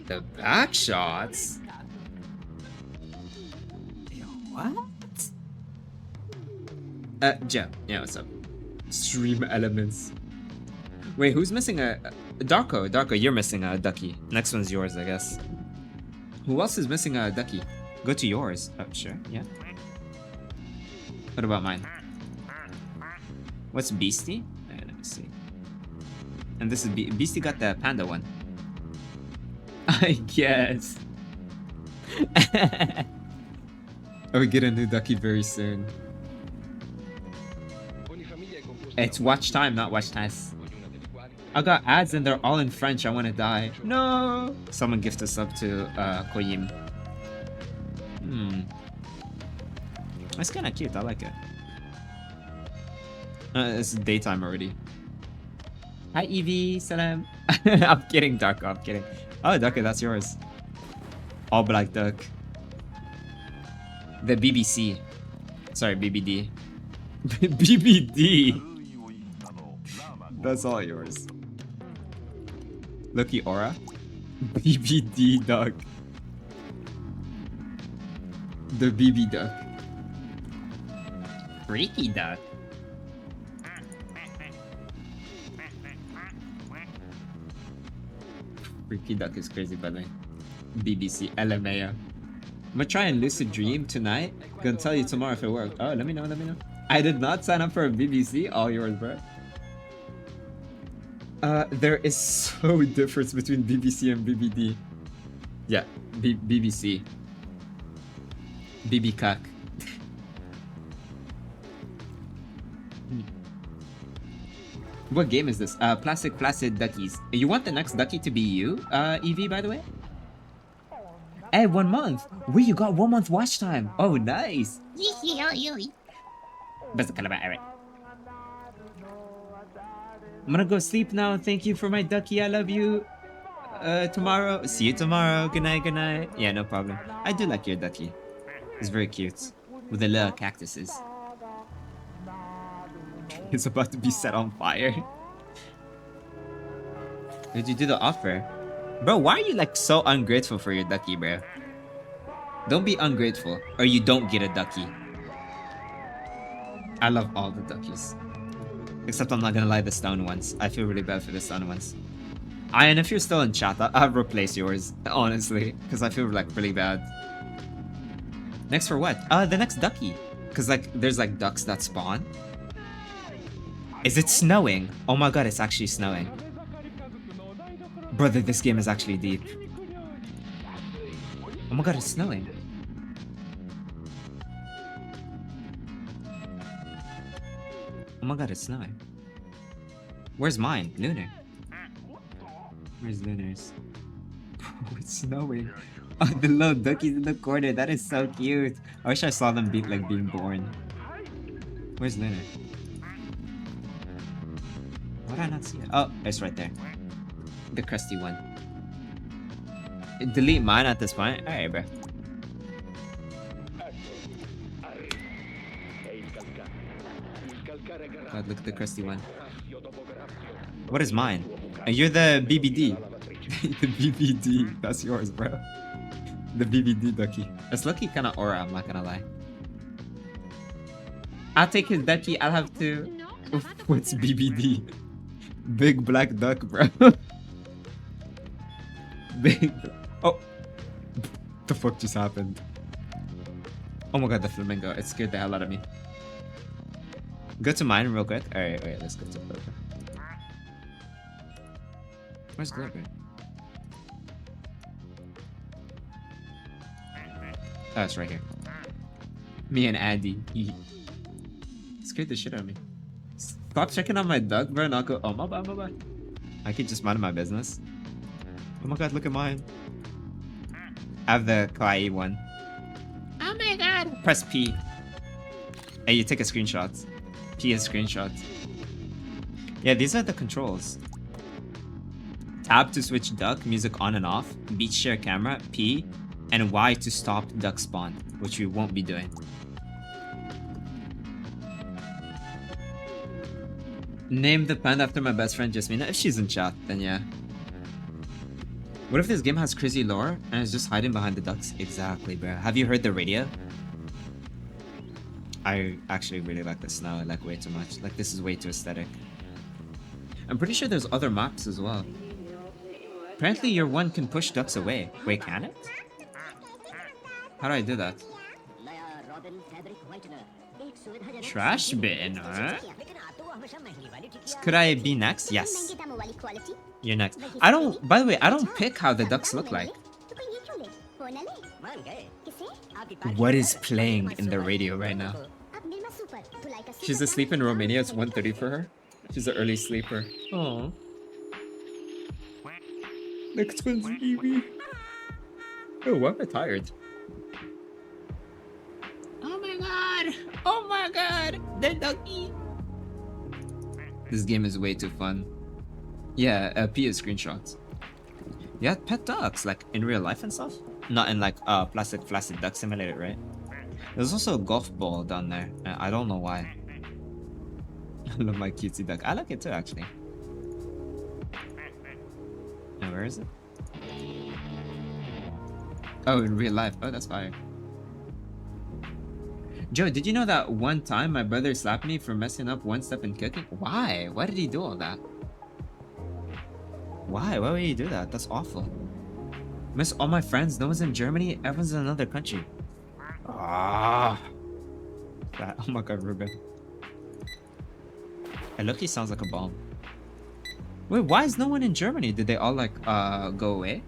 S1: The back shots? Yo, what? Joe. Yeah, what's up? Stream elements. Wait, who's missing a Darko? Darko, you're missing a ducky. Next one's yours, I guess. Who else is missing a ducky? Go to yours. Oh, sure. Yeah. What about mine? What's Beastie? Let me see. And this is Beastie got the panda one. I guess. Oh, we get a new ducky very soon. It's watch time, not watch nice. I got ads and they're all in French. I want to die. No. Someone gift a sub to Koyim. That's kind of cute. I like it. It's daytime already. Hi Evie, salam. I'm kidding, Darko. I'm kidding. Oh, Darko, that's yours. All black duck. The BBC. Sorry, BBD. BBD. That's all yours. Lucky Aura. BBD duck. The BB duck. Freaky duck. Freaky duck is crazy, by the way. BBC LMAO. I'm gonna try and lucid dream tonight. Gonna tell you tomorrow if it worked. Oh, let me know, let me know. I did not sign up for a BBC. All yours, bro. There is so difference between BBC and BBD. Yeah, BBC. BB Cuck. What game is this? Plastic Flaccid Duckies. You want the next ducky to be you, Evie, by the way? Hey, 1 month! Wait, you got 1 month watch time! Oh, nice! Best alright. I'm gonna go sleep now. Thank you for my ducky. I love you. Tomorrow. See you tomorrow. Good night, good night. Yeah, no problem. I do like your ducky. It's very cute. With the little cactuses. It's about to be set on fire. Did you do the offer? Bro, why are you like so ungrateful for your ducky, bro? Don't be ungrateful, or you don't get a ducky. I love all the duckies. Except I'm not gonna lie, the stone ones. I feel really bad for the stone ones. And if you're still in chat, I'll replace yours, honestly. Because I feel like really bad. Next for what? The next ducky. Because like, there's like ducks that spawn. Is it snowing? Oh my god, it's actually snowing. Brother, this game is actually deep. Oh my god, it's snowing. Oh my god, it's snowing. Where's mine? Lunar. Where's Lunar's? Oh, it's snowing. Oh, the little duckies in the corner. That is so cute. I wish I saw them being born. Where's Lunar? Why did I not see it? Oh, it's right there. The crusty one. Delete mine at this point? Alright, bro. God, look at the crusty one. What is mine? You're the BBD. The BBD. That's yours, bro. The BBD ducky. It's lucky kind of aura, I'm not gonna lie. I'll take his ducky. I'll have to... Oof, what's BBD? Big black duck, bro. Big... Oh! The fuck just happened? Oh my god, the flamingo. It scared the hell out of me. Go to mine real quick. Alright, let's go to Glover. Where's Glover? Oh, it's right here. Me and Andy. He scared the shit out of me. Stop checking on my duck, bro. Not go. Oh, my bad, my bad. I could just mind my business. Oh my god, look at mine. I have the kawaii one. Oh my god. Press P. Hey, you take a screenshot. P is screenshot. Yeah, these are the controls. Tab to switch duck, music on and off. Beach share camera, P. And Y to stop duck spawn, which we won't be doing. Name the panda after my best friend Jasmina. If she's in chat, then yeah. What if this game has crazy lore and is just hiding behind the ducks? Exactly, bro. Have you heard the radio? I actually really like this now. I like way too much. Like, this is way too aesthetic. I'm pretty sure there's other maps as well. Apparently your one can push ducks away. Wait, can it? How do I do that? Trash bin, huh? Could I be next? Yes. You're next. I don't, by the way, I don't pick how the ducks look like. What is playing in the radio right now? She's asleep in Romania. It's 1:30 for her. She's an early sleeper. Oh. Next one's Evie. Oh, why am I tired? Oh my god! Oh my god! The ducky! This game is way too fun. Yeah, P is screenshots. Yeah, pet ducks, like in real life and stuff? Not in like Plastic Flaccid Duck Simulator, right? There's also a golf ball down there. I don't know why. I love my cutesy duck. I like it too, actually. Now, where is it? Oh, in real life. Oh, that's fire. Joe, did you know that one time my brother slapped me for messing up one step in cooking? Why? Why did he do all that? Why? Why would he do that? That's awful. Miss all my friends. No one's in Germany. Everyone's in another country. Ah. That. Oh my god, Ruben. Hey, look, he sounds like a bomb. Wait, why is no one in Germany? Did they all like go away?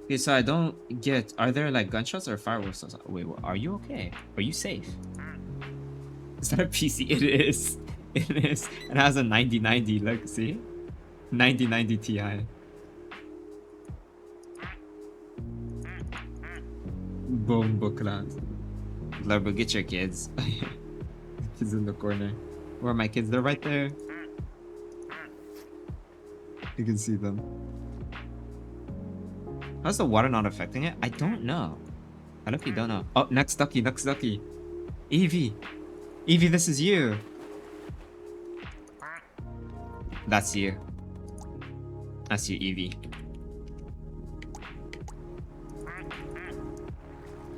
S1: Okay, so I don't get. Are there like gunshots or fireworks? Wait, are you okay? Are you safe? Is that a PC? It is. It is. It has a 9090. Look, see? 9090 Ti. Boom, Buklan. Larbo, get your kids. Kids in the corner. Where are my kids? They're right there. You can see them. How's the water not affecting it? I don't know. I luckily don't know. Oh, next ducky, next ducky. Evie. Evie, this is you. That's you. That's you, Evie.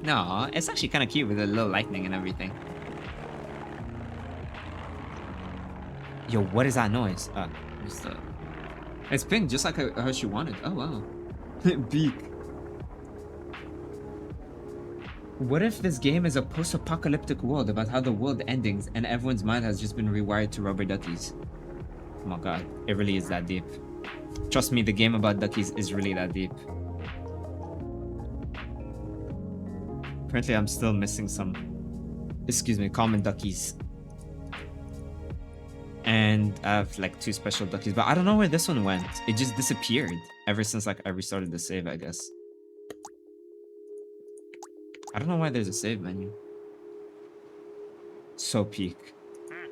S1: No, it's actually kind of cute with the little lightning and everything. Yo, what is that noise? It's pink, just like how she wanted. Oh, wow. Beak. What if this game is a post-apocalyptic world about how the world endings and everyone's mind has just been rewired to rubber duckies? Oh my god, it really is that deep. Trust me, the game about duckies is really that deep. Apparently, I'm still missing some, excuse me, common duckies. And I have like 2 special duckies, but I don't know where this one went. It just disappeared ever since like I restarted the save, I guess. I don't know why there's a save menu. So peak.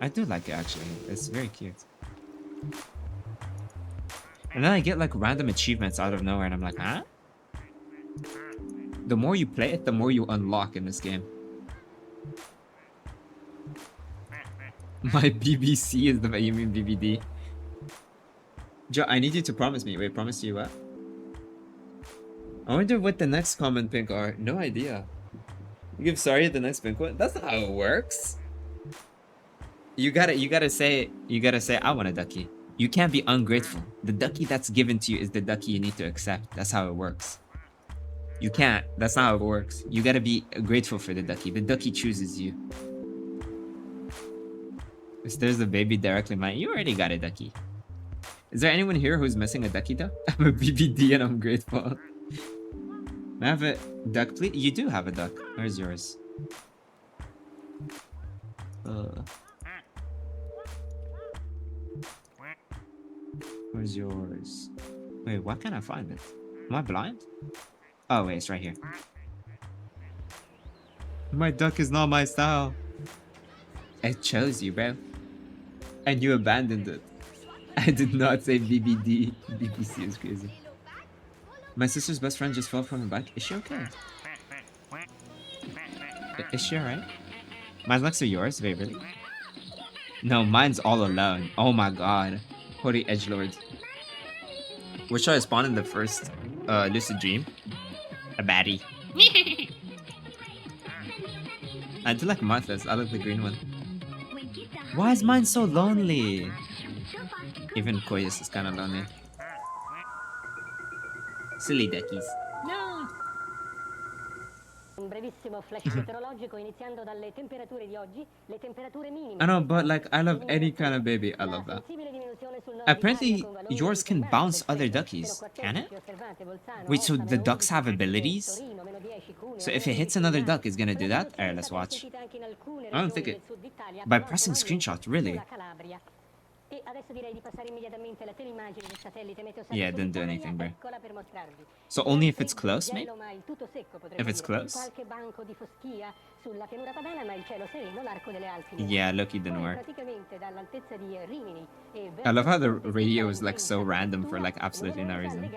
S1: I do like it actually. It's very cute. And then I get like random achievements out of nowhere and I'm like, huh? The more you play it, the more you unlock in this game. My BBC is the... You mean BBD? Joe, I need you to promise me. Wait, promise you what? I wonder what the next comment pink are. No idea. You give sorry at the next pink one? That's not how it works. You gotta say, I want a ducky. You can't be ungrateful. The ducky that's given to you is the ducky you need to accept. That's how it works. You can't. That's not how it works. You gotta be grateful for the ducky. The ducky chooses you. If there's a baby directly mine, you already got a ducky. Is there anyone here who's missing a ducky though? I'm a BBD and I'm grateful. I have a duck, please? You do have a duck. Where's yours? Where's yours? Wait, why can't I find it? Am I blind? Oh, wait, it's right here. My duck is not my style. I chose you, bro. And you abandoned it. I did not say BBD. BBC is crazy. My sister's best friend just fell from her bike. Is she okay? Is she alright? Mine's next to yours? Wait, really? No, mine's all alone. Oh my god. Holy edgelord. Where should I spawn in the first lucid dream? A baddie. I do like Martha's. I like the green one. Why is mine so lonely? Even Koyas is kind of lonely. Silly duckies. No.
S5: Un brevissimo flash meteorologico iniziando dalle temperature di oggi, le temperature minime.
S1: I know, but like I love any kind of baby. I love that. Apparently, yours can bounce other duckies, can it? Wait, so the ducks have abilities? So if it hits another duck, it's gonna do that? Alright, let's watch. I don't think it... By pressing screenshot, really? Yeah, it didn't do anything, bro. So only if it's close, mate? If it's close? Yeah, look, it didn't work. I love how the radio is like so random for like absolutely no reason.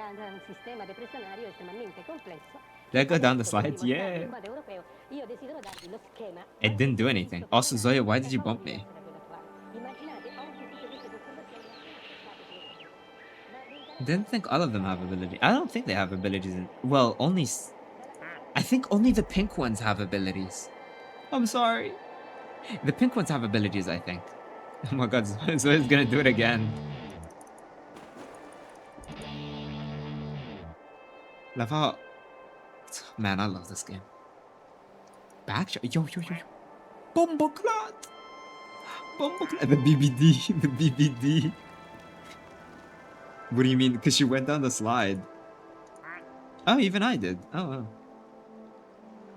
S1: Did I go down the slides? Yeah. It didn't do anything. Also, Zoya, why did you bump me? Didn't think all of them have ability. I don't think they have abilities in... Well, only... I think only the pink ones have abilities. I'm sorry. The pink ones have abilities, I think. Oh my god, Zoya's gonna do it again. Love how... Man, I love this game. Backshot. Yo, yo, yo, yo. Bomboclat! Bomboclat. The BBD. The BBD. What do you mean? Because she went down the slide. Oh, even I did. Oh, wow.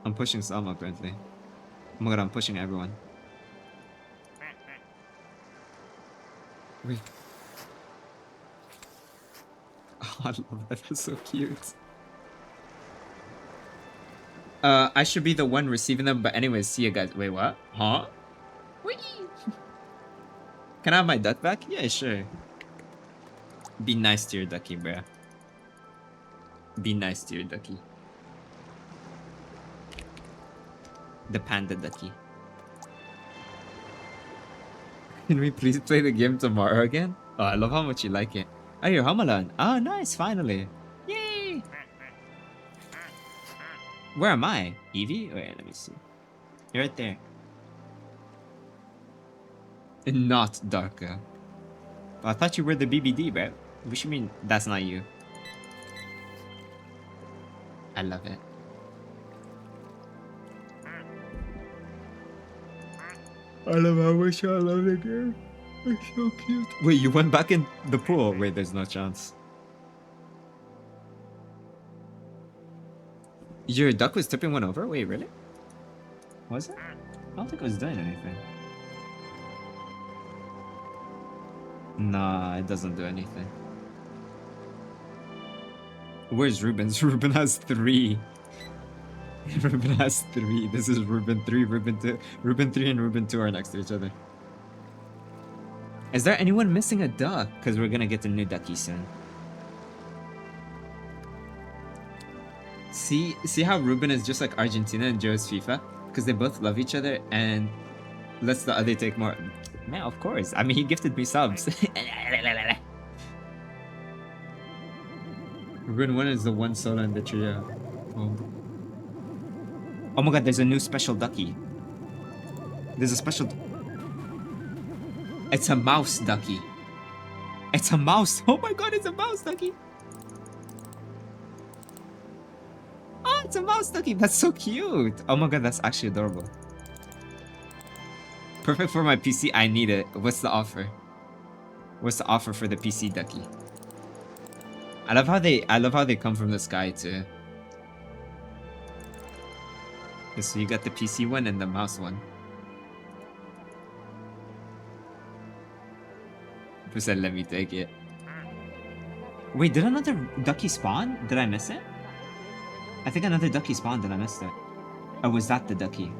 S1: I'm pushing Selma, apparently. Oh my god, I'm pushing everyone. Wait. Oh, I love that. That's so cute. I should be the one receiving them, but anyways, see you guys. Wait, what? Huh? Whee! Can I have my duck back? Yeah, sure. Be nice to your ducky, bruh. Be nice to your ducky. The panda ducky. Can we please play the game tomorrow again? Oh, I love how much you like it. Oh, you're Homeland. Oh, nice, finally. Yay! Where am I? Eevee? Wait, let me see. You're right there. Not Darka. Oh, I thought you were the BBD, bro. What you mean that's not you? I love it. I love how much I love the game. It's so cute. Wait, you went back in the pool? Wait, there's no chance. Your duck was tipping one over? Wait, really? Was it? I don't think it was doing anything. Nah, it doesn't do anything. Where's Ruben's? Ruben has 3. Ruben has 3. This is Ruben 3, Ruben 2. Ruben 3 and Ruben 2 are next to each other. Is there anyone missing a duck? Because we're gonna get a new ducky soon. See how Ruben is just like Argentina and Joe's FIFA? Because they both love each other and lets the other take more. Man, of course. I mean, he gifted me subs. Ruben 1 is the one solo in the trio. Oh my god, there's a new special ducky. There's a special... It's a mouse ducky. It's a mouse. Oh my god, it's a mouse ducky. Oh, it's a mouse ducky. That's so cute. Oh my god, that's actually adorable. Perfect for my PC. I need it. What's the offer? What's the offer for the PC ducky? I love how they come from the sky too. Okay, so you got the PC one and the mouse one. Percent, let me take it. Wait, did another ducky spawn? Did I miss it? I think another ducky spawned and I missed it. Or was that the ducky?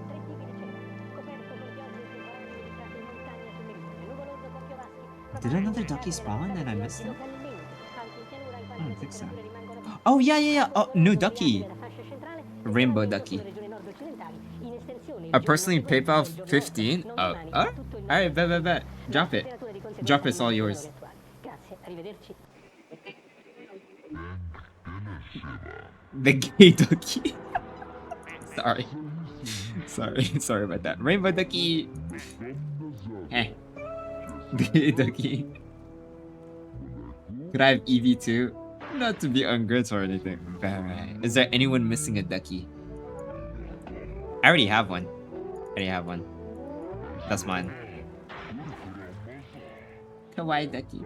S1: Did another ducky spawn and I missed it? I don't think so. Oh, yeah. Oh, new ducky. Rainbow ducky. I personally PayPal 15. Oh, alright, bet. Drop it. Drop it's all yours. The gay ducky. Sorry about that. Rainbow ducky. Gay ducky. Could I have Eevee too? Not to be ungrateful or anything. Right. Is there anyone missing a ducky? I already have one. That's mine. Kawaii ducky.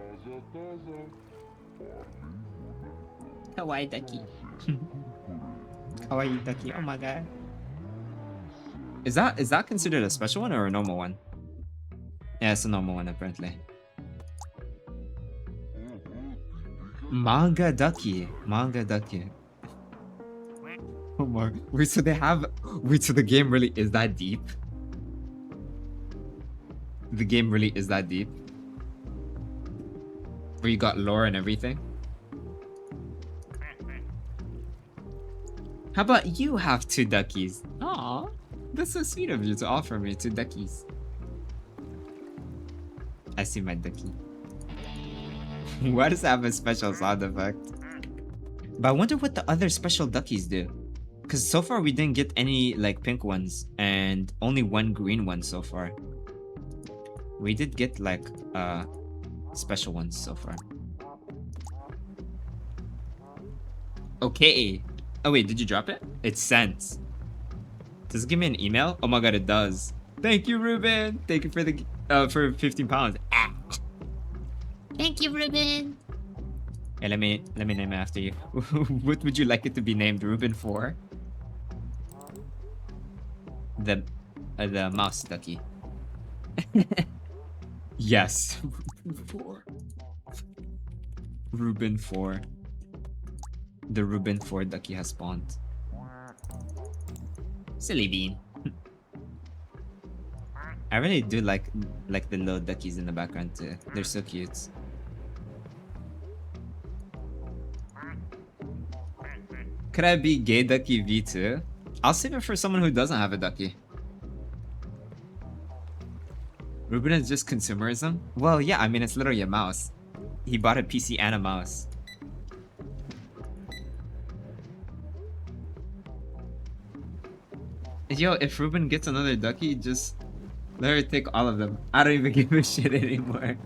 S1: Kawaii ducky. Kawaii ducky. Oh my god. Is that considered a special one or a normal one? Yeah, it's a normal one apparently. Manga ducky. Oh my. Wait, so the game really is that deep? The game really is that deep? Where you got lore and everything? How about you have 2 duckies? Aw, that's so sweet of you to offer me 2 duckies. I see my ducky. Why does it have a special sound effect? But I wonder what the other special duckies do. Because so far we didn't get any like pink ones and only 1 green one so far. We did get like special ones so far. Okay. Oh wait, did you drop it? It's sent. Does it give me an email? Oh my god, it does. Thank you, Ruben. Thank you for the for 15 pounds. Ah.
S6: Thank you, Ruben.
S1: Hey, let me name it after you. What would you like it to be named? Ruben for? The mouse ducky. Yes. Ruben 4. The Ruben 4 ducky has spawned. Silly bean. I really do like the little duckies in the background too. They're so cute. Could I be gay ducky V2? I'll save it for someone who doesn't have a ducky. Ruben is just consumerism? Well, yeah, I mean, it's literally a mouse. He bought a PC and a mouse. Yo, if Ruben gets another ducky, just let her take all of them. I don't even give a shit anymore.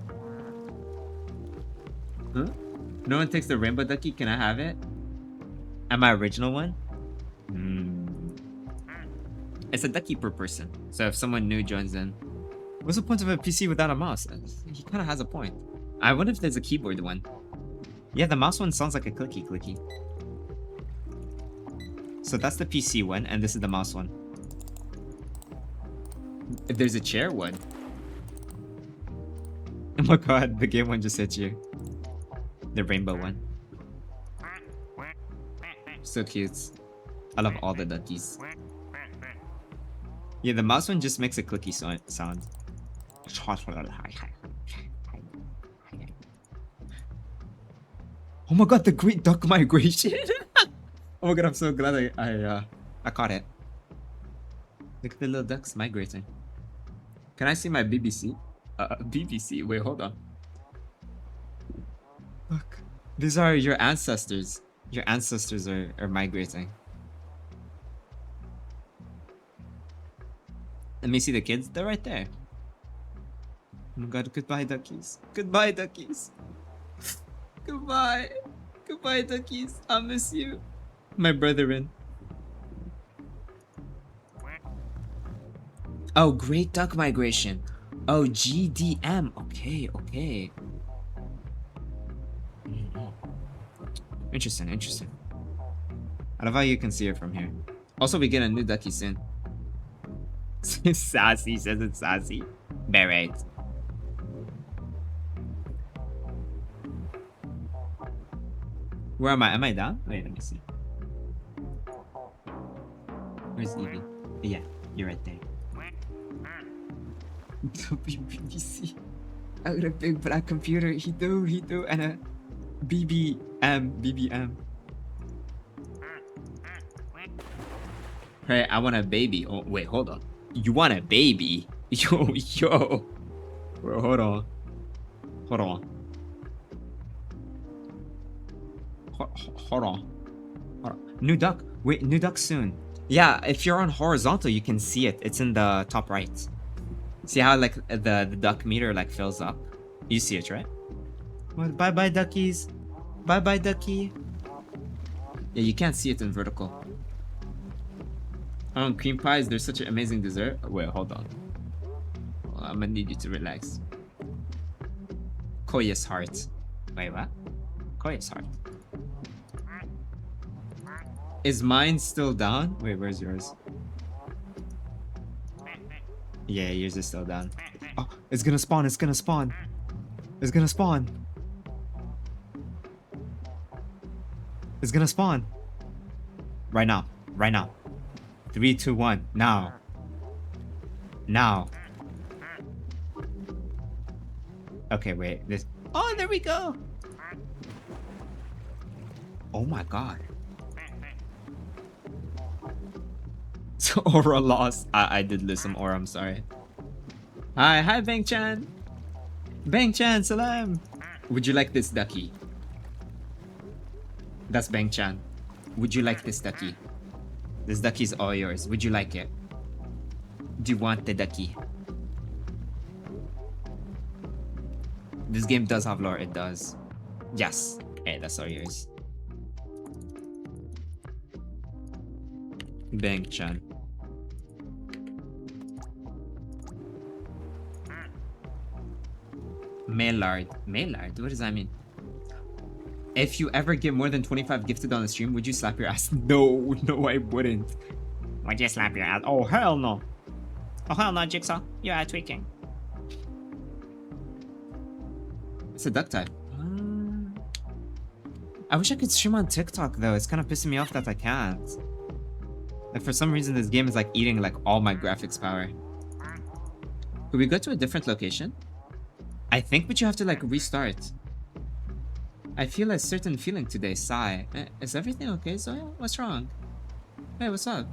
S1: Huh? No one takes the rainbow ducky? Can I have it? And my original one? It's a ducky per person. So if someone new joins in, what's the point of a PC without a mouse? He kind of has a point. I wonder if there's a keyboard one. Yeah, the mouse one sounds like a clicky. So that's the PC one, and this is the mouse one. If there's a chair one. Oh my god, the game one just hit you. The rainbow one. So cute. I love all the duckies. Yeah, the mouse one just makes a clicky sound. Oh my god, the Great Duck Migration! Oh my god, I'm so glad I caught it. Look at the little ducks migrating. Can I see my BBC? BBC? Wait, hold on. Look, these are your ancestors. Your ancestors are migrating. Let me see the kids. They're right there. Oh my god, goodbye, duckies. Goodbye, duckies. Goodbye. Goodbye, duckies. I miss you. My brethren. Oh, Great Duck Migration. Oh, GDM. Okay. Interesting. I love how you can see it from here. Also, we get a new ducky soon. Sassy says it's sassy. Barrett. Where am I? Am I down? Wait, let me see. Where's Evie? Yeah, you're right there. WBC. I got a big black computer. He do, and a BBM. Hey, I want a baby. Oh, wait, hold on. You want a baby? Yo. Bro, hold on. Hold on. New duck. Wait, new duck soon. Yeah, if you're on horizontal, you can see it. It's in the top right. See how like the duck meter like fills up? You see it, right? Well, bye duckies. Bye ducky. Yeah, you can't see it in vertical. Cream pies, they're such an amazing dessert. Wait, hold on. Well, I'm gonna need you to relax. Koya's heart. Wait, what? Koya's heart. Is mine still down? Wait, where's yours? Yeah, yours is still down. Oh, it's gonna spawn. Right now. 3, 2, 1. Now. Okay, wait. This. Oh, there we go. Oh my god. So Aura lost. I did lose some Aura, I'm sorry. Hi Bang Chan, salam. Would you like this ducky? That's Bang Chan. Would you like this ducky? This ducky's all yours. Would you like it? Do you want the ducky? This game does have lore, it does. Yes. Hey, that's all yours. Bang Chan. Maillard. Maillard? What does that mean? If you ever get more than 25 gifted on the stream, would you slap your ass? No, no, I wouldn't. Would you slap your ass? Oh, hell no. Oh, hell no, Jigsaw. You are tweaking. It's a duck type. I wish I could stream on TikTok, though. It's kind of pissing me off that I can't. Like, for some reason, this game is, like, eating, like, all my graphics power. Could we go to a different location? I think, but you have to, like, restart. I feel a certain feeling today, sigh. Is everything okay, Zoya? What's wrong? Hey, what's up?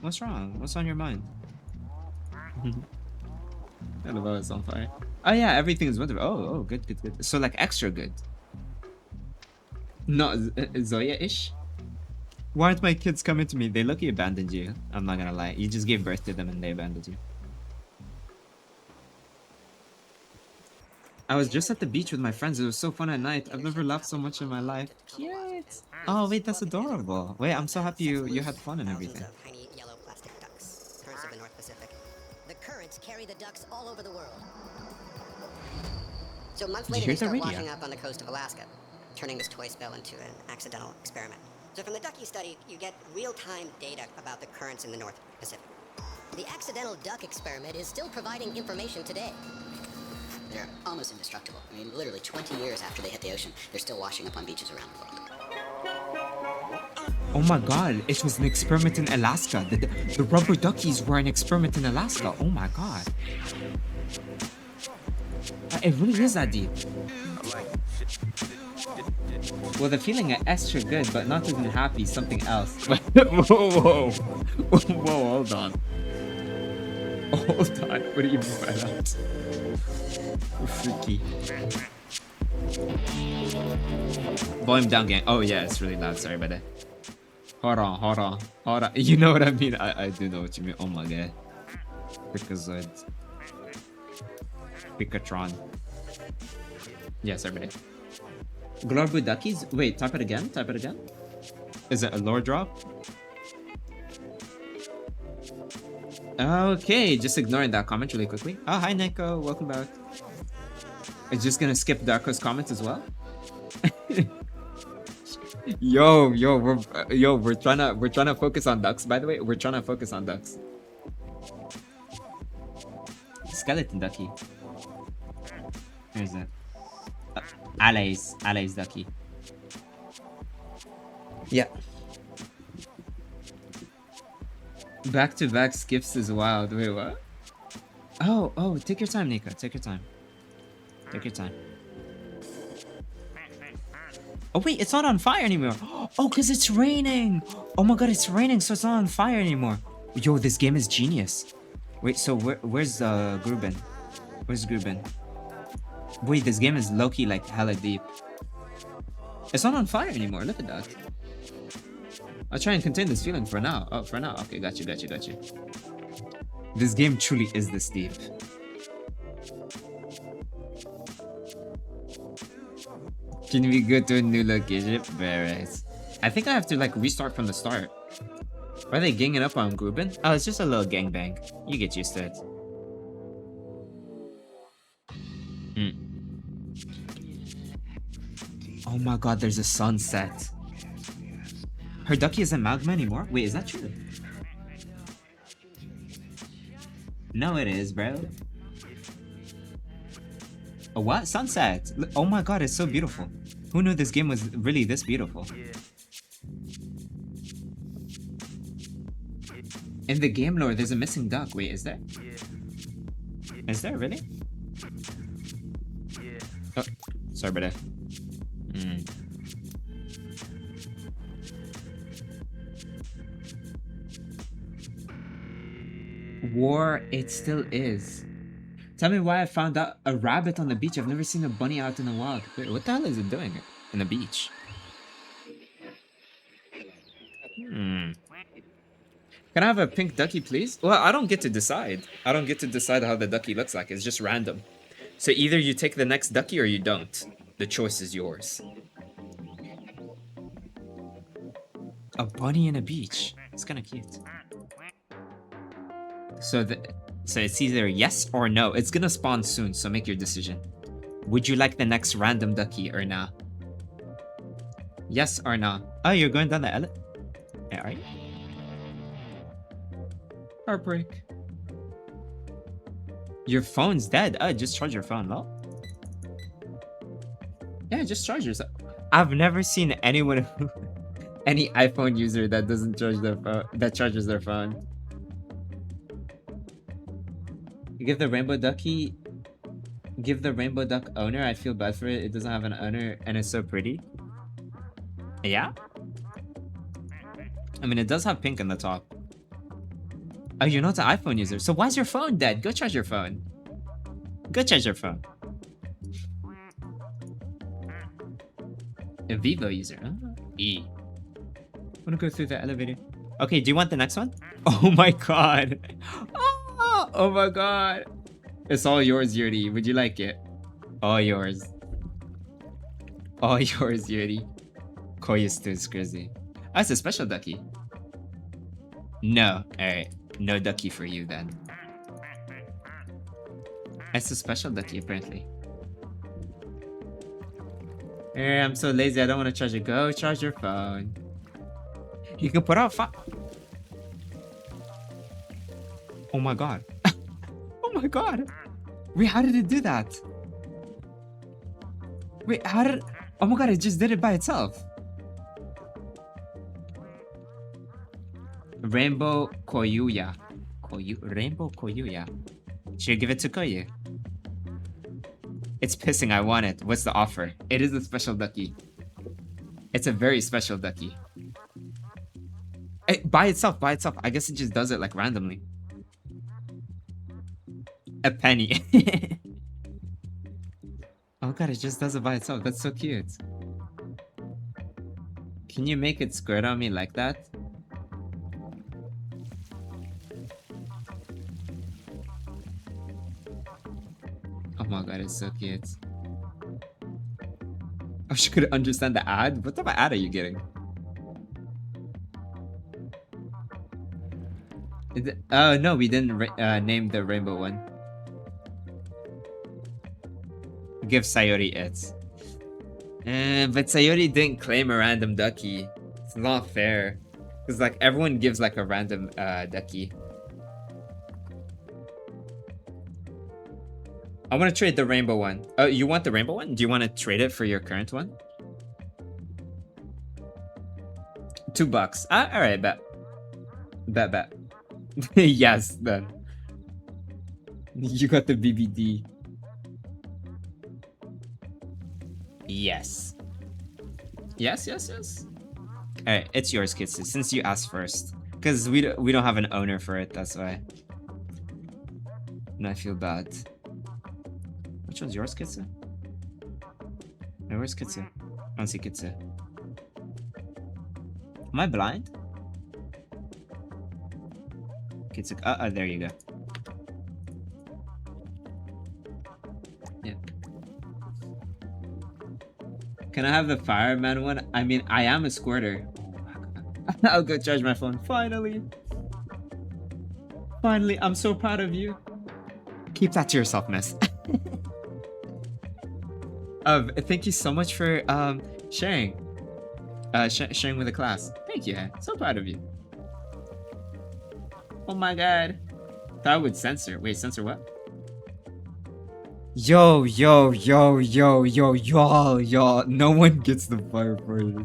S1: What's wrong? What's on your mind? I love how it's on fire. Oh yeah, everything is wonderful. Oh, good, good, good. So like extra good. Not Zoya-ish? Why aren't my kids coming to me? They lucky abandoned you. I'm not gonna lie. You just gave birth to them and they abandoned you. I was just at the beach with my friends. It was so fun at night. I've never laughed so much in my life. Cute. Oh wait, that's adorable. Wait, I'm so happy you had fun and everything.
S2: Thousands of tiny yellow plastic ducks, currents of the North Pacific. The currents carry the ducks all over the world. So months
S1: Did you
S2: later,
S1: hear
S2: they
S1: the
S2: start
S1: radio?
S2: washing up on the coast of Alaska, turning this toy spell into an accidental experiment. So from the ducky study, you get real-time data about the currents in the North Pacific. The accidental duck experiment is still providing information today. They're almost indestructible. I mean, literally 20 years after they hit the ocean, they're still washing up on beaches around the world.
S1: Oh my god, it was an experiment in Alaska. The rubber duckies were an experiment in Alaska. Oh my god. It really is that deep. Well, the feeling is extra good, but not even happy, something else. Whoa, hold on. Hold on, what do you mean by that? Freaky. Volume down, gang. Oh yeah, it's really loud, sorry about that. Hold on. You know what I mean? I do know what you mean. Oh my god. Pikazoid. Pikatron. Yes, everybody. Glorbu Duckies? Wait, type it again? Is it a lore drop? Okay, just ignoring that comment really quickly. Oh, hi Nico, welcome back. I'm just gonna skip Darko's comments as well. we're trying to focus on ducks. By the way, we're trying to focus on ducks. Skeleton ducky. Where's that? Alice ducky. Yeah. Back-to-back skips is wild. Wait, what? Oh, take your time, Nico. Take your time. Oh wait, it's not on fire anymore. Oh, cause it's raining. Oh my god, it's raining, so it's not on fire anymore. Yo, this game is genius. Wait, so where's Gruben? Where's Gruben? Wait, this game is low-key like hella deep. It's not on fire anymore. Look at that. I'll try and contain this feeling for now. Oh, for now. Okay, got you. This game truly is this deep. Can we go to a new location? Very nice. I think I have to like restart from the start. Why are they ganging up on Gruben? Oh, it's just a little gangbang. You get used to it. Oh my god, there's a sunset. Her ducky isn't magma anymore? Wait, is that true? No, it is, bro. A what? Sunset! Oh my god, it's so beautiful. Who knew this game was really this beautiful? In the game lore, there's a missing duck. Wait, is there? Is there really? Oh, sorry about that. War, it still is. Tell me why I found out a rabbit on the beach. I've never seen a bunny out in the wild. Wait, what the hell is it doing in the beach? Can I have a pink ducky, please? Well, I don't get to decide. I don't get to decide how the ducky looks like. It's just random. So either you take the next ducky or you don't. The choice is yours. A bunny in a beach. It's kind of cute. So it's either yes or no. It's gonna spawn soon, so make your decision. Would you like the next random ducky or nah? Yes or no? Oh, you're going down the alley? Yeah, alright. Heartbreak. Your phone's dead. Oh, just charge your phone, no? Yeah, just charge yourself. I've never seen anyone any iPhone user that doesn't charge their phone that charges their phone. You give the rainbow ducky owner. I feel bad for it. It doesn't have an owner and it's so pretty. Yeah? I mean, it does have pink on the top. Oh, you're not an iPhone user. So why is your phone dead? Go charge your phone. Go charge your phone. A Vivo user. Huh? E. Wanna go through the elevator? Okay, do you want the next one? Oh my god. Oh my god. It's all yours, Yuri. Would you like it? All yours. All yours, Yuri. Koyustu is crazy. Oh, it's a special ducky. No. Alright. No ducky for you then. It's a special ducky apparently. I'm so lazy, I don't want to charge it. Go charge your phone. You can put out Oh my god. Oh my god. Wait, how did it do that? Wait, how did... Oh my god, it just did it by itself. Rainbow Koyuya. Rainbow Koyuya. Should I give it to Koyu? It's pissing, I want it. What's the offer? It is a special ducky. It's a very special ducky. By itself. I guess it just does it like randomly. A penny. Oh god, it just does it by itself. That's so cute. Can you make it squirt on me like that? Oh my god, it's so cute. Oh, she could understand the ad? What type of ad are you getting? Oh no, we didn't name the rainbow one. Give Sayori it. But Sayori didn't claim a random ducky. It's not fair. Because like everyone gives like a random ducky. I want to trade the rainbow one. Oh, you want the rainbow one? Do you want to trade it for your current one? $2. Alright, bet. Bet. Yes, then. You got the BBD. Yes. Yes. Alright, it's yours, Kitsu, since you asked first. Because we don't have an owner for it, that's why. And I feel bad. Which one's yours, Kitsu? Hey, where's Kitsu? I don't see Kitsu. Am I blind? Kitsu. There you go. Yeah. Can I have the fireman one? I mean, I am a squirter. Oh my god. I'll go charge my phone. Finally. Finally, I'm so proud of you. Keep that to yourself, miss. Thank you so much for sharing. Sharing with the class. Thank you, so proud of you. Oh my god. Thought I would censor. Wait, censor what? Yo. No one gets the fire party.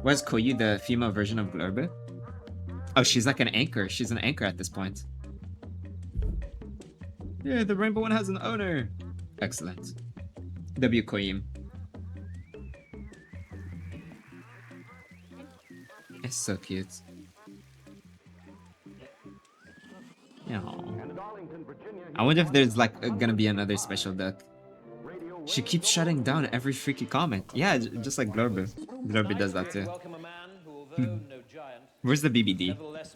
S1: Where's Koyu, the female version of Glurbe? Oh, she's like an anchor. She's an anchor at this point. Yeah, the rainbow one has an owner. Excellent. W Koyim. It's so cute. Yeah. I wonder if there's like gonna be another special duck. She keeps shutting down every freaky comment. Yeah, just like Glurbe. Glurbe does that too. Where's the BBD? Where's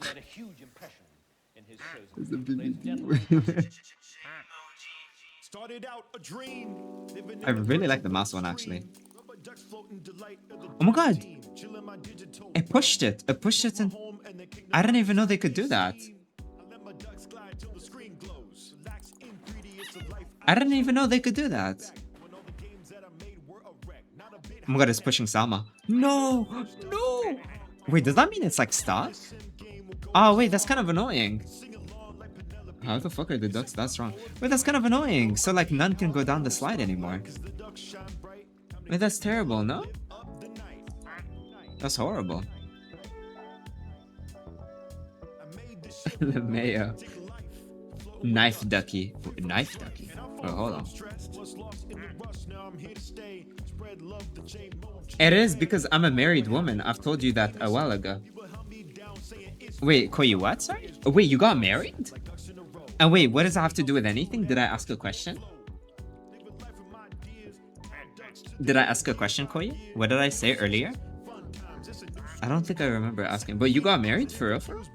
S1: the BBD? I really like the mouse one actually. Oh my god! It pushed it. It pushed it and I didn't even know they could do that. I didn't even know they could do that. Oh my god, it's pushing Salma. No! No! Wait, does that mean it's like stuck? Oh wait, that's kind of annoying. How the fuck are the ducks that strong? Wait, that's kind of annoying. So like none can go down the slide anymore. Wait, that's terrible, no? That's horrible. The mayo. Knife ducky. Knife ducky? Oh, hold on. It is because I'm a married woman. I've told you that a while ago. Wait, Koyu, what? Sorry? Oh, wait, you got married? And wait, what does that have to do with anything? Did I ask a question? Did I ask a question, Koyu? What did I say earlier? I don't think I remember asking. But you got married for real? For real?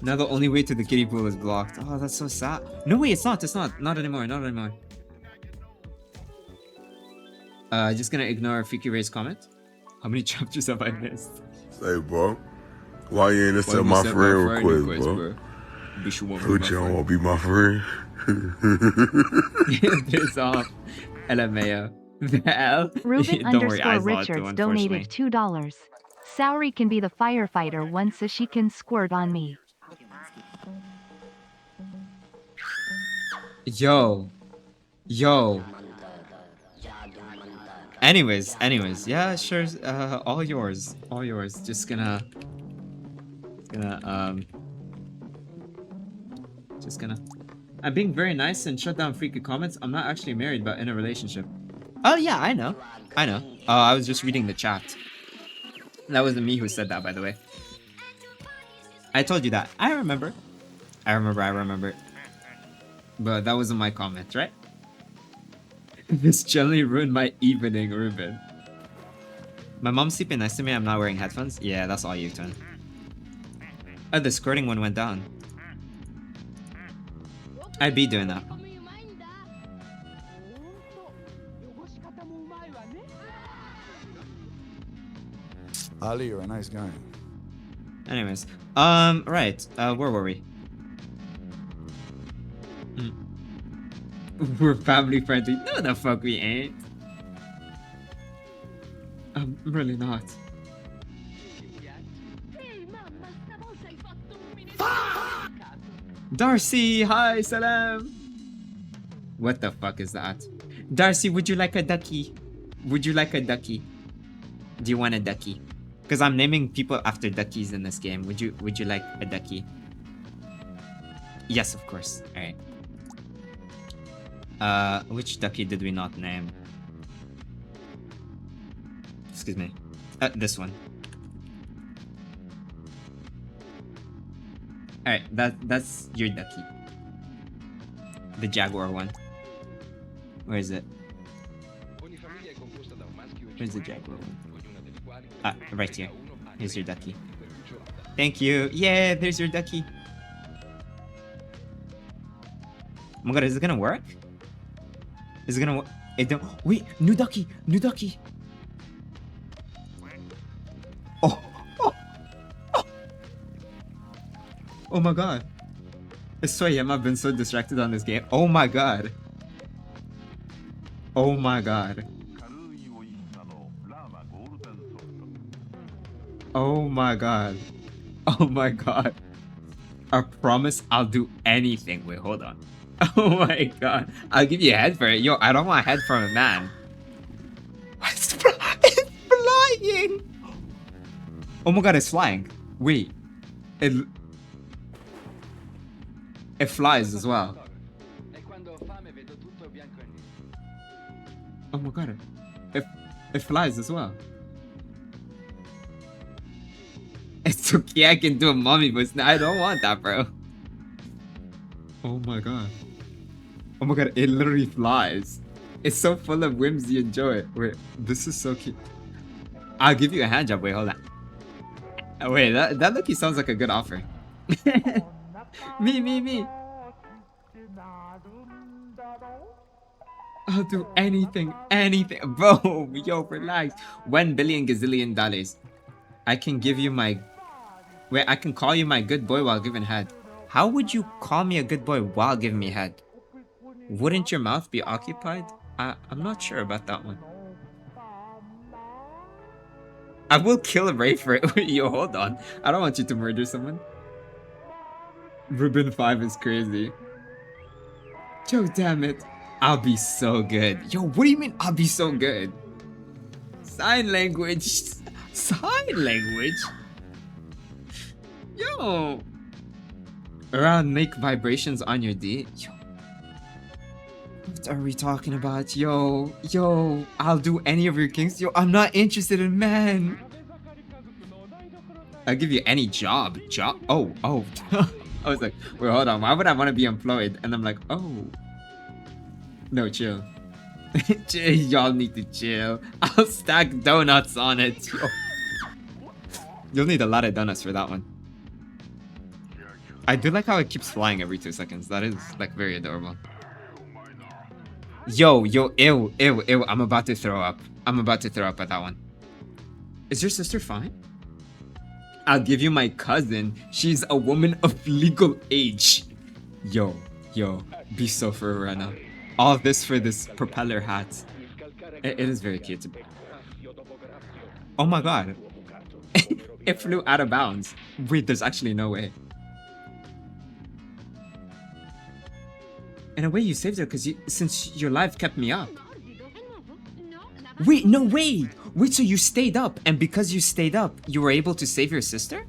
S1: Now the only way to the kiddie pool is blocked. Oh, that's so sad. No, wait, it's not. It's not. Not anymore. Not anymore. Just gonna ignore Fiki Ray's comment. How many chapters have I missed?
S7: Say, bro. Why you ain't accept my friend request, bro? Put you don't want to be my friend?
S1: Piss off. LMAO.
S8: Ruben
S1: Don't worry,
S8: underscore
S1: I saw it
S8: Richards
S1: too,
S8: donated $2. Saori can be the firefighter once so she can squirt on me.
S1: Yo. Yo. Anyways, yeah, sure. All yours. All yours. Just gonna I'm being very nice and shut down freaky comments. I'm not actually married, but in a relationship. Oh yeah, I know. I was just reading the chat. That wasn't me who said that, by the way. I told you that. I remember. But that wasn't my comment, right? This generally ruined my evening, Ruben. My mom's sleeping next to me. I'm not wearing headphones. Yeah, that's all you, twin. Oh, the squirting one went down. I'd be doing that.
S9: Ali, you're a nice guy.
S1: Anyways, right. Where were we? We're family friendly. No, the fuck we ain't. I'm really not. Darcy, hi, salam. What the fuck is that? Darcy, would you like a ducky? Would you like a ducky? Do you want a ducky? Because I'm naming people after duckies in this game. Would you like a ducky? Yes, of course. Alright. Which ducky did we not name? Excuse me. This one. Alright, that's your ducky. The jaguar one. Where is it? Where's the jaguar one? Right here. Here's your ducky. Thank you. Yeah, there's your ducky. Oh my god, is it gonna work? Is it gonna work? It don't. Wait, new ducky. Oh. Oh my god. I swear, I've been so distracted on this game. Oh my god. Oh my god. Oh my god. Oh my god. I promise I'll do anything. Wait, hold on. Oh my god. I'll give you a head for it. Yo, I don't want a head from a man. It's flying! Oh my god, it's flying. Wait. It flies as well. Oh my god. It flies as well. It's okay, I can do a mommy voice. No, I don't want that, bro. Oh my god. Oh my god, it literally flies. It's so full of whimsy and joy. Wait, this is so cute. I'll give you a hand job. Wait, hold on. Wait, that looky sounds like a good offer. Me. I'll do anything, bro. Yo, relax. $1 billion gazillion dollars. I can give you my. Wait, I can call you my good boy while giving head. How would you call me a good boy while giving me head? Wouldn't your mouth be occupied? I'm not sure about that one. I will kill Ray for it. Yo, hold on. I don't want you to murder someone. Ruben 5 is crazy. Yo, damn it. I'll be so good. Yo, what do you mean I'll be so good? Sign language. Sign language? Yo. Around make vibrations on your D. Yo. What are we talking about? Yo, I'll do any of your kinks. Yo, I'm not interested in men. I'll give you any job. Oh. I was like, wait, hold on. Why would I want to be employed? And I'm like, oh. No, chill. Y'all need to chill. I'll stack donuts on it. Yo. You'll need a lot of donuts for that one. I do like how it keeps flying every 2 seconds. That is like very adorable. Yo, ew. I'm about to throw up. At that one. Is your sister fine? I'll give you my cousin. She's a woman of legal age. Yo, be so for her right now. All this for this propeller hat. It is very cute. Oh my god. It flew out of bounds. Wait, there's actually no way. In a way, you saved her since your life kept me up. Wait, no way! Wait, so you stayed up, and because you stayed up, you were able to save your sister?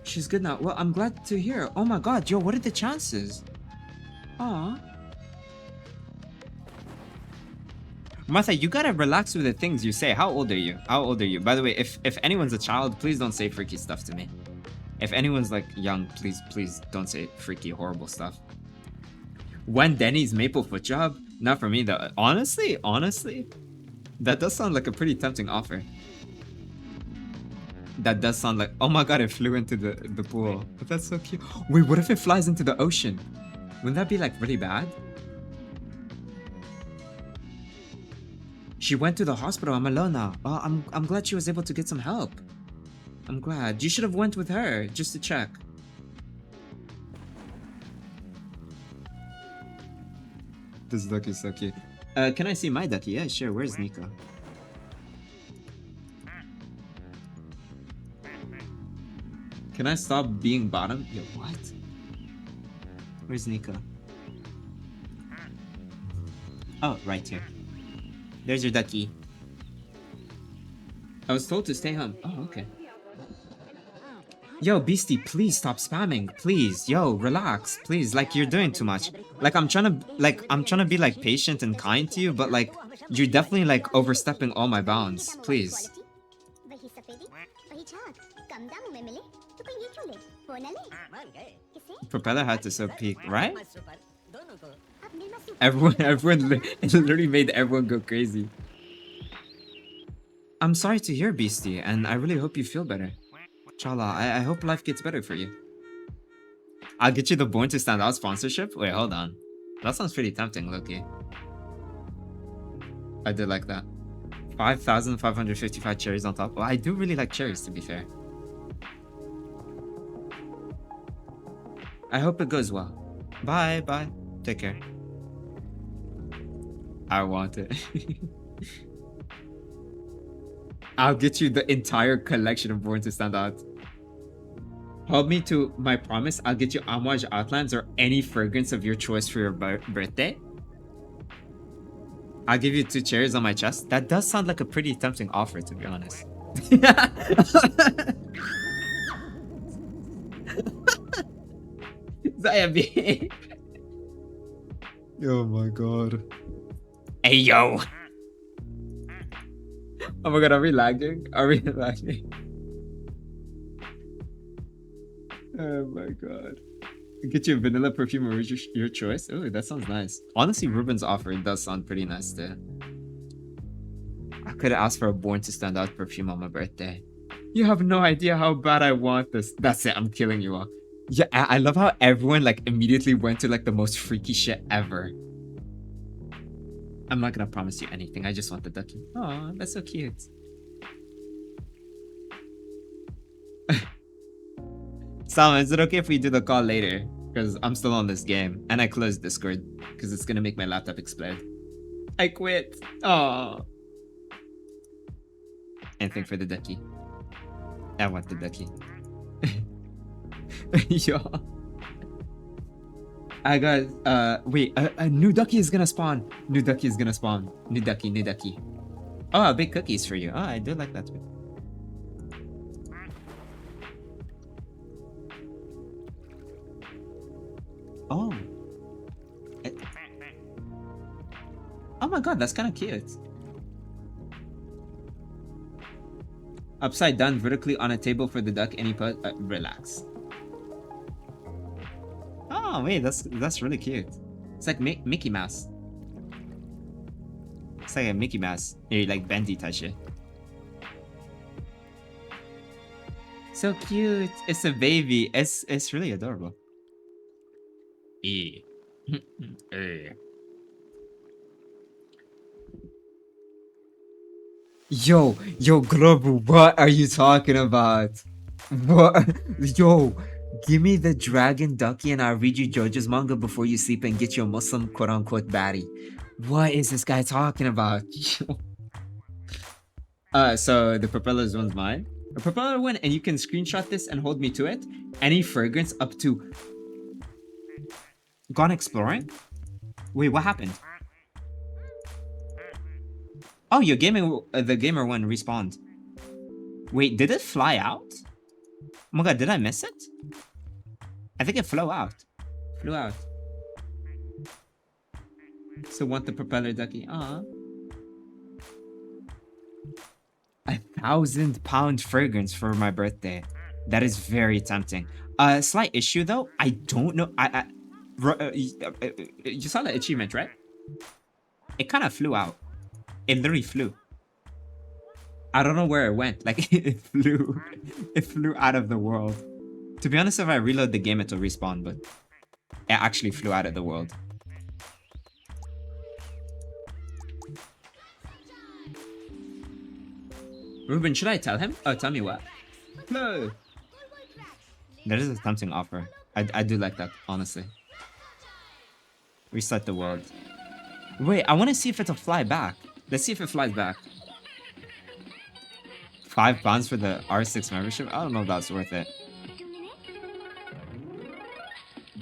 S1: She's good now. Well, I'm glad to hear. Oh my god, yo, what are the chances? Aw. Martha, you gotta relax with the things you say. How old are you? By the way, if anyone's a child, please don't say freaky stuff to me. If anyone's like young, please don't say freaky, horrible stuff. When Denny's maple foot job? Not for me though. Honestly, that does sound like a pretty tempting offer. That does sound like, oh my god, it flew into the pool. But that's so cute. Wait, what if it flies into the ocean? Wouldn't that be like really bad? She went to the hospital. I'm alone now. Oh, I'm glad she was able to get some help. I'm glad. You should have went with her just to check. This ducky is so cute. Can I see my ducky? Yeah, sure. Where's Nico? Can I stop being bottom? Yo, what? Where's Nico? Oh, right here. There's your ducky. I was told to stay home. Oh, okay. Yo, Beastie, please stop spamming. Please, yo, relax. Please, like you're doing too much. Like I'm trying to be like patient and kind to you, but like you're definitely like overstepping all my bounds. Please. Propeller hat is so peak, right? Everyone it literally made everyone go crazy. I'm sorry to hear, Beastie, and I really hope you feel better. Chala, I hope life gets better for you. I'll get you the Born to Stand Out sponsorship? Wait, hold on. That sounds pretty tempting, Loki. I did like that. 5,555 cherries on top. Well, I do really like cherries, to be fair. I hope it goes well. Bye. Take care. I want it. I'll get you the entire collection of Born to Stand Out. Hold me to my promise. I'll get you Amouage Outlands or any fragrance of your choice for your birthday. I'll give you 2 cherries on my chest. That does sound like a pretty tempting offer, to be honest. Zaya. Oh my god. Hey yo. Oh my god, are we lagging? Oh my god. Get you a vanilla perfume or your choice? Oh, that sounds nice. Honestly, Ruben's offer does sound pretty nice too. I could have asked for a Born to Stand Out perfume on my birthday. You have no idea how bad I want this. That's it, I'm killing you all. Yeah, I love how everyone like immediately went to like the most freaky shit ever. I'm not gonna promise you anything. I just want the ducky. Oh, that's so cute. Salma, is it okay if we do the call later? Because I'm still on this game. And I closed Discord. Because it's gonna make my laptop explode. I quit. Oh. Anything for the ducky. I want the ducky. Yo. I got, wait, a new ducky is gonna spawn. New ducky is gonna spawn. New ducky, new ducky. Oh, big cookies for you. Oh, I do like that too. Oh. Oh my god, that's kind of cute. Upside down vertically on a table for the duck and he put, relax. Oh wait, that's really cute. It's like Mickey Mouse. It's like a Mickey Mouse. You like bendy touch it. So cute. It's a baby. It's really adorable. E. Yo, Global, what are you talking about? What? Yo, give me the dragon ducky and I'll read you JoJo's manga before you sleep and get your Muslim quote-unquote baddie. What is this guy talking about? So the propellers one's mine. A propeller one, and you can screenshot this and hold me to it. Any fragrance up to... Gone exploring? Wait, what happened? Oh, your gaming, the gamer one respawned. Wait, did it fly out? Oh my god, did I miss it? I think it flew out. Flew out. So want the propeller ducky. Aw. 1,000 pound fragrance for my birthday. That is very tempting. Slight issue though. I don't know. You saw the achievement, right? It kind of flew out. It literally flew. I don't know where it went. Like it flew. It flew out of the world. To be honest, if I reload the game, it'll respawn, but it actually flew out of the world. Ruben, should I tell him? Oh, tell me what? No. That is a tempting offer. I do like that, honestly. Reset the world. Wait, I want to see if it'll fly back. Let's see if it flies back. £5 for the R6 membership? I don't know if that's worth it.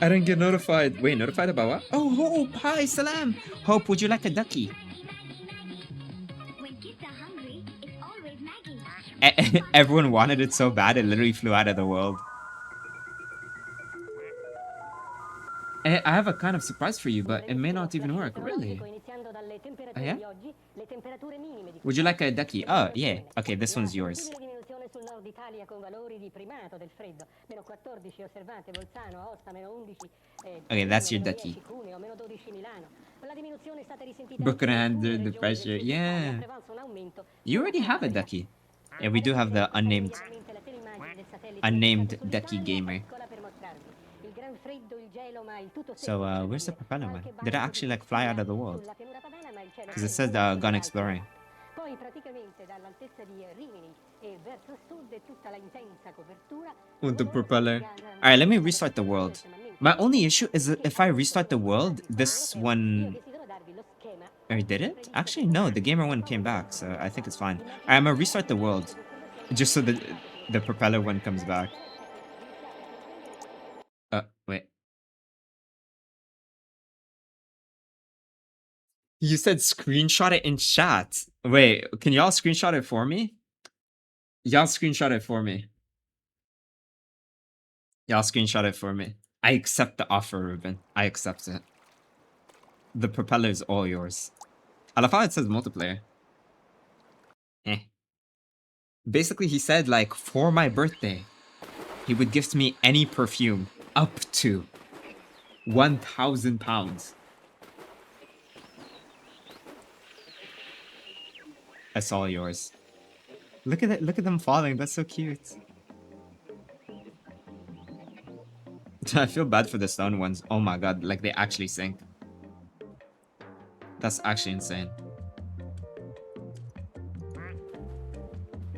S1: I didn't get notified. Wait, notified about what? Oh, Hope! Hi, Salam! Hope, would you like a ducky?
S5: When kids are hungry, it's always Maggie.
S1: Everyone wanted it so bad, it literally flew out of the world. I have a kind of surprise for you, but it may not even work. Really? Oh, yeah? Would you like a ducky? Oh, yeah. Okay, this one's yours. Okay, that's your ducky. Brooklyn under the pressure. Yeah. You already have a ducky. Yeah, we do have the unnamed ducky gamer. So, where's the propeller one? Did it actually like fly out of the world? Because it says gone exploring. With the propeller. Alright, let me restart the world. My only issue is that if I restart the world, this one... Or did it? Actually, no, the gamer one came back, so I think it's fine. Alright, I'm gonna restart the world. Just so that the propeller one comes back. Wait. You said screenshot it in chat. Wait, can y'all screenshot it for me? Y'all screenshot it for me. Y'all screenshot it for me. I accept the offer, Ruben. I accept it. The propeller is all yours. I love how it says multiplayer. Basically, he said, like, for my birthday, he would gift me any perfume up to 1,000 pounds. That's all yours. Look at it. Look at them falling. That's so cute. I feel bad for the stone ones. Oh my god, like they actually sink. That's actually insane.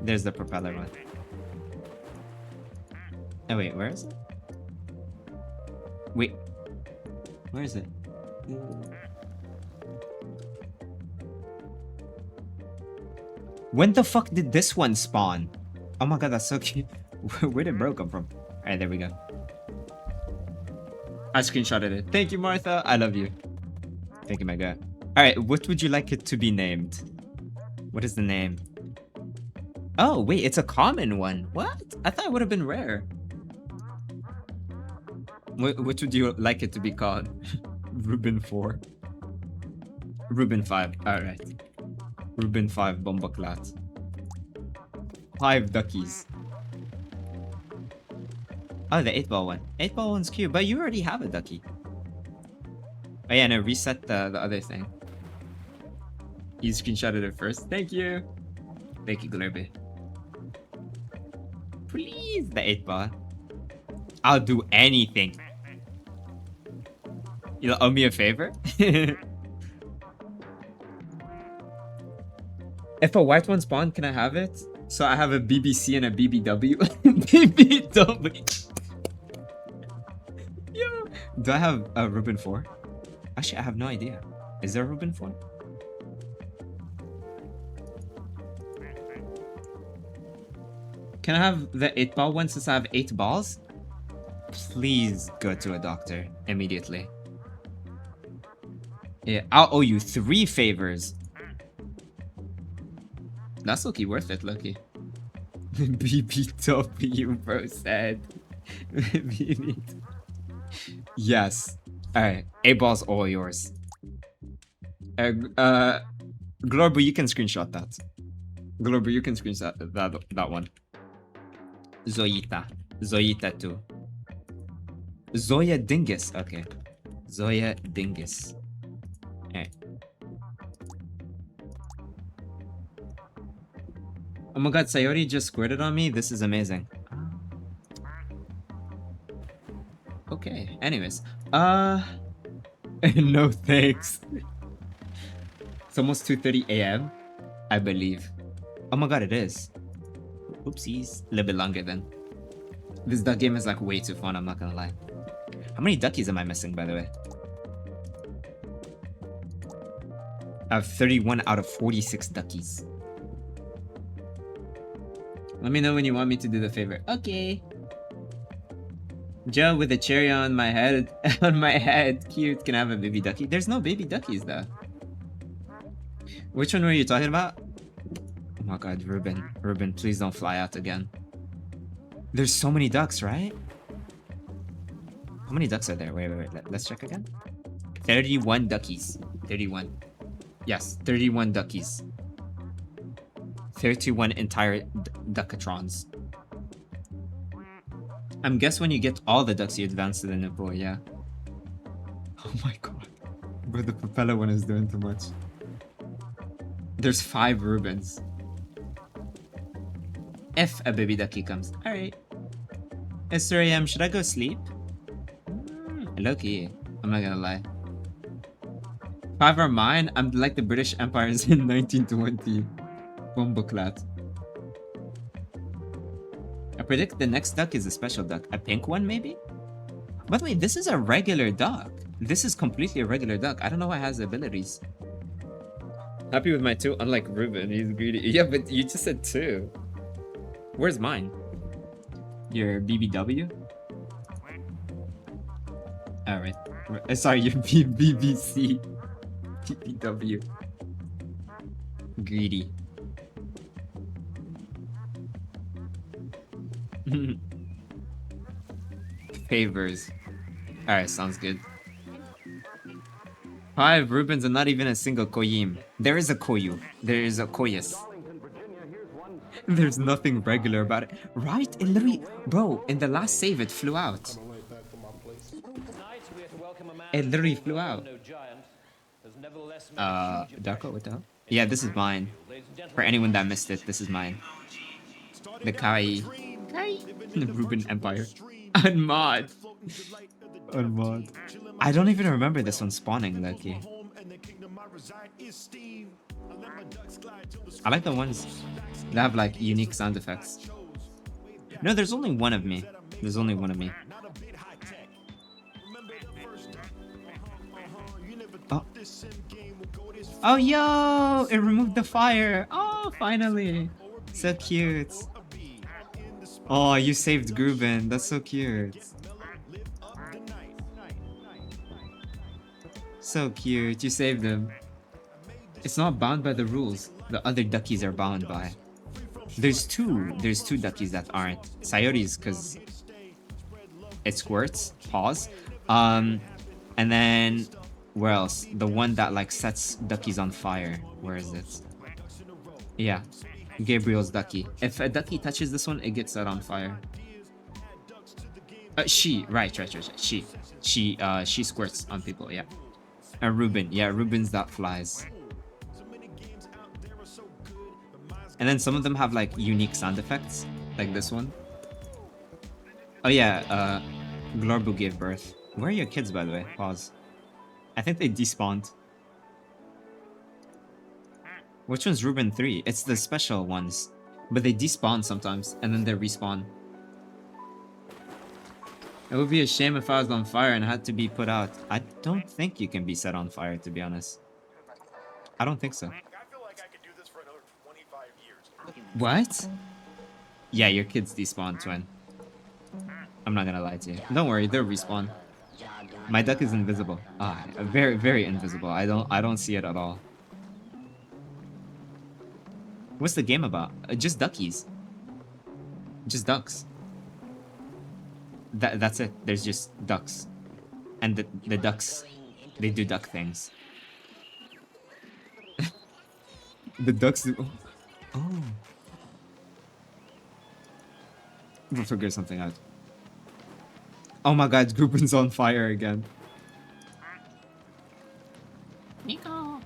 S1: There's the propeller one. Oh wait, where is it? Wait. Where is it? When the fuck did this one spawn? Oh my god, that's so cute. Where did bro come from? Alright, there we go. I screenshotted it. Thank you, Martha. I love you. Thank you, my god. Alright, what would you like it to be named? What is the name? Oh, wait, it's a common one. What? I thought it would have been rare. What would you like it to be called? Ruben 4. Ruben 5. Alright. Ruben 5 Bombaklat. 5 duckies. Oh, the 8-ball one. 8-ball one's cute, but you already have a ducky. Oh yeah, no, reset the other thing. You screenshotted it first. Thank you. Thank you, Glurby. Please, the 8-ball. I'll do anything. You'll owe me a favor? If a white one spawned, can I have it? So I have a BBC and a BBW. BBW. Yo. Do I have a Ruben 4? Actually, I have no idea. Is there a Ruben 4? Can I have the 8-ball one since I have 8 balls? Please go to a doctor immediately. Yeah, I'll owe you 3 favors. That's Loki worth it, Loki. BBW, bro said. Yes. Alright, 8 balls all yours. Glorbo, you can screenshot that. Glorbo, you can screenshot that one. Zoyita. Zoyita too. Zoya Dingus. Okay. Zoya Dingus. Alright. Oh my god, Sayori just squirted on me? This is amazing. Okay, anyways. No thanks. It's almost 2:30 a.m. I believe. Oh my god, it is. Oopsies. A little bit longer then. This duck game is like way too fun, I'm not gonna lie. How many duckies am I missing, by the way? I have 31 out of 46 duckies. Let me know when you want me to do the favor. Okay. Joe with a cherry on my head. On my head. Cute. Can I have a baby ducky? There's no baby duckies though. Which one were you talking about? Oh my god, Ruben. Ruben, please don't fly out again. There's so many ducks, right? How many ducks are there? Wait. Let's check again. 31 duckies. 31. Yes, 31 duckies. 31 entire duckatrons. I'm guess when you get all the ducks, you advance to the nipple, yeah. Oh my god. But the propeller one is doing too much. There's 5 Rubens. If a baby ducky comes. Alright. It's 3 AM. Should I go sleep? Low-key. I'm not gonna lie. 5 are mine. I'm like the British Empires in 1920. Bomboklat. I predict the next duck is a special duck. A pink one, maybe? By the way, this is a regular duck. This is completely a regular duck. I don't know why it has abilities. Happy with my 2, unlike Ruben. He's greedy. Yeah, but you just said 2. Where's mine? Your BBW? Alright. Sorry, your BBC. BBW. Greedy. Favors. Alright, sounds good. 5 Rubens and not even a single Koyim. There is a Koyu. There is a Koyas. There's nothing regular about it. Right? It literally... Bro, in the last save it flew out. It literally flew out. Darko, what the hell? Yeah, this is mine. For anyone that missed it, this is mine. The Kai. The Ruben Empire. Unmod. Unmod. I don't even remember this one spawning, Lucky. I like the ones that have like unique sound effects. No, there's only one of me. There's only one of me. Oh. Oh, yo! It removed the fire. Oh, finally. So cute. Oh, you saved Gruben. That's so cute. So cute. You saved him. It's not bound by the rules. The other duckies are bound by. There's two duckies that aren't. Sayori's because it squirts. Pause. And then where else? The one that like sets duckies on fire. Where is it? Yeah. Gabriel's ducky. If a ducky touches this one, it gets set on fire. Right. She squirts on people, yeah. And Ruben, yeah, Ruben's that flies. And then some of them have like unique sound effects, like this one. Oh yeah, Glorbu gave birth. Where are your kids, by the way? Pause. I think they despawned. Which one's Ruben 3? It's the special ones. But they despawn sometimes, and then they respawn. It would be a shame if I was on fire and had to be put out. I don't think you can be set on fire, to be honest. I don't think so. What? Yeah, your kids despawn, twin. I'm not gonna lie to you. Don't worry, they'll respawn. My duck is invisible. Ah, very, very invisible. I don't see it at all. What's the game about? Just duckies. Just ducks. That's it. There's just ducks. And the ducks, they do duck things. The ducks do... Oh. We'll figure something out. Oh my god, Gruben's on fire again.
S6: Nico.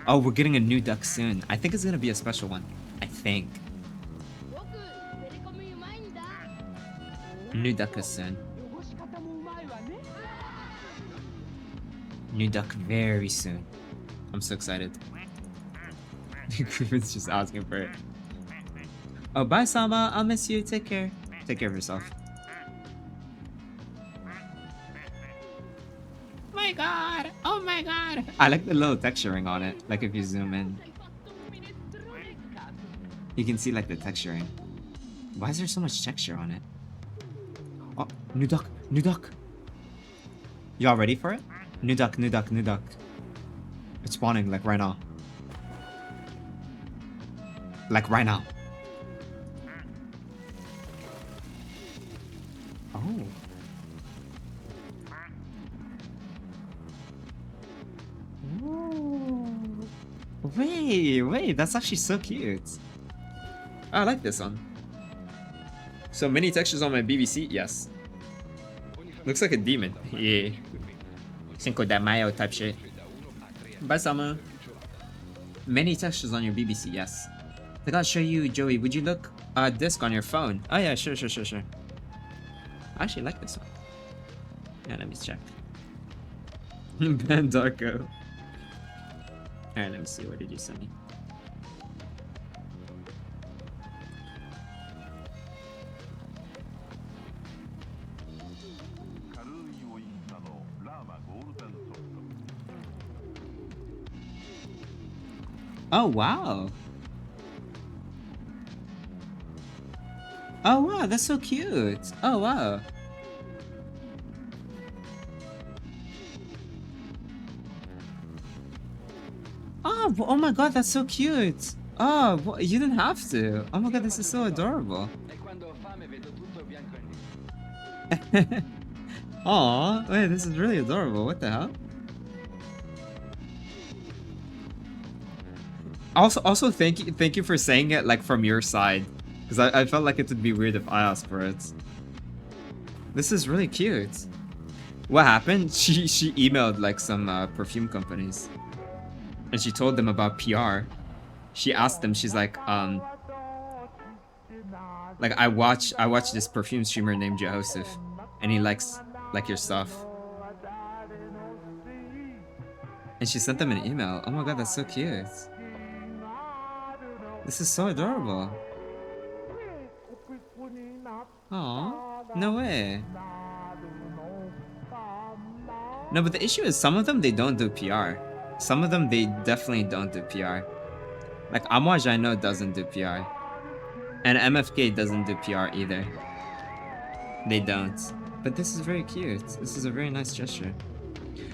S1: Oh, we're getting a new duck soon. I think it's gonna be a special one. I think. New duck is soon. New duck very soon. I'm so excited. Gruben's just asking for it. Oh, bye, Sama. I'll miss you. Take care. Take care of yourself.
S6: My god. Oh my god.
S1: I like the little texturing on it. Like if you zoom in, you can see like the texturing. Why is there so much texture on it? Oh, new duck. New duck. Y'all ready for it? New duck. New duck. New duck. It's spawning like right now. Like right now. Oh. Ooh. Wait, that's actually so cute. I like this one. So many textures on my BBC? Yes. Looks like a demon. Yeah. Cinco de Mayo type shit. Bye, Summer. Many textures on your BBC, yes. I gotta show you, Joey. Would you look disc on your phone? Oh yeah, sure. I actually like this one. Yeah, let me check. Ben Darko. Alright, let me see. What did you send me? Oh, wow. Oh, wow. That's so cute. Oh, wow. Oh my god, that's so cute. Oh, you didn't have to. Oh my god, this is so adorable. Aw, wait, this is really adorable. What the hell? Also, thank you for saying it like from your side, because I felt like it would be weird if I asked for it. This is really cute. What happened? She emailed like some perfume companies, and she told them about PR. She asked them. She's like I watch this perfume streamer named Joseph, and he likes like your stuff. And she sent them an email. Oh my god, that's so cute. This is so adorable. Oh, no way. No, but the issue is some of them, they don't do PR. Some of them, they definitely don't do PR. Like, Amouage, I know, doesn't do PR. And MFK doesn't do PR either. They don't. But this is very cute. This is a very nice gesture.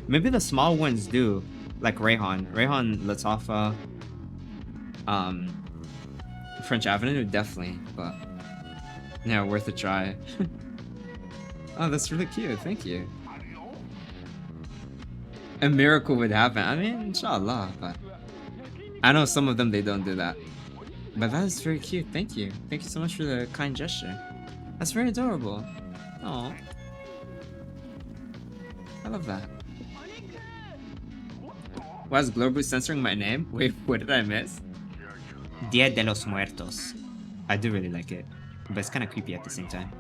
S1: Maybe the small ones do. Like Rayhan, Latafa, French Avenue, definitely, but yeah, worth a try. Oh, that's really cute. Thank you. A miracle would happen. I mean, inshallah, but I know some of them they don't do that. But that is very cute. Thank you. Thank you so much for the kind gesture. That's very adorable. Oh, I love that. Why is Globus censoring my name? Wait, what did I miss? Dia de los Muertos. I do really like it, but it's kind of creepy at the same time.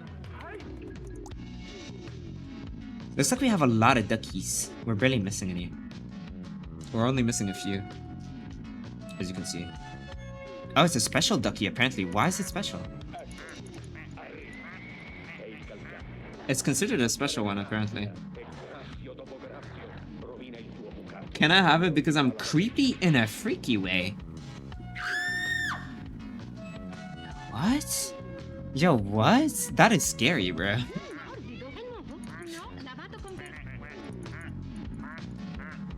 S1: Looks like we have a lot of duckies. We're barely missing any. We're only missing a few, as you can see. Oh, it's a special ducky apparently. Why is it special? It's considered a special one apparently. Can I have it because I'm creepy in a freaky way? What? Yo, what? That is scary, bro.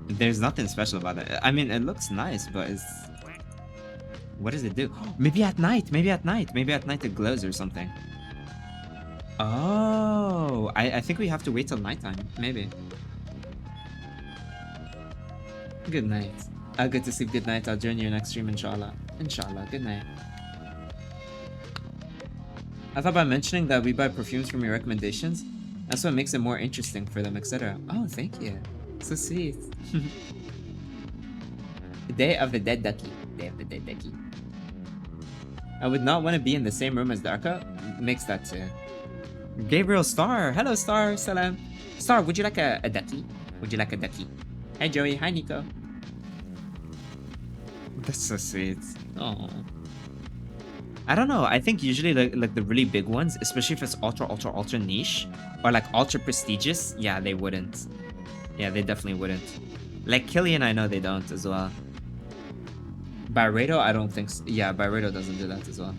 S1: There's nothing special about it. I mean, it looks nice, but it's... What does it do? Maybe at night, maybe at night. Maybe at night it glows or something. Oh, I think we have to wait till nighttime, maybe. Good night. I'll get to sleep. Good night. I'll join your next stream, inshallah. Inshallah. Good night. I thought by mentioning that we buy perfumes from your recommendations, that's what makes it more interesting for them, etc. Oh, thank you. So sweet. Day of the Dead Ducky. Day of the Dead Ducky. I would not want to be in the same room as Darka. Makes that too. Gabriel Star. Hello, Star. Salam. Star, would you like a ducky? Would you like a ducky? Hi, Joey. Hi, Nico. That's so sweet. Oh. I don't know. I think usually like the really big ones, especially if it's ultra niche or like ultra prestigious, yeah, they wouldn't. Yeah, they definitely wouldn't. Like Killian, I know they don't as well. Byredo, I don't think so. Yeah, Byredo doesn't do that as well.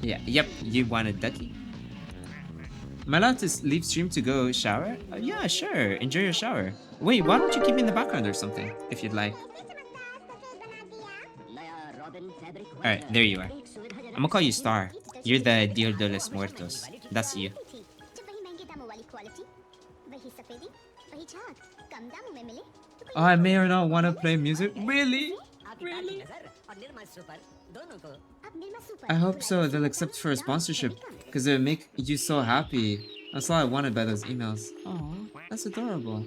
S1: Yeah, yep, you want a ducky? Am I allowed to leave stream to go shower? Yeah, sure. Enjoy your shower. Wait, why don't you keep me in the background or something, if you'd like? Alright, there you are. I'm gonna call you Star. You're the Dia de los Muertos. That's you. Oh, I may or not want to play music. Really? Really? I hope so. They'll accept for a sponsorship because it'll make you so happy. That's all I wanted by those emails. Oh, that's adorable.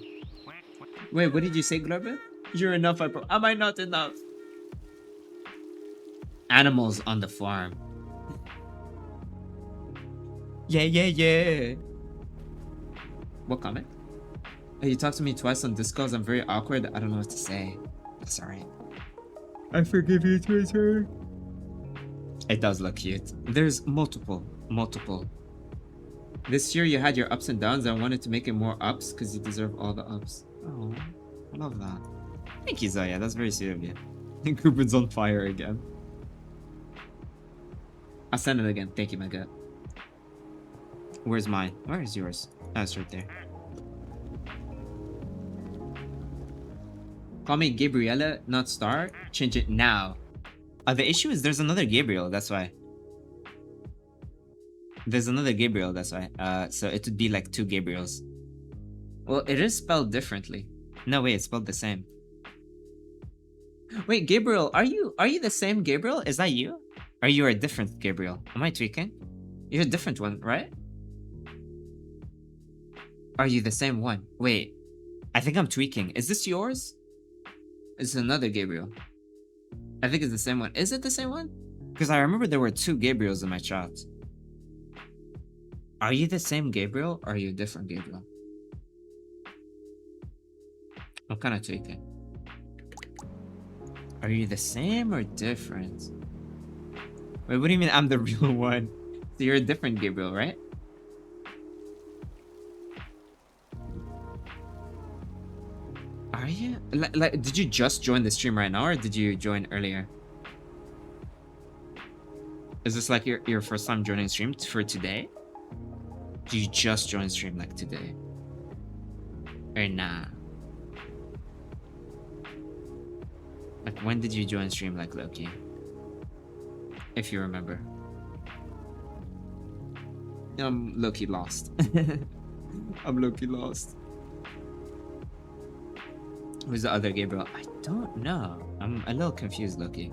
S1: Wait, what did you say, Glover? You're enough. Am I not enough? Animals on the farm. Yeah. What comment? Hey, you talked to me twice on Discord. I'm very awkward. I don't know what to say. That's alright. I forgive you, Twitter. It does look cute. There's multiple. This year you had your ups and downs. I wanted to make it more ups because you deserve all the ups. Oh, I love that. Thank you, Zaya. That's very sweet of you. Cooper's on fire again. I'll send it again. Thank you, my gut. Where's mine? Where is yours? Oh, it's right there. Call me Gabriella, not Star. Change it now. The issue is there's another Gabriel, that's why. There's another Gabriel, that's why. So it would be like two Gabriels. Well, it is spelled differently. No, wait, it's spelled the same. Wait, Gabriel, are you the same Gabriel? Is that you? Or you are a different Gabriel? Am I tweaking? You're a different one, right? Are you the same one? Wait, I think I'm tweaking. Is this yours? It's another Gabriel. I think it's the same one. Is it the same one? Because I remember there were two Gabriels in my chat. Are you the same Gabriel or are you a different Gabriel? I'm kind of tweaking. Are you the same or different? Wait, what do you mean I'm the real one? So you're a different Gabriel, right? Are you? Like, did you just join the stream right now, or did you join earlier? Is this like your first time joining stream for today? Did you just join stream like today? Or nah? Like, when did you join stream like Loki? If you remember. I'm Loki lost. I'm Loki lost. Who's the other Gabriel? I don't know. I'm a little confused, Loki.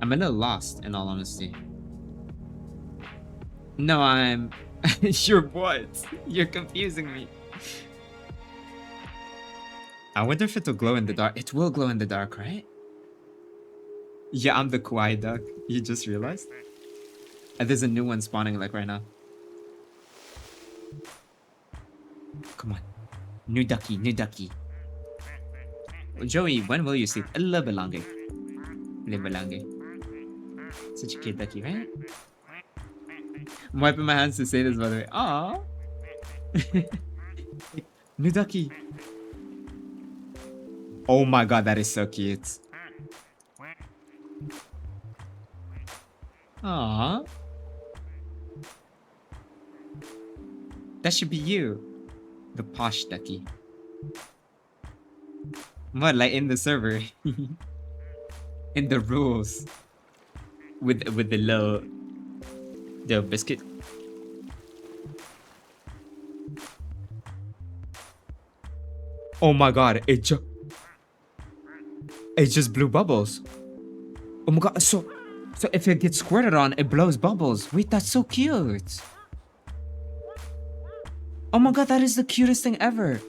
S1: I'm a little lost, in all honesty. No, I'm... You're what? You're confusing me. I wonder if it'll glow in the dark. It will glow in the dark, right? Yeah, I'm the kawaii duck. You just realized? And there's a new one spawning like right now. Come on. New ducky, new ducky. Joey, when will you sleep? A little bit longer. A little bit longer. Such a cute ducky, right? I'm wiping my hands to say this, by the way. Aww. New ducky. Oh my god, that is so cute. Aww. That should be you. The posh ducky. What, like in the server? In the rules. With the little biscuit. Oh my god, it just blew bubbles. Oh my god, so if it gets squirted on, it blows bubbles. Wait, that's so cute. Oh my god, that is the cutest thing ever.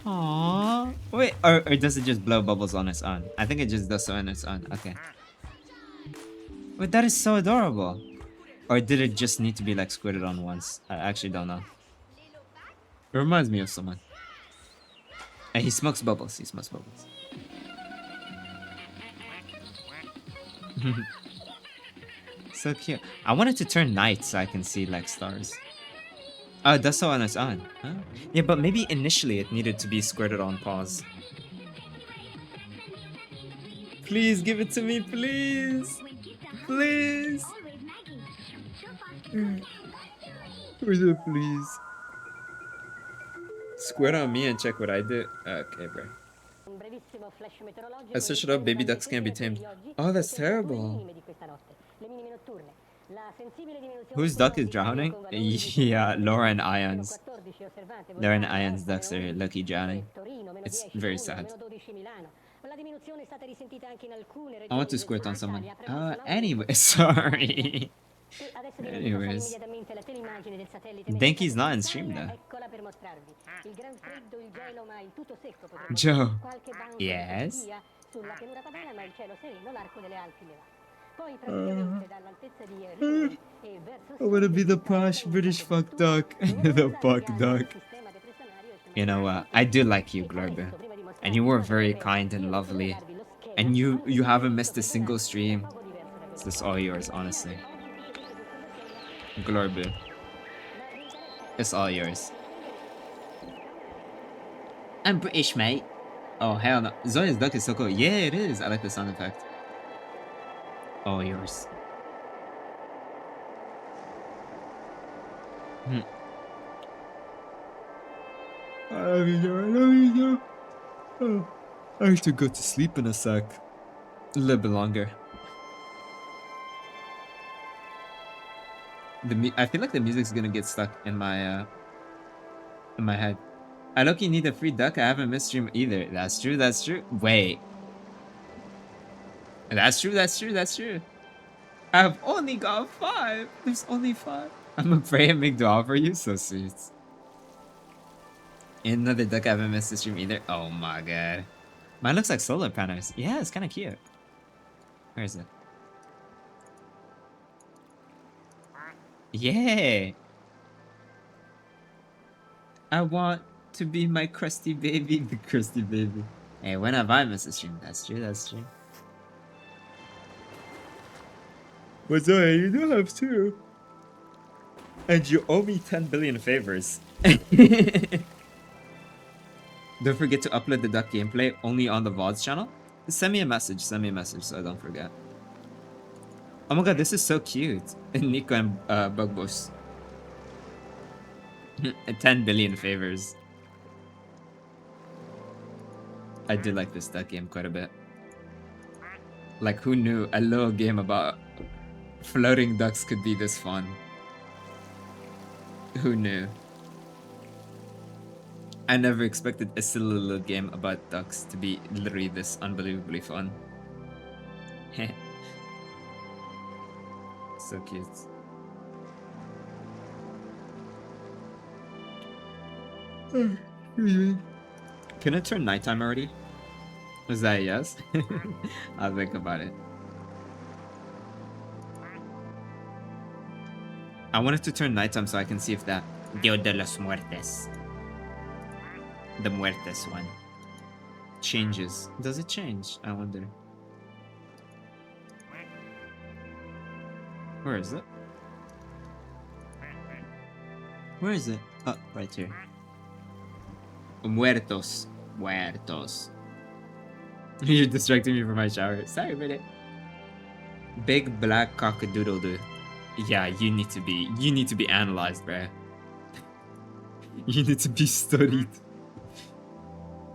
S1: Aww. Wait, or does it just blow bubbles on its own? I think it just does so on its own. Okay. Wait, that is so adorable. Or did it just need to be like squirted on once? I actually don't know. It reminds me of someone. And he smokes bubbles. He smokes bubbles. So cute. I wanted to turn night so I can see like stars. Oh, it does so on its own. Huh? Yeah, but maybe initially it needed to be squirted on pause. Please give it to me, please. Please. Where's it, please? Squirt on me and check what I did. Okay, bro. I searched it up, baby ducks can't be tamed. Oh, that's terrible. Whose duck is drowning? Yeah, Laura and Ion's. Laura and Ion's ducks are lucky drowning. It's very sad. I want to squirt on someone. Anyway, sorry. Anyways. Denki's not in stream though. Joe. Yes? I wanna be the posh British fuck duck. The fuck duck. You know what? I do like you, Glorbe. And you were very kind and lovely. And you haven't missed a single stream. It's just all yours, honestly. Glorbe. It's all yours. I'm British, mate. Oh, hell no. Zoya's duck is so cool. Yeah, it is. I like the sound effect. All yours. I love you, Joe. I love you, Joe. Oh, I have to go to sleep in a sec. A little bit longer. I feel like the music's gonna get stuck in my head. I look, you need a free duck. I haven't missed stream either. That's true. That's true. Wait. That's true. That's true. That's true. I have only got 5. There's only 5. I'm afraid I make dua for you. So sweet. Another duck. I haven't missed the stream either. Oh my god. Mine looks like solar panels. Yeah, it's kind of cute. Where is it? Yeah. I want to be my crusty baby. The crusty baby. Hey, when have I missed a stream? That's true, that's true. But Zoe, you do have two. And you owe me 10 billion favors. Don't forget to upload the duck gameplay only on the VODs channel. Send me a message so I don't forget. Oh my god, this is so cute. Nico and Bugbos. 10 billion favors. I do like this duck game quite a bit. Like, who knew a little game about floating ducks could be this fun? Who knew? I never expected a silly little game about ducks to be literally this unbelievably fun. So cute. Can it turn nighttime already? Is that a yes? I'll think about it. I want it to turn nighttime so I can see if that Dia de los Muertes, the Muertes one, changes. Does it change? I wonder. Where is it? Where is it? Oh, right here. Muertos. Muertos. You're distracting me from my shower. Sorry about it. Big black cockadoodle-doo. Yeah, you need to be analyzed, bruh. You need to be studied.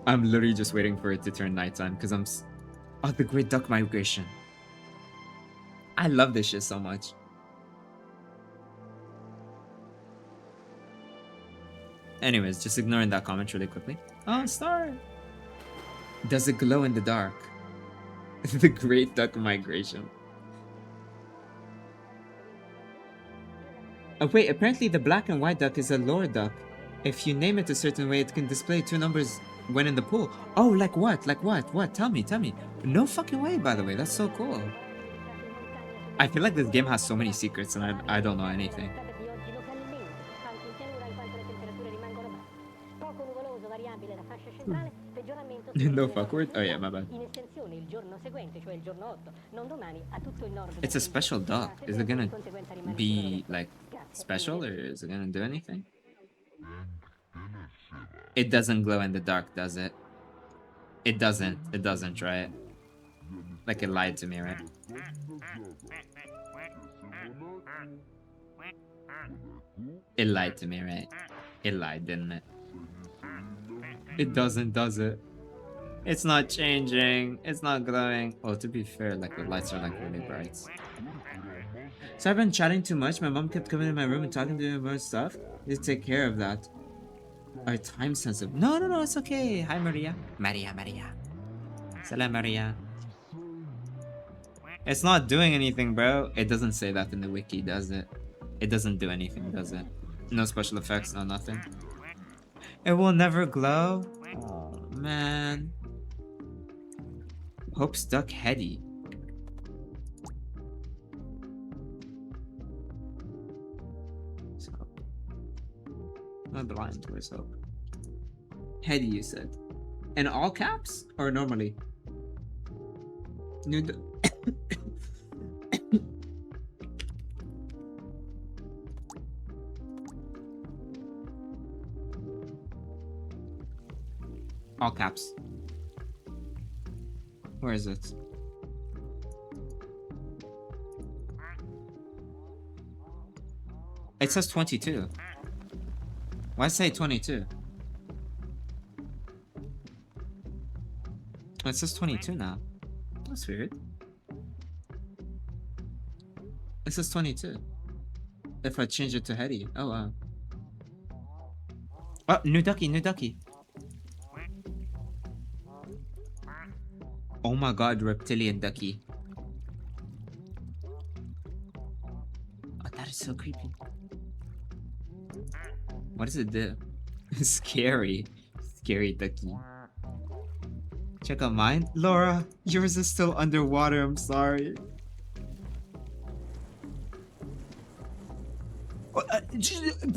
S1: I'm literally just waiting for it to turn nighttime because oh, the Great Duck Migration. I love this shit so much. Anyways, just ignoring that comment really quickly. Oh, star! Does it glow in the dark? The Great Duck Migration. Oh wait, apparently the black and white duck is a lore duck. If you name it a certain way, it can display two numbers when in the pool. Oh, like what? Like what? What? Tell me. No fucking way, by the way. That's so cool. I feel like this game has so many secrets and I don't know anything. No fuck word? Oh yeah, my bad. It's a special duck. Is it gonna be like special or is it gonna do anything? It doesn't glow in the dark, does it? It doesn't, right? Like it lied to me, right? It lied to me, right? It lied, didn't it? It doesn't, does it? It's not changing. It's not glowing. Oh, to be fair, like the lights are like really bright. So I've been chatting too much. My mom kept coming in my room and talking to me about stuff. Just take care of that. Are time sensitive? No, it's okay. Hi, Maria. Maria. Salam, Maria. It's not doing anything, bro. It doesn't say that in the wiki, does it? It doesn't do anything, does it? No special effects, no nothing. It will never glow? Oh, man. Hope's duck heady. I'm blind. Where's Hope? Heady, you said. In all caps? Or normally? New all caps. Where is it? It says 22. Why say 22? It says 22 now. That's weird. It says 22. If I change it to heady. Oh wow. Oh, new ducky. Oh my god, reptilian ducky. Oh, that is so creepy. What does it do? Scary ducky. Check out mine. Laura, yours is still underwater, I'm sorry.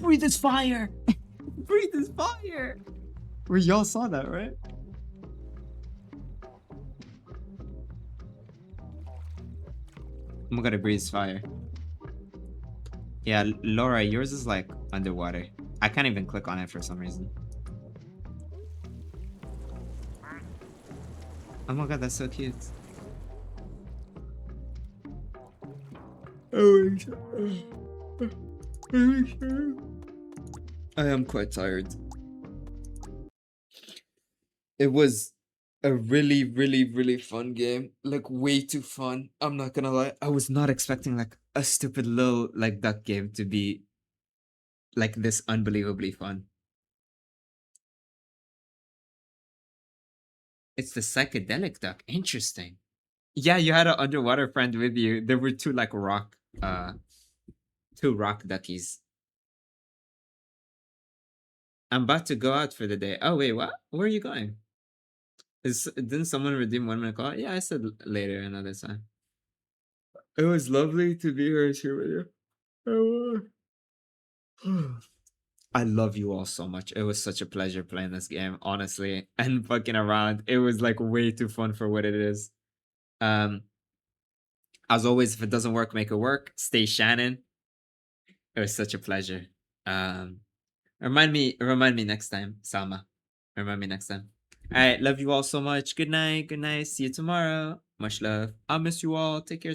S1: Breathe this fire! breathe his fire. Where y'all saw that, right? I'm gonna breathe fire. Yeah, Laura, yours is like underwater. I can't even click on it for some reason. Oh my god, that's so cute. I am quite tired. It was a really, really, really fun game. Like, way too fun. I'm not gonna lie. I was not expecting like a stupid little like duck game to be like this unbelievably fun. It's the psychedelic duck. Interesting. Yeah, you had an underwater friend with you. There were two like rock duckies. I'm about to go out for the day. Oh wait, what? Where are you going? Didn't someone redeem 1 minute call? Yeah, I said later another time. It was lovely to be here with you. I love you all so much. It was such a pleasure playing this game, honestly, and fucking around. It was like way too fun for what it is. As always, if it doesn't work, make it work. Stay Shannon. It was such a pleasure. Remind me next time, Salma. Remind me next time. All right, love you all so much. Good night. Good night. See you tomorrow. Much love. I'll miss you all. Take care.